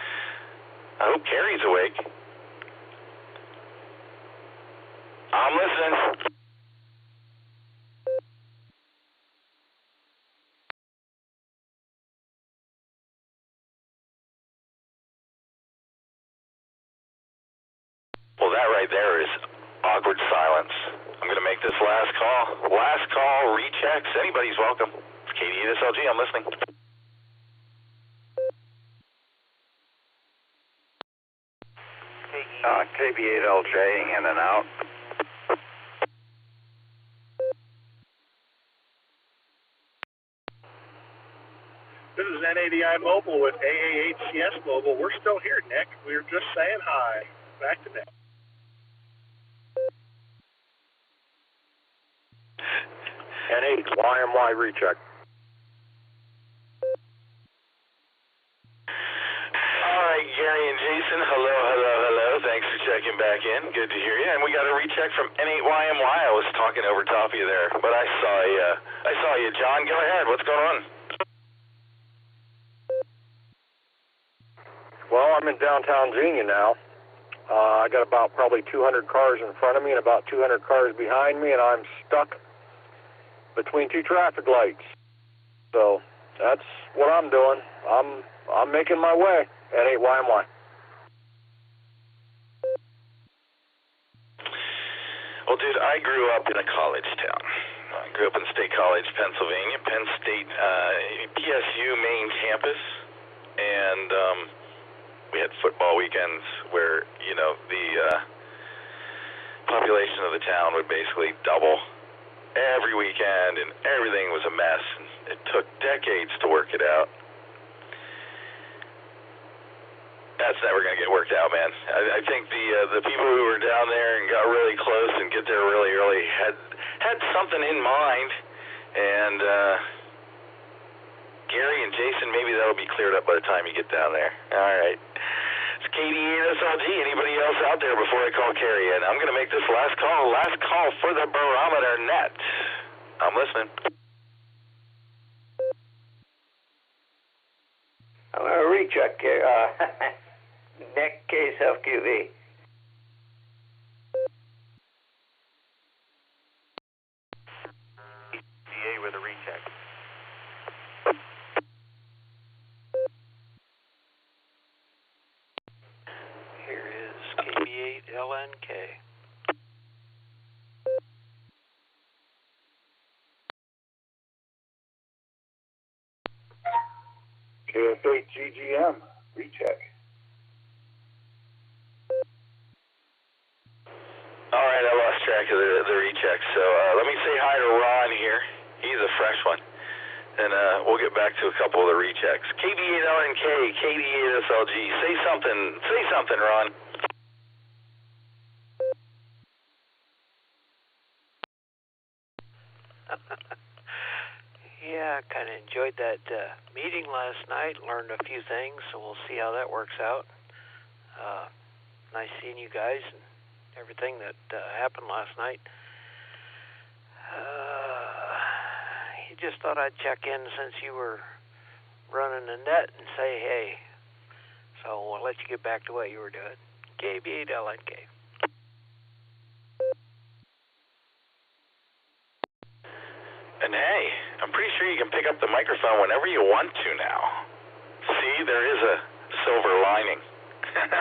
I hope Carrie's awake. I'm listening. Well, that right there is awkward silence. I'm going to make this last call. Last call, rechecks. Anybody's welcome. KD8SLG, I'm listening. KB8LJ, in and out. This is NADI Mobile with AA8CS Mobile. We're still here, Nick. We were just saying hi. Back to Nick. N8 YMY recheck. All right, Gary and Jason, hello. Thanks for checking back in. Good to hear you. And we got a recheck from N8YMY. I was talking over top of you there, but I saw you, John. Go ahead. What's going on? Well, I'm in downtown Xenia now. I got about probably 200 cars in front of me and about 200 cars behind me, and I'm stuck between 2 traffic lights. So that's what I'm doing. I'm making my way at 8YMY. Well, dude, I grew up in a college town. I grew up in State College, Pennsylvania, Penn State, PSU main campus, and we had football weekends where, the population of the town would basically double every weekend, and everything was a mess. And it took decades to work it out. That's never going to get worked out, man. I think the people who were down there and got really close and get there really early had something in mind, and Gary and Jason, maybe that'll be cleared up by the time you get down there. All right. It's KD8SLG. Anybody else out there before I call Carrie in? I'm going to make this last call for the Barometer Net. I'm listening. I'm going to recheck here. Nick, case FQV. DA with a recheck. Here is KB8LNK. KF8GGM, recheck. All right, I lost track of the recheck, so let me say hi to Ron here. He's a fresh one. And we'll get back to a couple of the rechecks. KB8LNK, KB8SLG. Say something, Ron. Yeah, kind of enjoyed that meeting last night. Learned a few things, so we'll see how that works out. Nice seeing you guys and everything that happened last night. Just thought I'd check in since you were running the net and say hey. So I'll let you get back to what you were doing. KB8LNK. And hey, I'm pretty sure you can pick up the microphone whenever you want to now. See, there is a silver lining.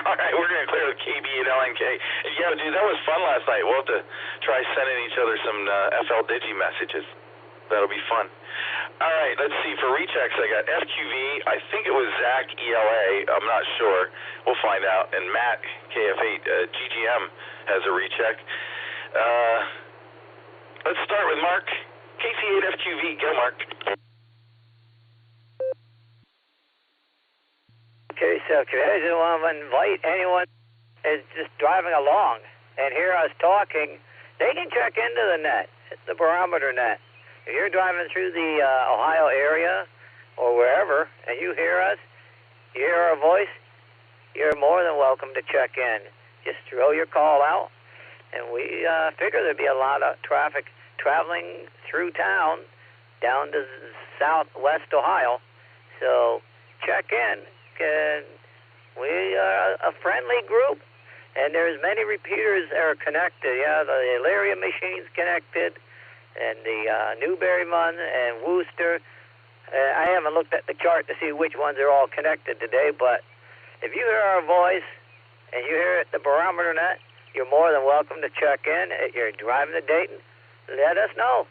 All right, we're going to clear the KB8LNK. Yeah, dude, that was fun last night. We'll have to try sending each other some FL Digi messages. That'll be fun. All right, let's see. For rechecks, I got FQV. I think it was Zach ELA. I'm not sure. We'll find out. And Matt, KF8 GGM, has a recheck. Let's start with Mark. KC8FQV. Go, Mark. Okay, so I just want to invite anyone who's just driving along and hear us talking, they can check into the net. It's the Barometer Net. If you're driving through the Ohio area or wherever and you hear us, you hear our voice, you're more than welcome to check in. Just throw your call out, and we figure there'd be a lot of traffic traveling through town down to southwest Ohio. So check in. We are a friendly group, and there's many repeaters that are connected. Yeah, the Ilaria machine's connected, and the Newberryman and Wooster. I haven't looked at the chart to see which ones are all connected today, but if you hear our voice and you hear it at the Barometer Net, you're more than welcome to check in. If you're driving to Dayton, let us know.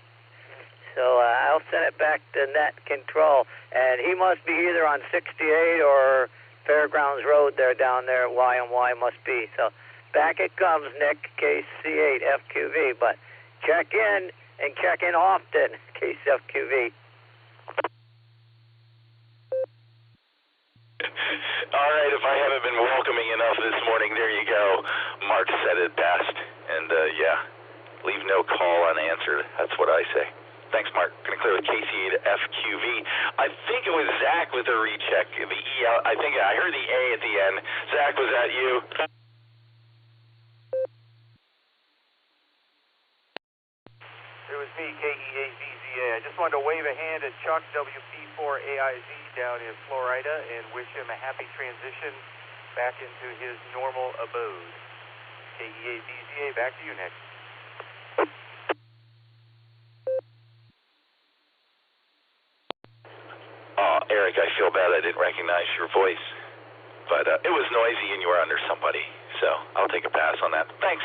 So I'll send it back to Net Control, and he must be either on 68 or Fairgrounds Road there down there at Y&Y must be. So back it comes, Nick, KC8FQV, but check in and check in often, KCFQV. All right, if I haven't been welcoming enough this morning, there you go. Mark said it best, and yeah, leave no call unanswered. That's what I say. Thanks, Mark. Going to clear the KC8FQV. I think it was Zach with a recheck. The EL. I think I heard the A at the end. Zach, was that you? It was me, KE8BZA. I just wanted to wave a hand at Chuck WP4AIZ down in Florida and wish him a happy transition back into his normal abode. KE8BZA, back to you, Nick. Eric, I feel bad I didn't recognize your voice, but it was noisy and you were under somebody, so I'll take a pass on that. Thanks.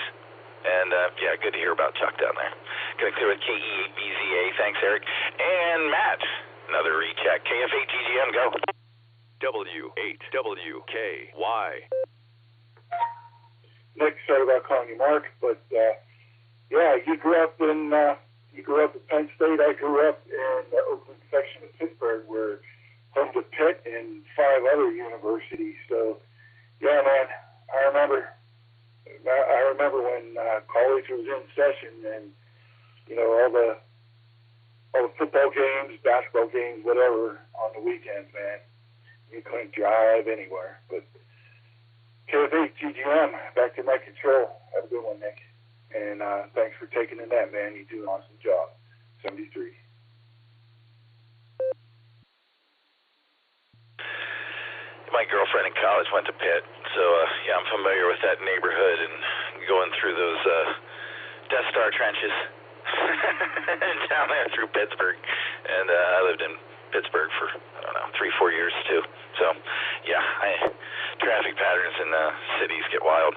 And yeah, good to hear about Chuck down there. Gonna clear with KE8BZA. Thanks, Eric. And Matt, another recheck. KF8GGM, go. W8WKY. Nick, sorry about calling you Mark, but yeah, you grew up at Penn State. I grew up in the Oakland section of Pittsburgh, where home to Pitt and 5 other universities. So yeah, man, I remember when college was in session, and you know, all the football games, basketball games, whatever on the weekends, man. You couldn't drive anywhere. But KF8GGM, back to my control. Have a good one, Nick. And thanks for taking the net, man. You do an awesome job. 73. my girlfriend in college went to Pitt, so yeah, I'm familiar with that neighborhood and going through those Death Star trenches down there through Pittsburgh. And I lived in Pittsburgh for, I don't know, 3-4 years too. So yeah, traffic patterns in cities get wild.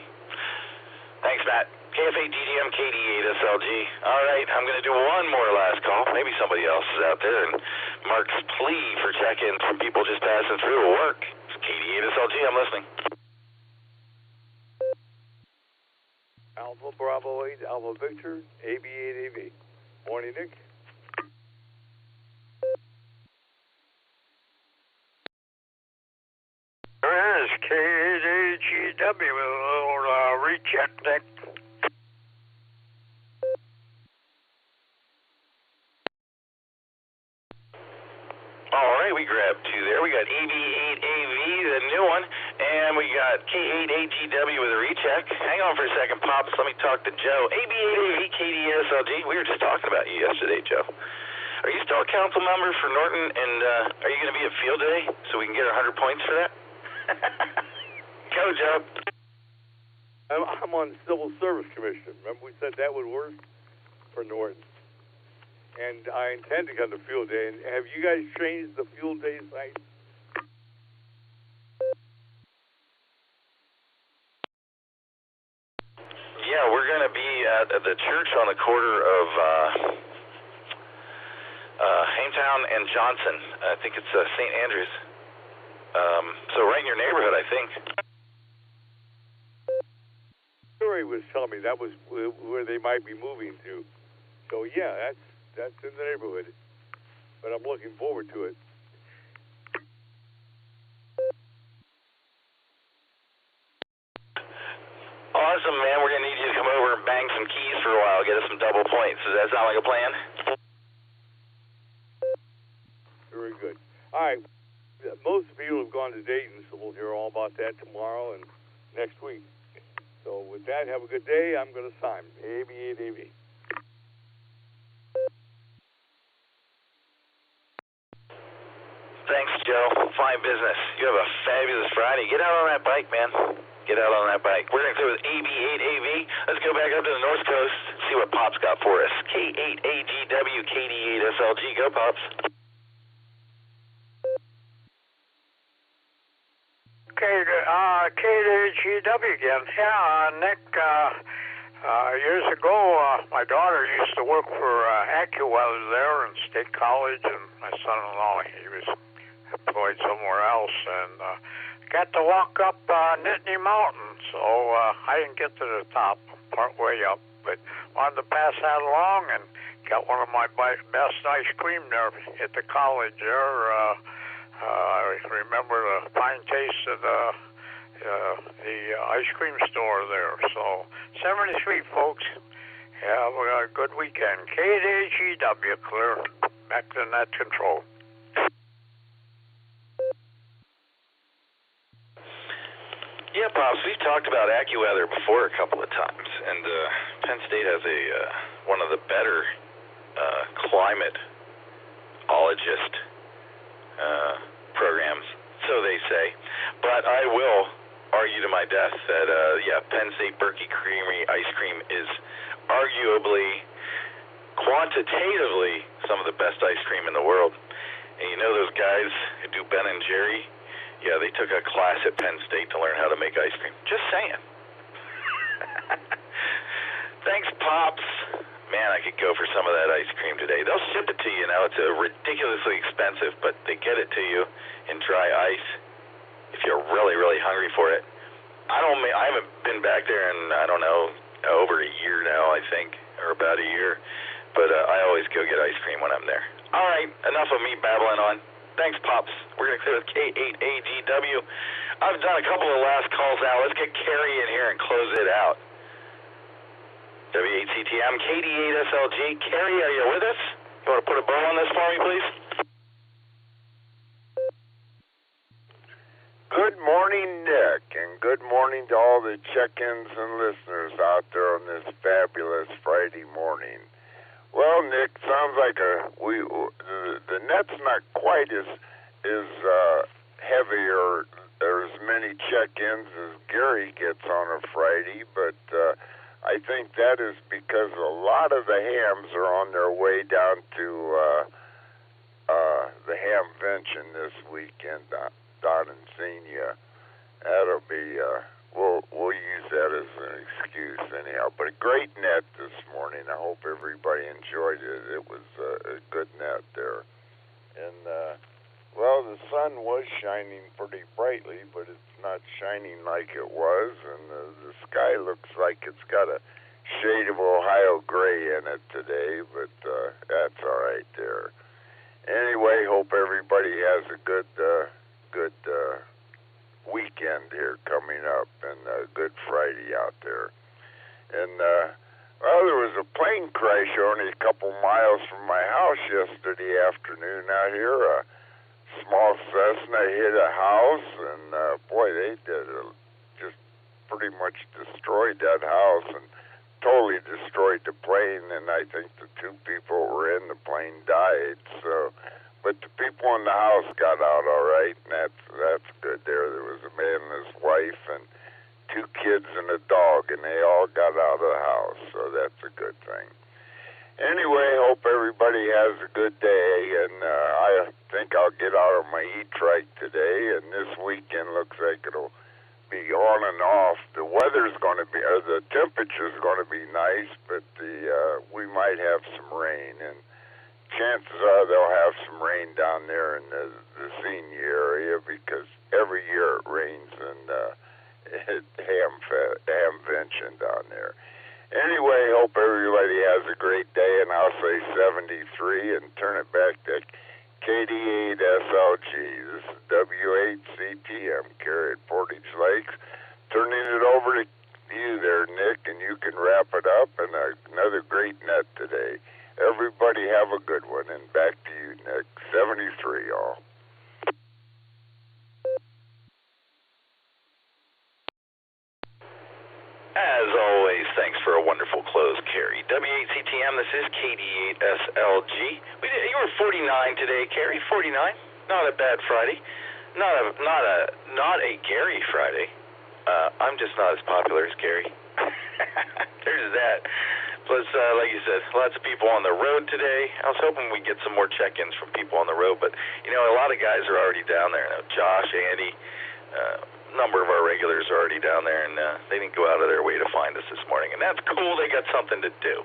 Thanks, Matt. KF8GGM, KD8SLG. All right, I'm going to do one more last call. Maybe somebody else is out there. And Mark's plea for check-ins from people just passing through will work. It's KD8SLG. I'm listening. Alpha Bravo 8, Alpha Victor, AB8AV. Morning, Nick. This is KDGW with a little recheck deck. All right, we grabbed two there. We got AB8AV, the new one, and we got K8AGW with a recheck. Hang on for a second, Pops. Let me talk to Joe. AB8AV, KDSLG. We were just talking about you yesterday, Joe. Are you still a council member for Norton, and are you going to be at Field Day so we can get 100 points for that? Go, Joe. I'm on Civil Service Commission. Remember we said that would work for Norton? And I intend to come to Field Day. And have you guys changed the Field Day site? Yeah, we're going to be at the church on the corner of Hametown and Johnson. I think it's St. Andrews. So right in your neighborhood, I think. Story was telling me that was where they might be moving to. So yeah, that's in the neighborhood. But I'm looking forward to it. Awesome, man. We're going to need you to come over and bang some keys for a while, get us some double points. Does that sound like a plan? Very good. All right. Most people have gone to Dayton, so we'll hear all about that tomorrow and next week. So with that, have a good day. I'm going to sign. AB8AV. Thanks, Joe. Fine business. You have a fabulous Friday. Get out on that bike, man. Get out on that bike. We're going to clear with AB8AV. Let's go back up to the North Coast, see what Pops got for us. K8AGW, KD8SLG. Go, Pops. KDGW again. Yeah, Nick, years ago, my daughter used to work for AccuWeather there in State College, and my son-in-law, he was employed somewhere else, and got to walk up Nittany Mountain, so I didn't get to the top, part way up, but wanted to pass that along and got one of my best ice cream there at the college there. I remember the fine taste of the ice cream store there. So 73, folks. Have a good weekend. KDGW, clear. Back to net control. Yeah, Pops, we've talked about AccuWeather before a couple of times, and Penn State has one of the better climatologist programs, so they say. But I will argue to my death that, Penn State Berkey Creamery ice cream is arguably, quantitatively, some of the best ice cream in the world. And you know those guys who do Ben and Jerry? Yeah, they took a class at Penn State to learn how to make ice cream. Just saying. Thanks, Pops. Man, I could go for some of that ice cream today. They'll ship it to you now. It's ridiculously expensive, but they get it to you in dry ice if you're really, really hungry for it. I haven't been back there in, I don't know, over a year now, I think, or about a year. But I always go get ice cream when I'm there. All right, enough of me babbling on. Thanks, Pops. We're going to clear with K8AGW. I've done a couple of last calls now. Let's get Carrie in here and close it out. W8CTM, KD8SLG. Carrie, are you with us? You want to put a bow on this for me, please? Good morning, Nick, and good morning to all the check-ins and listeners out there on this fabulous Friday morning. Well, Nick, sounds like the net's not quite as heavy or as many check-ins as Gary gets on a Friday, but I think that is because a lot of the hams are on their way down to the Hamvention this weekend down in Xenia. That'll be, we'll use that as an excuse anyhow. But a great net this morning. I hope everybody enjoyed it. It was a good net there. And, well, the sun was shining pretty brightly, but it's not shining like it was. And the sky looks like it's got a shade of Ohio gray in it today, but that's all right there. Anyway, hope everybody has a good weekend here coming up and a good Friday out there. And, well, there was a plane crash only a couple miles from my house yesterday afternoon out here. A small Cessna hit a house, and, boy, they just pretty much destroyed that house and totally destroyed the plane, and I think the two people who were in the plane died. So, but the people in the house got out all right, and that's good there. There was a man and his wife and 2 kids and a dog, and they all got out of the house, so that's a good thing. Anyway, hope everybody has a good day, and I think I'll get out on my e-trike today, and this weekend looks like it'll be on and off. The weather's going to be, the temperature's going to be nice, but we might have some rain, and chances are they'll have some rain down there in the Xenia area because every year it rains in Hamvention down there. Anyway, hope everybody has a great day, and I'll say 73 and turn it back to KD8SLG. This is W8CTM, Carrie at Portage Lakes. Turning it over to you there, Nick, and you can wrap it up, and another great net today. Everybody have a good one, and back to you, Nick. 73, y'all. As always, thanks for a wonderful close, Carrie. W8CTM, this is KD8SLG. You were 49 today, Carrie. 49. Not a bad Friday. Not a Gary Friday. I'm just not as popular as Gary. There's that. Plus, like you said, lots of people on the road today. I was hoping we'd get some more check-ins from people on the road, but, you know, a lot of guys are already down there. You know, Josh, Andy, number of our regulars are already down there, and they didn't go out of their way to find us this morning. And that's cool. They got something to do.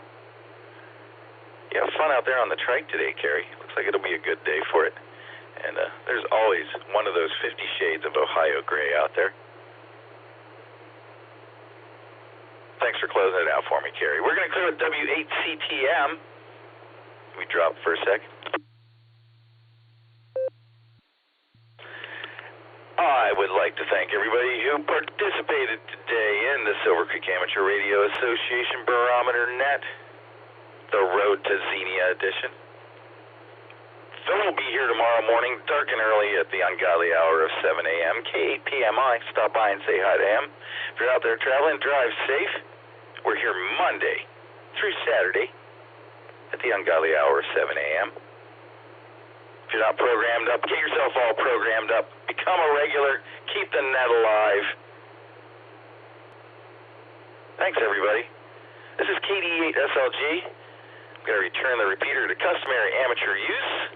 You have fun out there on the trike today, Carrie. Looks like it'll be a good day for it. And there's always one of those 50 shades of Ohio gray out there. Thanks for closing it out for me, Carrie. We're going to clear with W8CTM. We drop for a second. I would like to thank everybody who participated today in the Silvercreek Amateur Radio Association Barometer Net, the Road to Xenia edition. Phil will be here tomorrow morning, dark and early at the ungodly hour of 7 a.m., K8PMI. Stop by and say hi to him. If you're out there traveling, drive safe. We're here Monday through Saturday at the ungodly hour of 7 a.m. If you're not programmed up, get yourself all programmed up. Become a regular. Keep the net alive. Thanks, everybody. This is KD8SLG. I'm going to return the repeater to customary amateur use.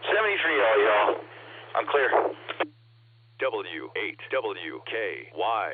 73, all y'all. I'm clear. W8WKY.